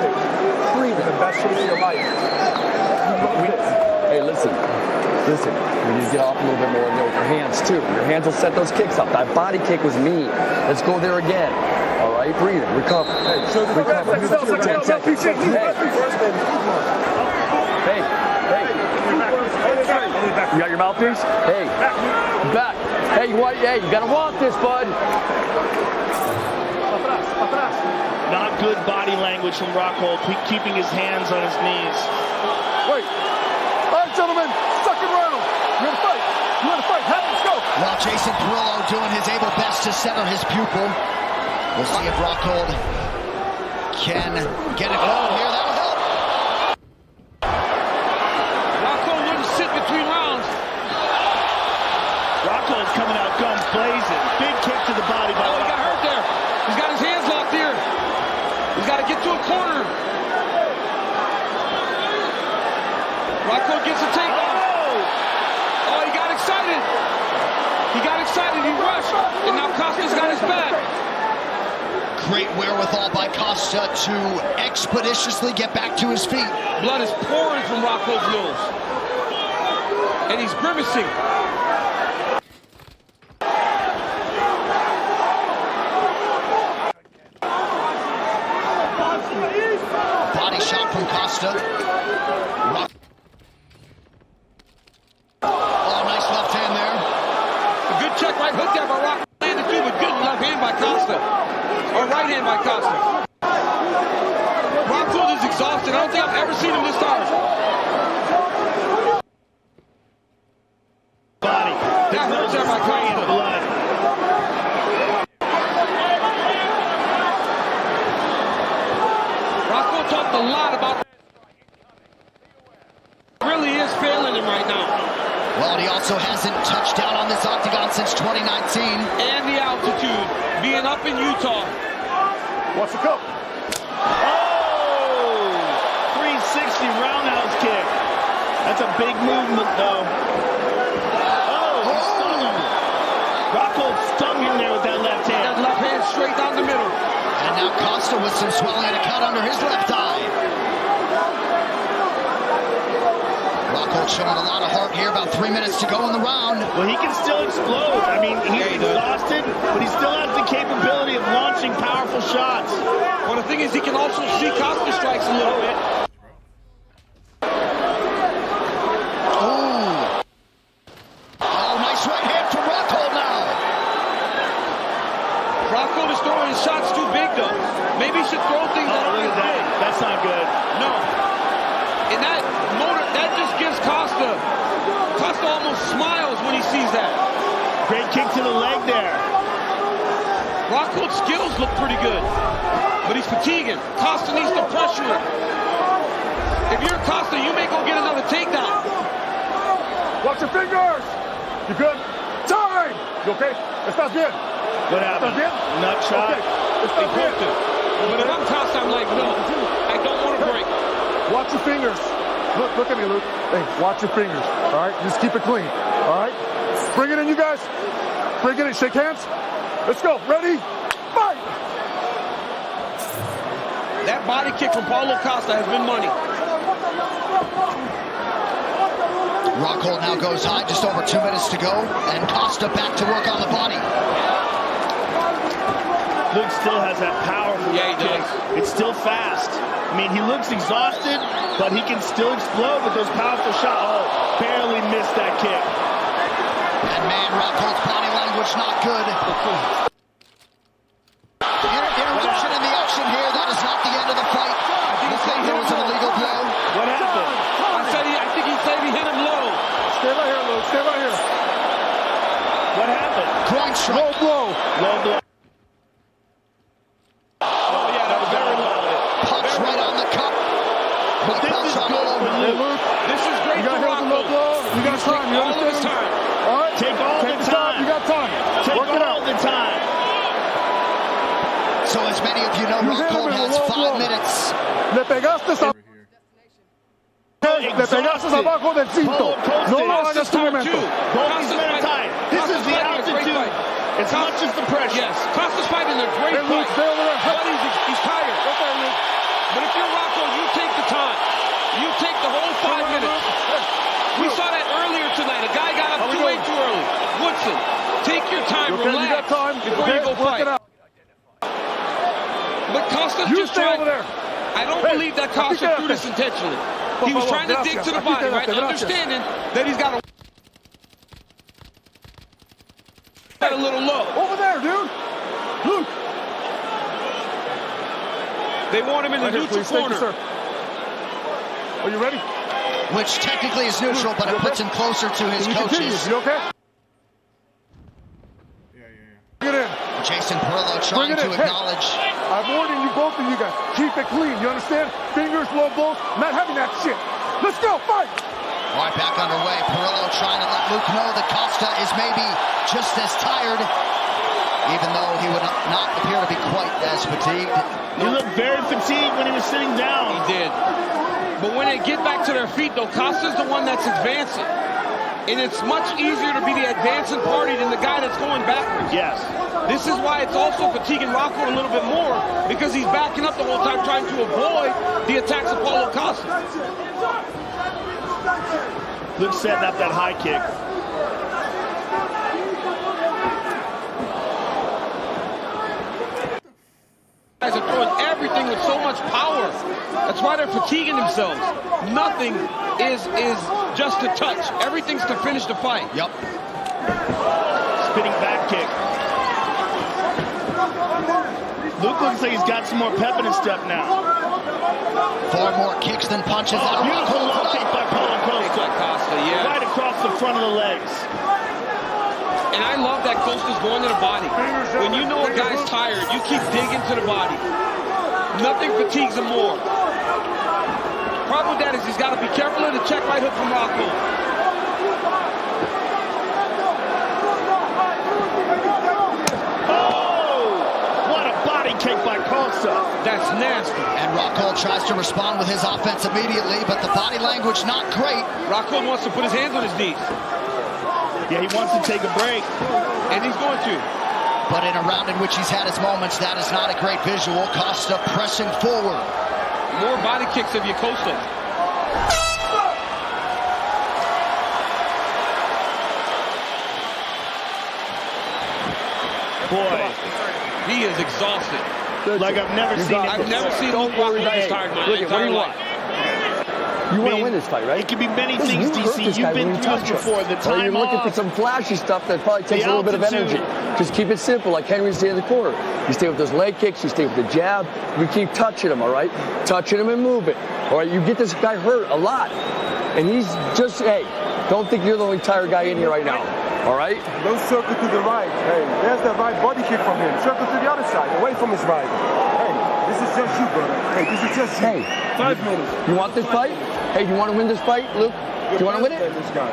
Breathe. The best shit of your life. Hey, listen. Listen. You need to get off a little bit more with your hands, too. Your hands will set those kicks up. That body kick was mean. Let's go there again. All right? Breathe. Recover. Recover. 10 seconds. Hey. Hey. You got your mouthpiece? Hey. Back. Hey, you gotta want this, bud. Not good body language from Rockhold, keeping his hands on his knees. Wait. All right, gentlemen, second round. You want to fight? You want to fight? Let's go. Well, Jason Perillo doing his able best to center his pupil. We'll see if Rockhold can get it going here. That'll help. Rockhold wouldn't sit between rounds. Rockhold's coming out guns blazing. Big kick to the body by he got hurt there. He's got his hands locked here. He's got to get to a corner. Rockhold gets a takedown. Oh, he got excited. He got excited. He rushed. And now Costa's got his back. Great wherewithal by Costa to expeditiously get back to his feet. Blood is pouring from Rockhold's nose. And he's grimacing. Body shot from Costa. Oh, nice left hand there. A good check right hook there by Rockhold. Landed too, but good left hand by Costa. Or right hand by Costa. Rockhold is exhausted. I don't think I've ever seen him this tired. Body. That hurts there by Costa. Blood. Rockhold talked a lot about really is failing him right now. Well, he also hasn't touched down on this octagon since 2019. And the altitude, being up in Utah. Watch the cup. Oh! 360 roundhouse kick. That's a big movement, though. Oh, he stung him. Rockhold stung him there with that left hand. That left hand straight down the middle. And now Costa with some swelling and a cut under his left eye. Rockhold showing a lot of heart here. About 3 minutes to go in the round. Well, he can still explode. I mean, he's exhausted, but he still has the capability of launching powerful shots. Well, the thing is, he can also see Costa strikes a little bit. Oh, nice right hand from Rockhold now. Rockhold is throwing his shots too big, though. Maybe he should throw things that aren't as big. That's not good. No. And that just gives Costa almost smiles when he sees that. Great kick to the leg there. Rockhold's skills look pretty good, but he's fatiguing. Costa needs to pressure him. If you're Costa, you may go get another takedown. Watch your fingers. You good? Time. You okay? Estás bien. What happened? Estás bien? Nut shot. Okay. Estás bien. But if I'm Costa, I'm like, no, I don't want to break. Watch your fingers. Look at me, Luke. Hey, watch your fingers. All right? Just keep it clean. All right? Bring it in, you guys. Bring it in. Shake hands. Let's go. Ready? Fight! That body kick from Paulo Costa has been money. Rockhold now goes high. Just over 2 minutes to go. And Costa back to work on the body. Luke still has that powerful kick. It's still fast. I mean, he looks exhausted, but he can still explode with those powerful shots. Oh, barely missed that kick. And man, Rockhold's body language not good. Interruption in the action here. That is not the end of the fight. You think there was an illegal blow? What happened? I think he said he hit him low. Stay right here, Luke. Stay right here. What happened? groin strike. Low blow. Low blow. Oh, yeah, that was very low. Punch right on the cup. But this is good for Hey, Luke. Luke. This is great You got for to hit the low Rocco. blow. You got time. You All of his understand? time. All right. Take all Take the time. You got time. Take Work it all out. the time. So as many of you know, You hit Rockhold him in has the low 5 blow. minutes. Le pegaste a... Le pegaste abajo del cinto. No lo hagas tu momento. Both men are tight. This is the altitude. As much as the pressure. Yes, Costa's fighting a great Hey, Luke, fight. stay over there. But he's tired. Okay, Luke. But if you're Rocco, you take the time. You take the whole 5 minutes. We saw that earlier tonight. A guy got up way too early. Woodson, take your time, Okay, relax you got time. before Okay, you go work fight. it out. But Costa's You just stay trying. over there. I don't Hey, believe that aquí Costa quédate. threw this intentionally. Por He was favor, trying to dig gracias. to the Aquí body, quédate, right? gracias. Understanding that he's got a little low. Over there, dude. Luke. They want him in the Right here, neutral please. Thank you, corner. sir. Are you ready? Which technically is neutral, but it puts him closer to his Can you continue? coaches. You okay? Yeah. Bring it in. Jason Perillo Bring trying it to in. Hey, acknowledge. I'm warning you, both of you guys. Keep it clean. You understand? Fingers, low blows. Not having that shit. Let's go. Fight. All right, back underway. Perillo trying to let Luke know that Costa is maybe just as tired, even though he would not appear to be quite as fatigued. He looked very fatigued when he was sitting down. He did. But when they get back to their feet, though, Costa's the one that's advancing. And it's much easier to be the advancing party than the guy that's going backwards. Yes. This is why it's also fatiguing Rocco a little bit more, because he's backing up the whole time trying to avoid the attacks of Paulo Costa. Luke setting up that high kick. Guys are throwing everything with so much power. That's why they're fatiguing themselves. Nothing is just to touch. Everything's to finish the fight. Yep. Spinning back kick. Luke looks like he's got some more pep in his step now. Far more kicks than punches. Oh, beautiful low kick by Paulo Costa. Costa, yeah. Right across the front of the legs. And I love that Costa's going to the body. When you know a guy's tired, you keep digging to the body. Nothing fatigues him more. Problem with that is he's got to be careful of the check right hook from Rocco. Oh! What a body kick by Costa. That's nasty. And Rocco tries to respond with his offense immediately, but the body language not great. Rocco wants to put his hands on his knees. Yeah, he wants to take a break. And he's going to. But in a round in which he's had his moments, that is not a great visual. Costa pressing forward. More body kicks of Costa. Boy, he is exhausted. Like I've never seen it. I've never seen Luke Rocco this tired in my entire life. You want to win this fight, right? It could be many Listen, things, you hurt DC. this guy You've been when you through touch this him. before. The Or time you're looking off. for some flashy stuff that probably takes a little bit of altitude. energy. Just keep it simple, like Henry's in the corner. You stay with those leg kicks, you stay with the jab, you keep touching him, all right? Touching him and moving. All right, you get this guy hurt a lot. And he's just, hey, don't think you're the only tired guy in here right now. All right? Don't circle to the right. Hey, there's the right body kick from him. Circle to the other side, away from his right. Hey, this is just you, brother. Hey, this is just you. Hey, 5 minutes. You want this fight? Hey, do you want to win this fight, Luke? Do you want to win it?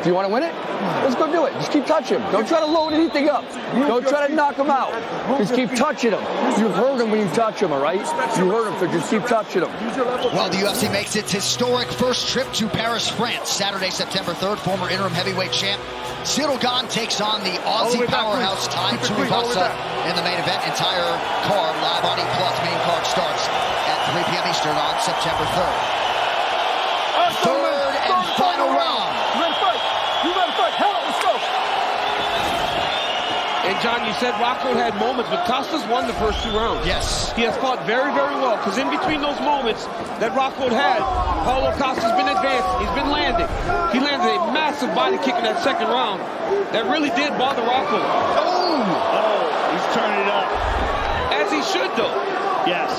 Do you want to win it? Let's go do it. Just keep touching him. Don't try to load anything up. Don't try to knock him out. Just keep touching him. You hurt him when you touch him, all right? You hurt him, so just keep touching him. Well, the UFC makes its historic first trip to Paris, France. Saturday, September 3rd, former interim heavyweight champ Cyril Gane takes on the Aussie powerhouse Tai Tuivasa in the main event. Entire card live on E+. Main card starts at 3 p.m. Eastern on September 3rd. Third and final round. You ready to fight? You ready to fight? Hell, let's go. And John, you said Rocco had moments, but Costa's won the first 2 rounds. Yes. He has fought very, very well, because in between those moments that Rocco had, Paulo Costa's been advancing. He's been landing. He landed a massive body kick in that second round that really did bother Rocco. Oh, he's turning it up. As he should, though. Yes.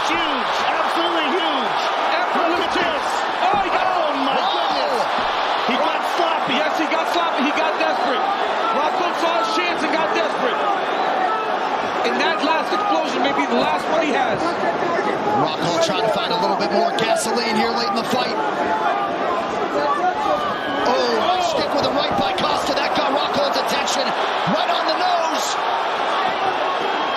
Huge, absolutely huge. Look at this. here late in the fight. Oh, nice stick with a right by Costa. That got Rockhold's attention. Right on the nose.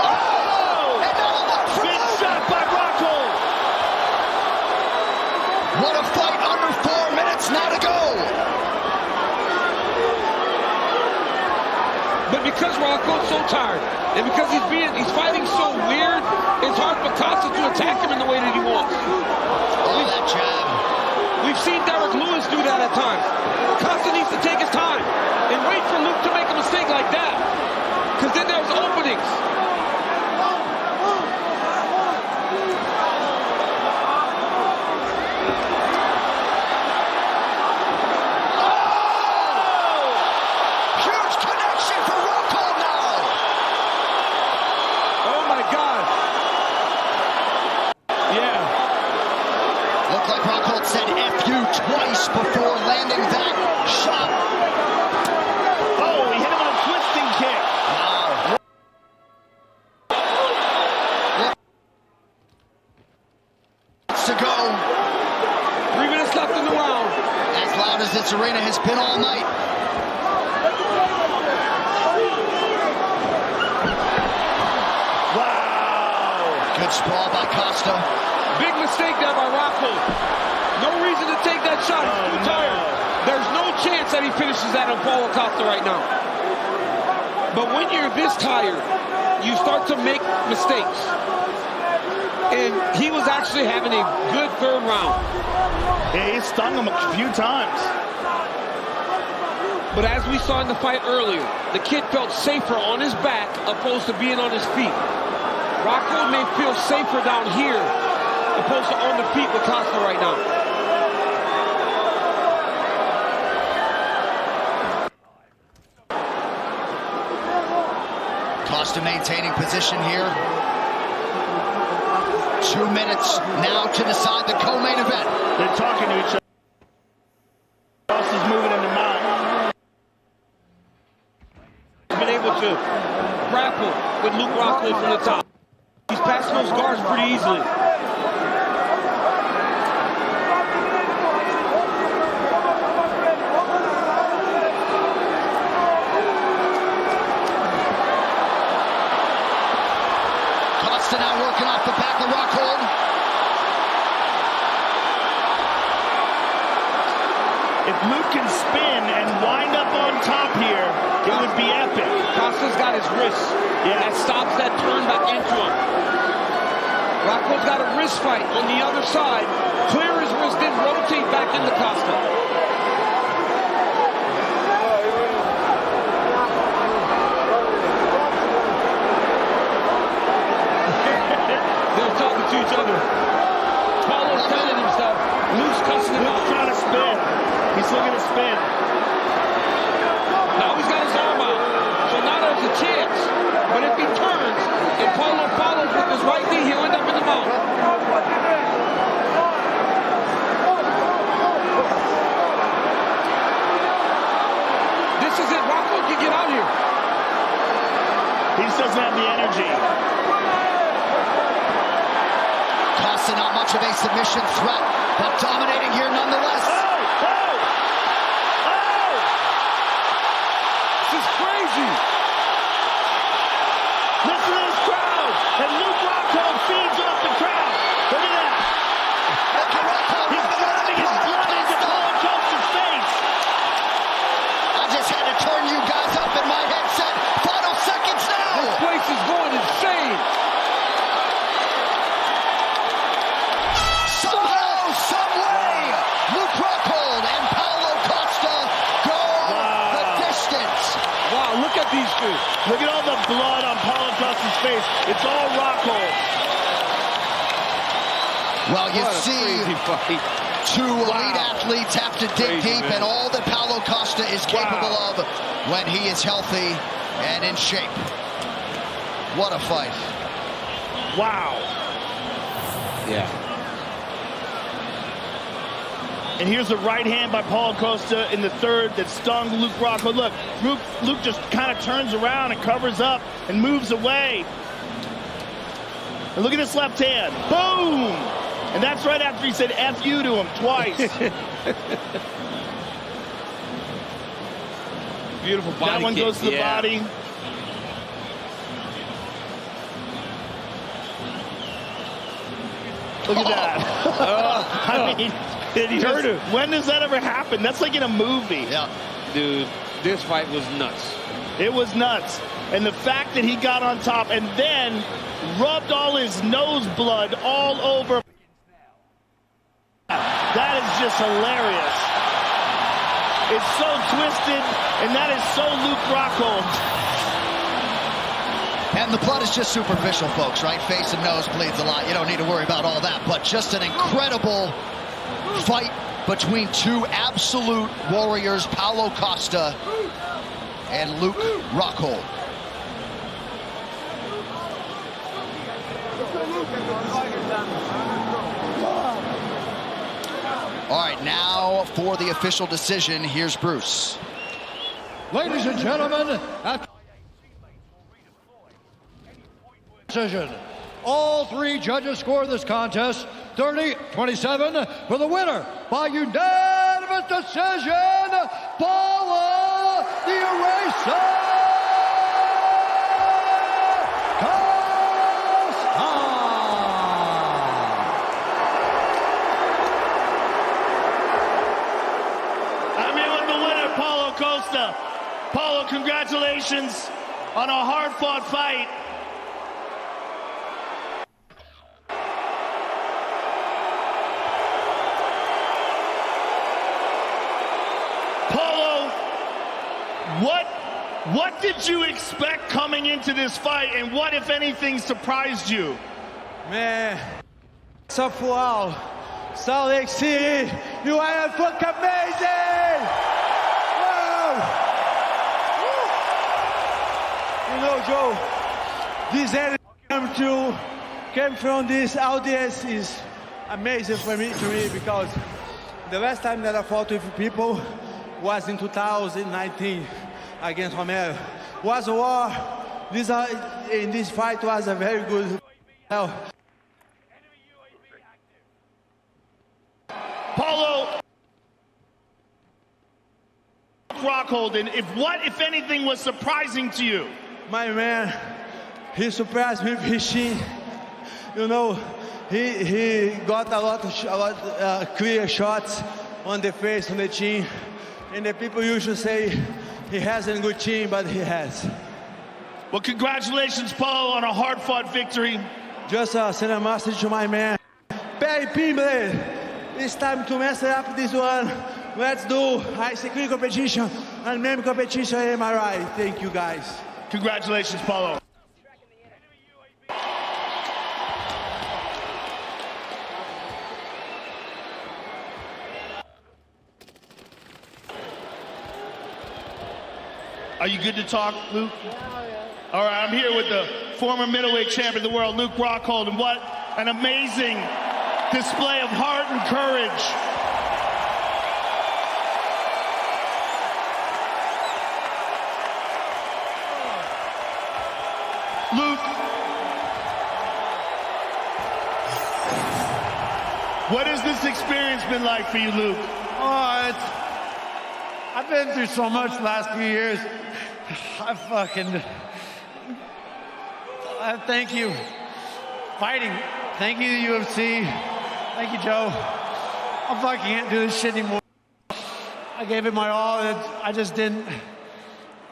Oh! And now a look for Big shot by Rockhold. What a fight under 4 minutes now to go. But because Rockhold's so tired, and because he's fighting so weird, it's hard for Costa to attack him in the way that he wants. Oh, that jab. We've seen Derek Lewis do that at times. Costa needs to take his time and wait for Luke to make a mistake like that, because then there's openings. Twice before landing that shot. Oh, he hit him with a twisting kick. Wow. To go. 3 minutes left in the round. As loud as this arena has been all night. Wow. Good sprawl by Costa. Big mistake there by Rockhold. No reason to take that shot. He's too tired. There's no chance that he finishes that on Paulo Costa right now. But when you're this tired, you start to make mistakes. And he was actually having a good third round. Yeah, he stung him a few times. But as we saw in the fight earlier, the kid felt safer on his back opposed to being on his feet. Rockhold may feel safer down here opposed to on the feet with Costa right now. Costa maintaining position here. 2 minutes now to decide the co-main event. They're talking to each other. Costa's moving in the mount. Been able to grapple with Luke Rockhold from the top. He's passing those guards pretty easily. Now working off the back of Rockhold. If Luke can spin and wind up on top here, it would be epic. Costa's got his wrist. Yeah. That stops that turn back into him. Rockhold's got a wrist fight on the other side. Clear his wrist, then rotate back into Costa. To each other. Paulo's telling himself, Luke's cussing him out. Trying to spin. He's looking to spin. Now he's got his arm out. So now there's a chance. But if he turns and Paulo follows with his right knee, he'll end up in the mount. This is it. Rockhold can get out here. He just doesn't have the energy. Costa not much of a submission threat, but dominating here nonetheless. This is crazy. Listen to this crowd. And Luke Rockhold feeds off the crowd. Look at that. He's driving his blood into Paulo Costa's face. I just had to turn you guys up in my headset. Final seconds now. This place is going insane. Look at these two. Look at all the blood on Paulo Costa's face. It's all Rockhold. Well, you see, two elite athletes have to dig deep, and all that Paulo Costa is capable of when he is healthy and in shape. What a fight. Wow. Yeah. And here's a right hand by Paulo Costa in the third that stung Luke Rockhold. Look, Luke just kind of turns around and covers up and moves away. And look at this left hand. Boom! And that's right after he said F you to him twice. Beautiful body That one kick. goes to the body. Look at that. I mean, He hurt him. when does that ever happen? That's like in a movie. Yeah. Dude, this fight was nuts. It was nuts. And the fact that he got on top and then rubbed all his nose blood all over. That is just hilarious. It's so twisted, and that is so Luke Rockhold. And the blood is just superficial, folks, right? Face and nose bleeds a lot. You don't need to worry about all that. But just an incredible fight between two absolute warriors, Paulo Costa and Luke Rockhold. All right, now for the official decision, here's Bruce. Ladies and gentlemen, at decision, all three judges score this contest 30-27 for the winner by unanimous decision, Paulo the Eraser Costa. Paulo, congratulations on a hard-fought fight. Paulo, what did you expect coming into this fight, and what, if anything, surprised you? Man, South wow, Salt Lake City, you are fucking amazing! You know, Joe, this energy came from this audience is amazing for me because the last time that I fought with people was in 2019 against Romero. Was a war. In this fight was a very good. Paulo Rockhold, and what, if anything, was surprising to you? My man, he surprised me with his chin. You know, he got a lot of clear shots on the face, on the chin. And the people usually say he hasn't a good chin, but he has. Well, congratulations, Paulo, on a hard-fought victory. Just send a message to my man. Perry Pimbley, it's time to mess up this one. Let's do ice cream competition and meme competition MRI. Thank you, guys. Congratulations, Paulo. Are you good to talk, Luke? All right, I'm here with the former middleweight champion of the world, Luke Rockhold, and what an amazing display of heart and courage. Luke, what has this experience been like for you, Luke? Oh, I've been through so much the last few years. I thank you. Fighting. Thank you, UFC. Thank you, Joe. I fucking can't do this shit anymore. I gave it my all. I just didn't.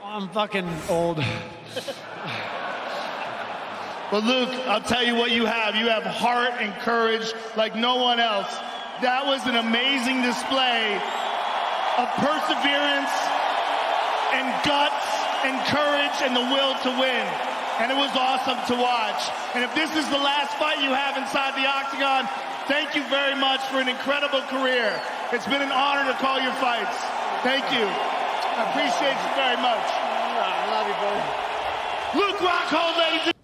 I'm fucking old. But Luke, I'll tell you what you have. You have heart and courage like no one else. That was an amazing display of perseverance and guts and courage and the will to win. And it was awesome to watch. And if this is the last fight you have inside the octagon, thank you very much for an incredible career. It's been an honor to call your fights. Thank you. I appreciate you very much. I love you, brother. Luke Rockhold, ladies and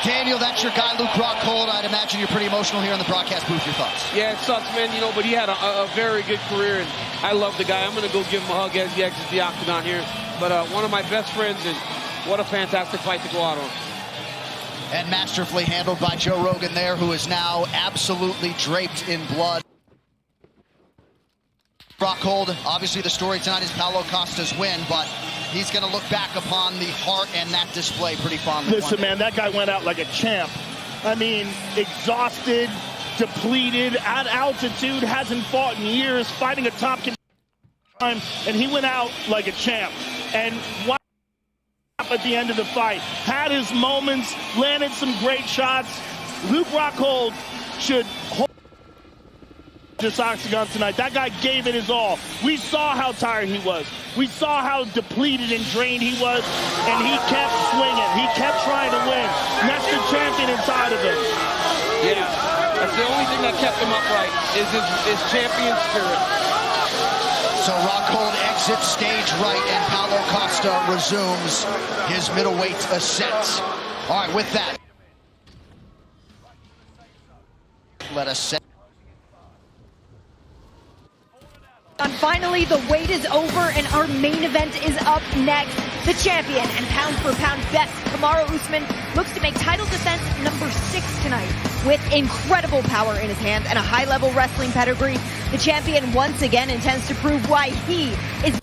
Daniel, that's your guy, Luke Rockhold. I'd imagine you're pretty emotional here in the broadcast booth. Your thoughts? Yeah, it sucks, man, you know, but he had a very good career, and I love the guy. I'm going to go give him a hug as he exits the octagon here. But one of my best friends, and what a fantastic fight to go out on. And masterfully handled by Joe Rogan there, who is now absolutely draped in blood. Rockhold, obviously the story tonight is Paulo Costa's win, but he's going to look back upon the heart and that display pretty fondly. Listen, man, that guy went out like a champ. I mean, exhausted, depleted, at altitude, hasn't fought in years, fighting a top time, and he went out like a champ. And at the end of the fight, had his moments, landed some great shots. Luke Rockhold should hold this octagon tonight. That guy gave it his all. We saw how tired he was. We saw how depleted and drained he was, and he kept swinging. He kept trying to win. And that's the champion inside of him. Yeah, that's the only thing that kept him upright is his champion spirit. So Rockhold exits stage right, and Paulo Costa resumes his middleweight ascent. All right, with that, let us set. And finally, the wait is over, and our main event is up next. The champion and pound-for-pound best, Kamaru Usman, looks to make title defense number 6 tonight. With incredible power in his hands and a high-level wrestling pedigree, the champion once again intends to prove why he is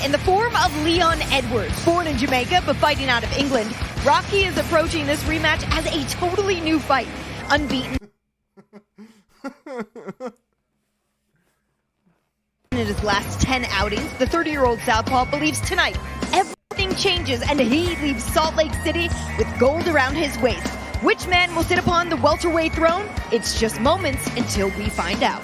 in the form of Leon Edwards. Born in Jamaica but fighting out of England, Rocky is approaching this rematch as a totally new fight. Unbeaten in his last 10 outings, the 30-year-old southpaw believes tonight everything changes and he leaves Salt Lake City with gold around his waist. Which man will sit upon the welterweight throne? It's just moments until we find out.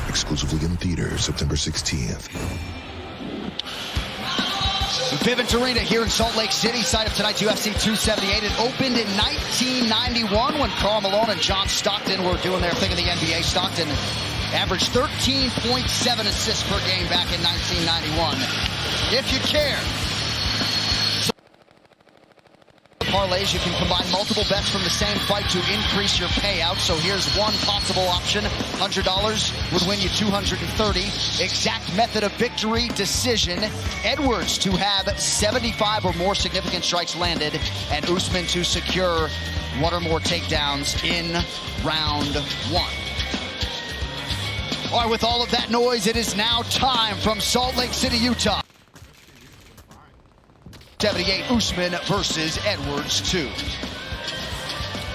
Exclusively in theaters September 16th. Vivint Arena here in Salt Lake City, site of tonight's UFC 278. It opened in 1991 when Karl Malone and John Stockton were doing their thing in the NBA. Stockton averaged 13.7 assists per game back in 1991. If you care. Parlays, you can combine multiple bets from the same fight to increase your payout. So here's one possible option. $100 would win you $230. Exact method of victory, decision. Edwards to have 75 or more significant strikes landed, and Usman to secure one or more takedowns in round 1. All right, with all of that noise, it is now time from Salt Lake City, Utah. 78 Usman versus Edwards 2.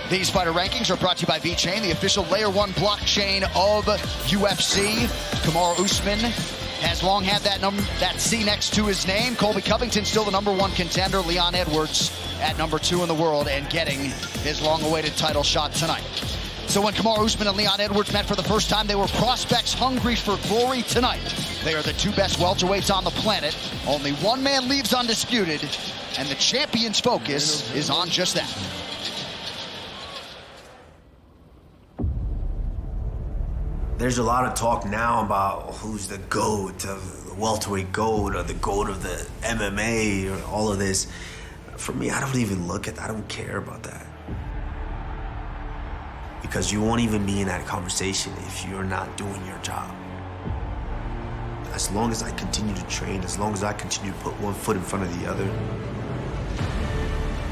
These fighter rankings are brought to you by VeChain, the official Layer 1 blockchain of UFC. Kamaru Usman has long had that C next to his name. Colby Covington still the #1 contender. Leon Edwards at #2 in the world and getting his long-awaited title shot tonight. So when Kamaru Usman and Leon Edwards met for the first time, they were prospects hungry for glory tonight. They are the 2 best welterweights on the planet. Only one man leaves undisputed, and the champion's focus is on just that. There's a lot of talk now about who's the GOAT of the welterweight GOAT or the GOAT of the MMA or all of this. For me, I don't even look at that. I don't care about that. Because you won't even be in that conversation if you're not doing your job. As long as I continue to train, as long as I continue to put one foot in front of the other,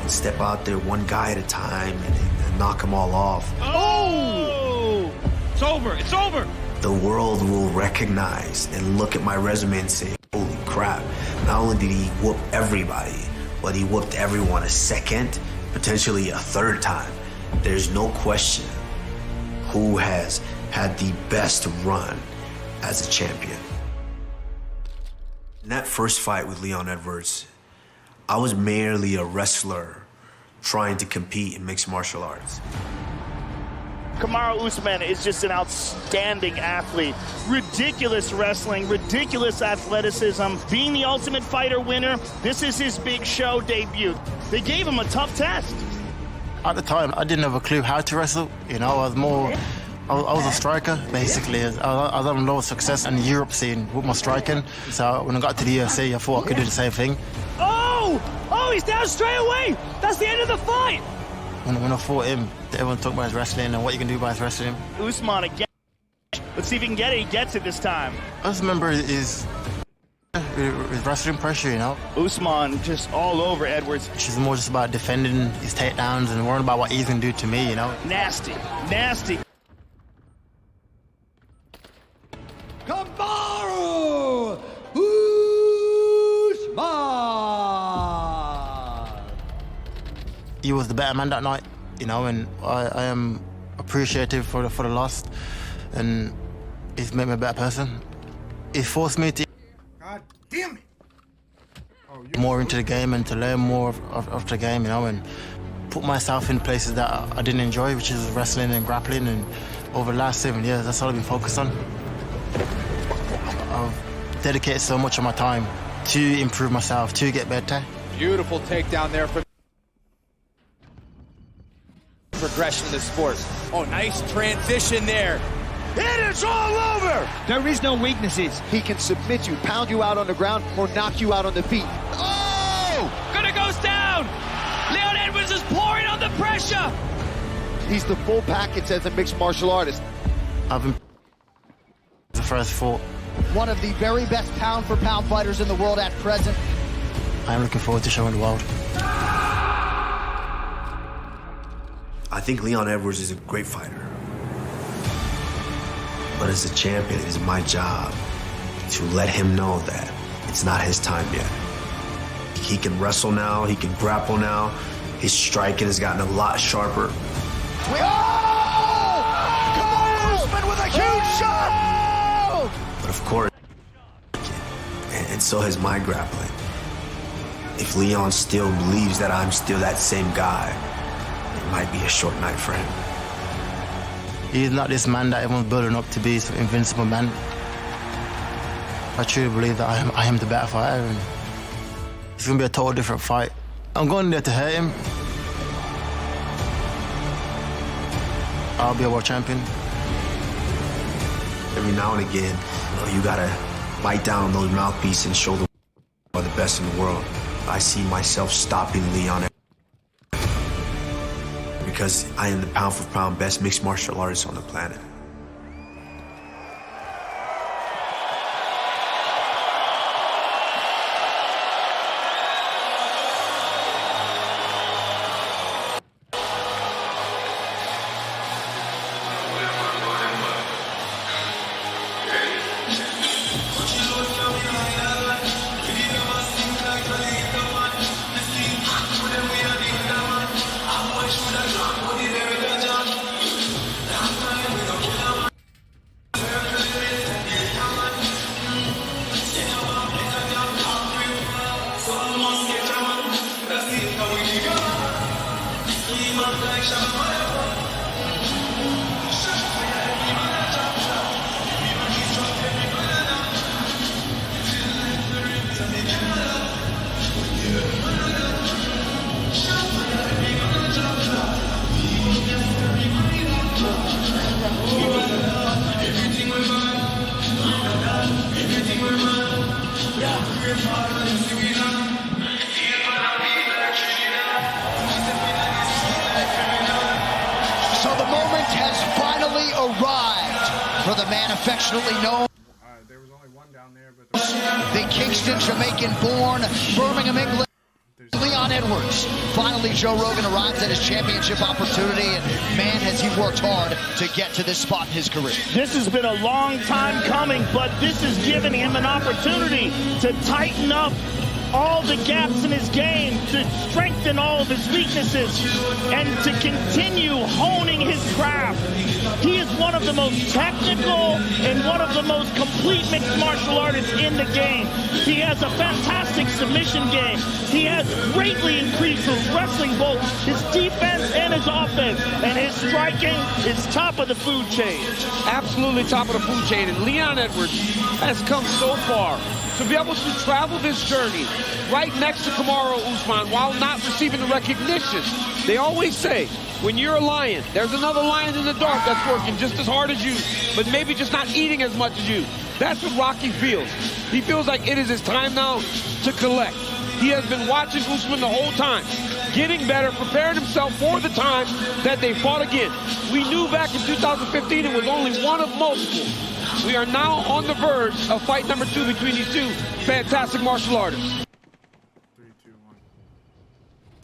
and step out there one guy at a time and knock them all off. Oh! It's over, it's over! The world will recognize and look at my resume and say, holy crap, not only did he whoop everybody, but he whooped everyone a second, potentially a third time. There's no question who has had the best run as a champion. In that first fight with Leon Edwards, I was merely a wrestler trying to compete in mixed martial arts. Kamaru Usman is just an outstanding athlete. Ridiculous wrestling, ridiculous athleticism. Being the Ultimate Fighter winner, this is his big show debut. They gave him a tough test. At the time, I didn't have a clue how to wrestle. You know, I was a striker, basically. I was having a lot of success in the Europe scene with my striking. So when I got to the UFC, I thought I could do the same thing. Oh, he's down straight away. That's the end of the fight. When I fought him, everyone talked about his wrestling and what you can do by his wrestling. Usman again. Let's see if he can get it. He gets it this time. I just remember his wrestling pressure, you know. Usman just all over Edwards. She's more just about defending his takedowns and worrying about what he's going to do to me, you know. Nasty, nasty. Kamaru Usman! He was the better man that night, you know, and I am appreciative for the loss, and he's made me a better person. He forced me to God damn it! more into the game and to learn more of the game, you know, and put myself in places that I didn't enjoy, which is wrestling and grappling. And over the last 7 years, that's all I've been focused on. I've dedicated so much of my time to improve myself, to get better. Beautiful takedown there from progression in the sport. Oh, nice transition there. It is all over! There is no weaknesses. He can submit you, pound you out on the ground, or knock you out on the feet. Oh! Gonna goes down! Leon Edwards is pouring on the pressure! He's the full package as a mixed martial artist. I've been the first fought. One of the very best pound-for-pound fighters in the world at present. I'm looking forward to showing the world. I think Leon Edwards is a great fighter. But as a champion, it is my job to let him know that it's not his time yet. He can wrestle now, he can grapple now. His striking has gotten a lot sharper. Kamaru Usman with a huge shot! But of course, and so has my grappling. If Leon still believes that I'm still that same guy, it might be a short night for him. He's not this man that everyone's building up to be, some invincible man. I truly believe that I am the better fighter, and it's going to be a total different fight. I'm going there to hurt him. I'll be a world champion. Every now and again, you gotta bite down on those mouthpieces and show the are the best in the world. I see myself stopping Leon because I am the pound-for-pound best mixed martial artist on the planet. So the moment has finally arrived for the man affectionately known. The Kingston, Jamaican-born, Birmingham, England, Leon Edwards. Finally, Joe Rogan arrives at his championship opportunity, and man, has he worked hard to get to this spot in his career. This has been a long time coming, but this has given him an opportunity to tighten up all the gaps in his game, to strengthen all of his weaknesses, and to continue honing his craft. He is one of the most technical and one of the most complete mixed martial artists in the game. He has a fantastic submission game. He has greatly increased his wrestling, both his defense and his offense, and his striking is top of the food chain. Absolutely top of the food chain, and Leon Edwards has come so far to be able to travel this journey right next to Kamaru Usman while not receiving the recognition. They always say, when you're a lion, there's another lion in the dark that's working just as hard as you, but maybe just not eating as much as you. That's what Rocky feels. He feels like it is his time now to collect. He has been watching Usman the whole time, getting better, preparing himself for the time that they fought again. We knew back in 2015 it was only one of multiple. We are now on the verge of fight number 2 between these two fantastic martial artists.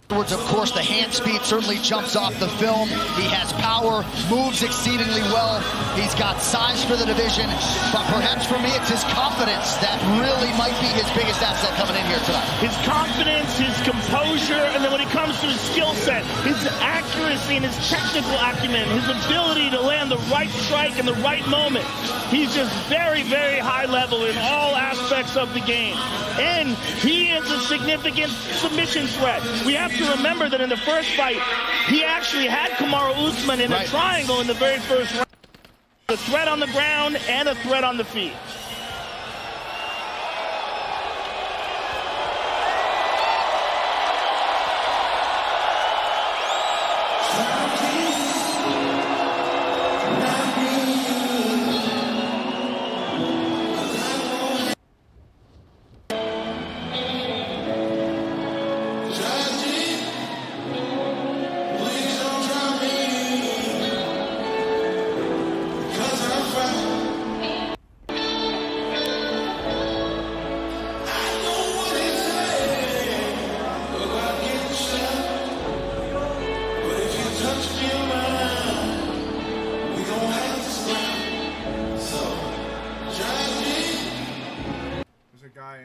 Of course, the hand speed certainly jumps off the film. He has power, moves exceedingly well. He's got size for the division, but perhaps for me, it's his confidence that really might be his biggest asset coming in here tonight. His confidence, his composure, and then when it comes to his skill set, his accuracy and his technical acumen, his ability to land the right strike in the right moment. He's just very, very high level in all aspects of the game. And he is a significant submission threat. We have to remember that in the first fight, he actually had Kamaru Usman in a triangle in the very first round. A threat on the ground and a threat on the feet.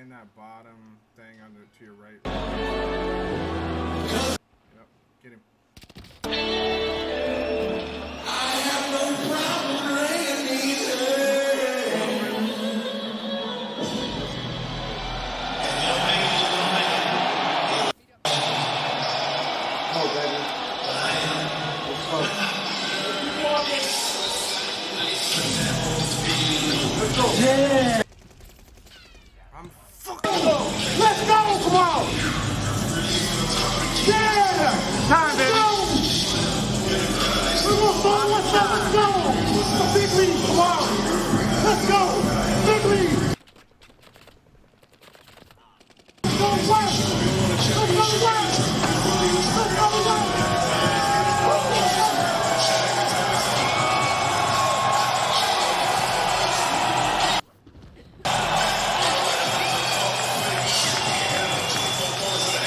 In that bottom thing under to your right. Yep, get him. I have no problem Yeah. Let's go, come on! Yeah! Time, baby! We're gonna start what's up, let's go! The big lead, come on! Let's go! Big lead! Let's go west! Let's go west! Let's go west!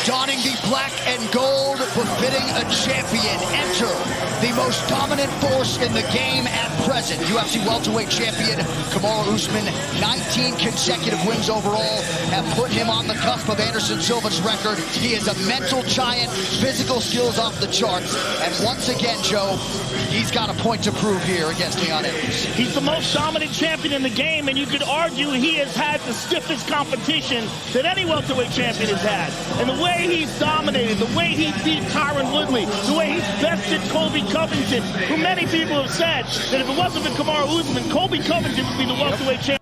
Donning the black and gold, befitting a champion. Enter the most dominant force in the game at present. UFC welterweight champion Kamaru Usman, 19 consecutive wins overall, have put him on the cusp of Anderson Silva's record. He is a mental giant, physical skills off the charts. And once again, Joe, he's got a point to prove here against Leon Edwards. He's the most dominant champion in the game, and you could argue he has had the stiffest competition that any welterweight champion has had. And the way he's dominated, the way he beat Tyron Woodley, the way he's bested Colby Covington, who many people have said that if it wasn't for Kamaru Usman, Colby Covington would be the welterweight champion.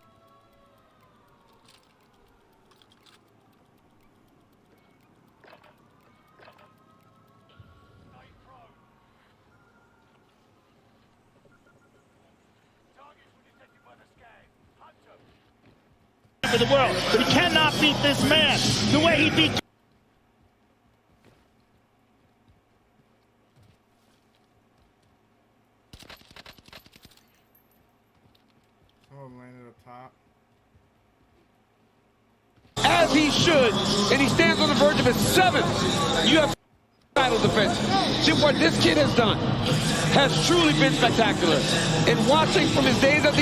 For the world, but he cannot beat this man the way he beat. Someone landed up top. As he should, and he stands on the verge of his 7th UFC title defense. See, what this kid has done has truly been spectacular. And watching from his days at the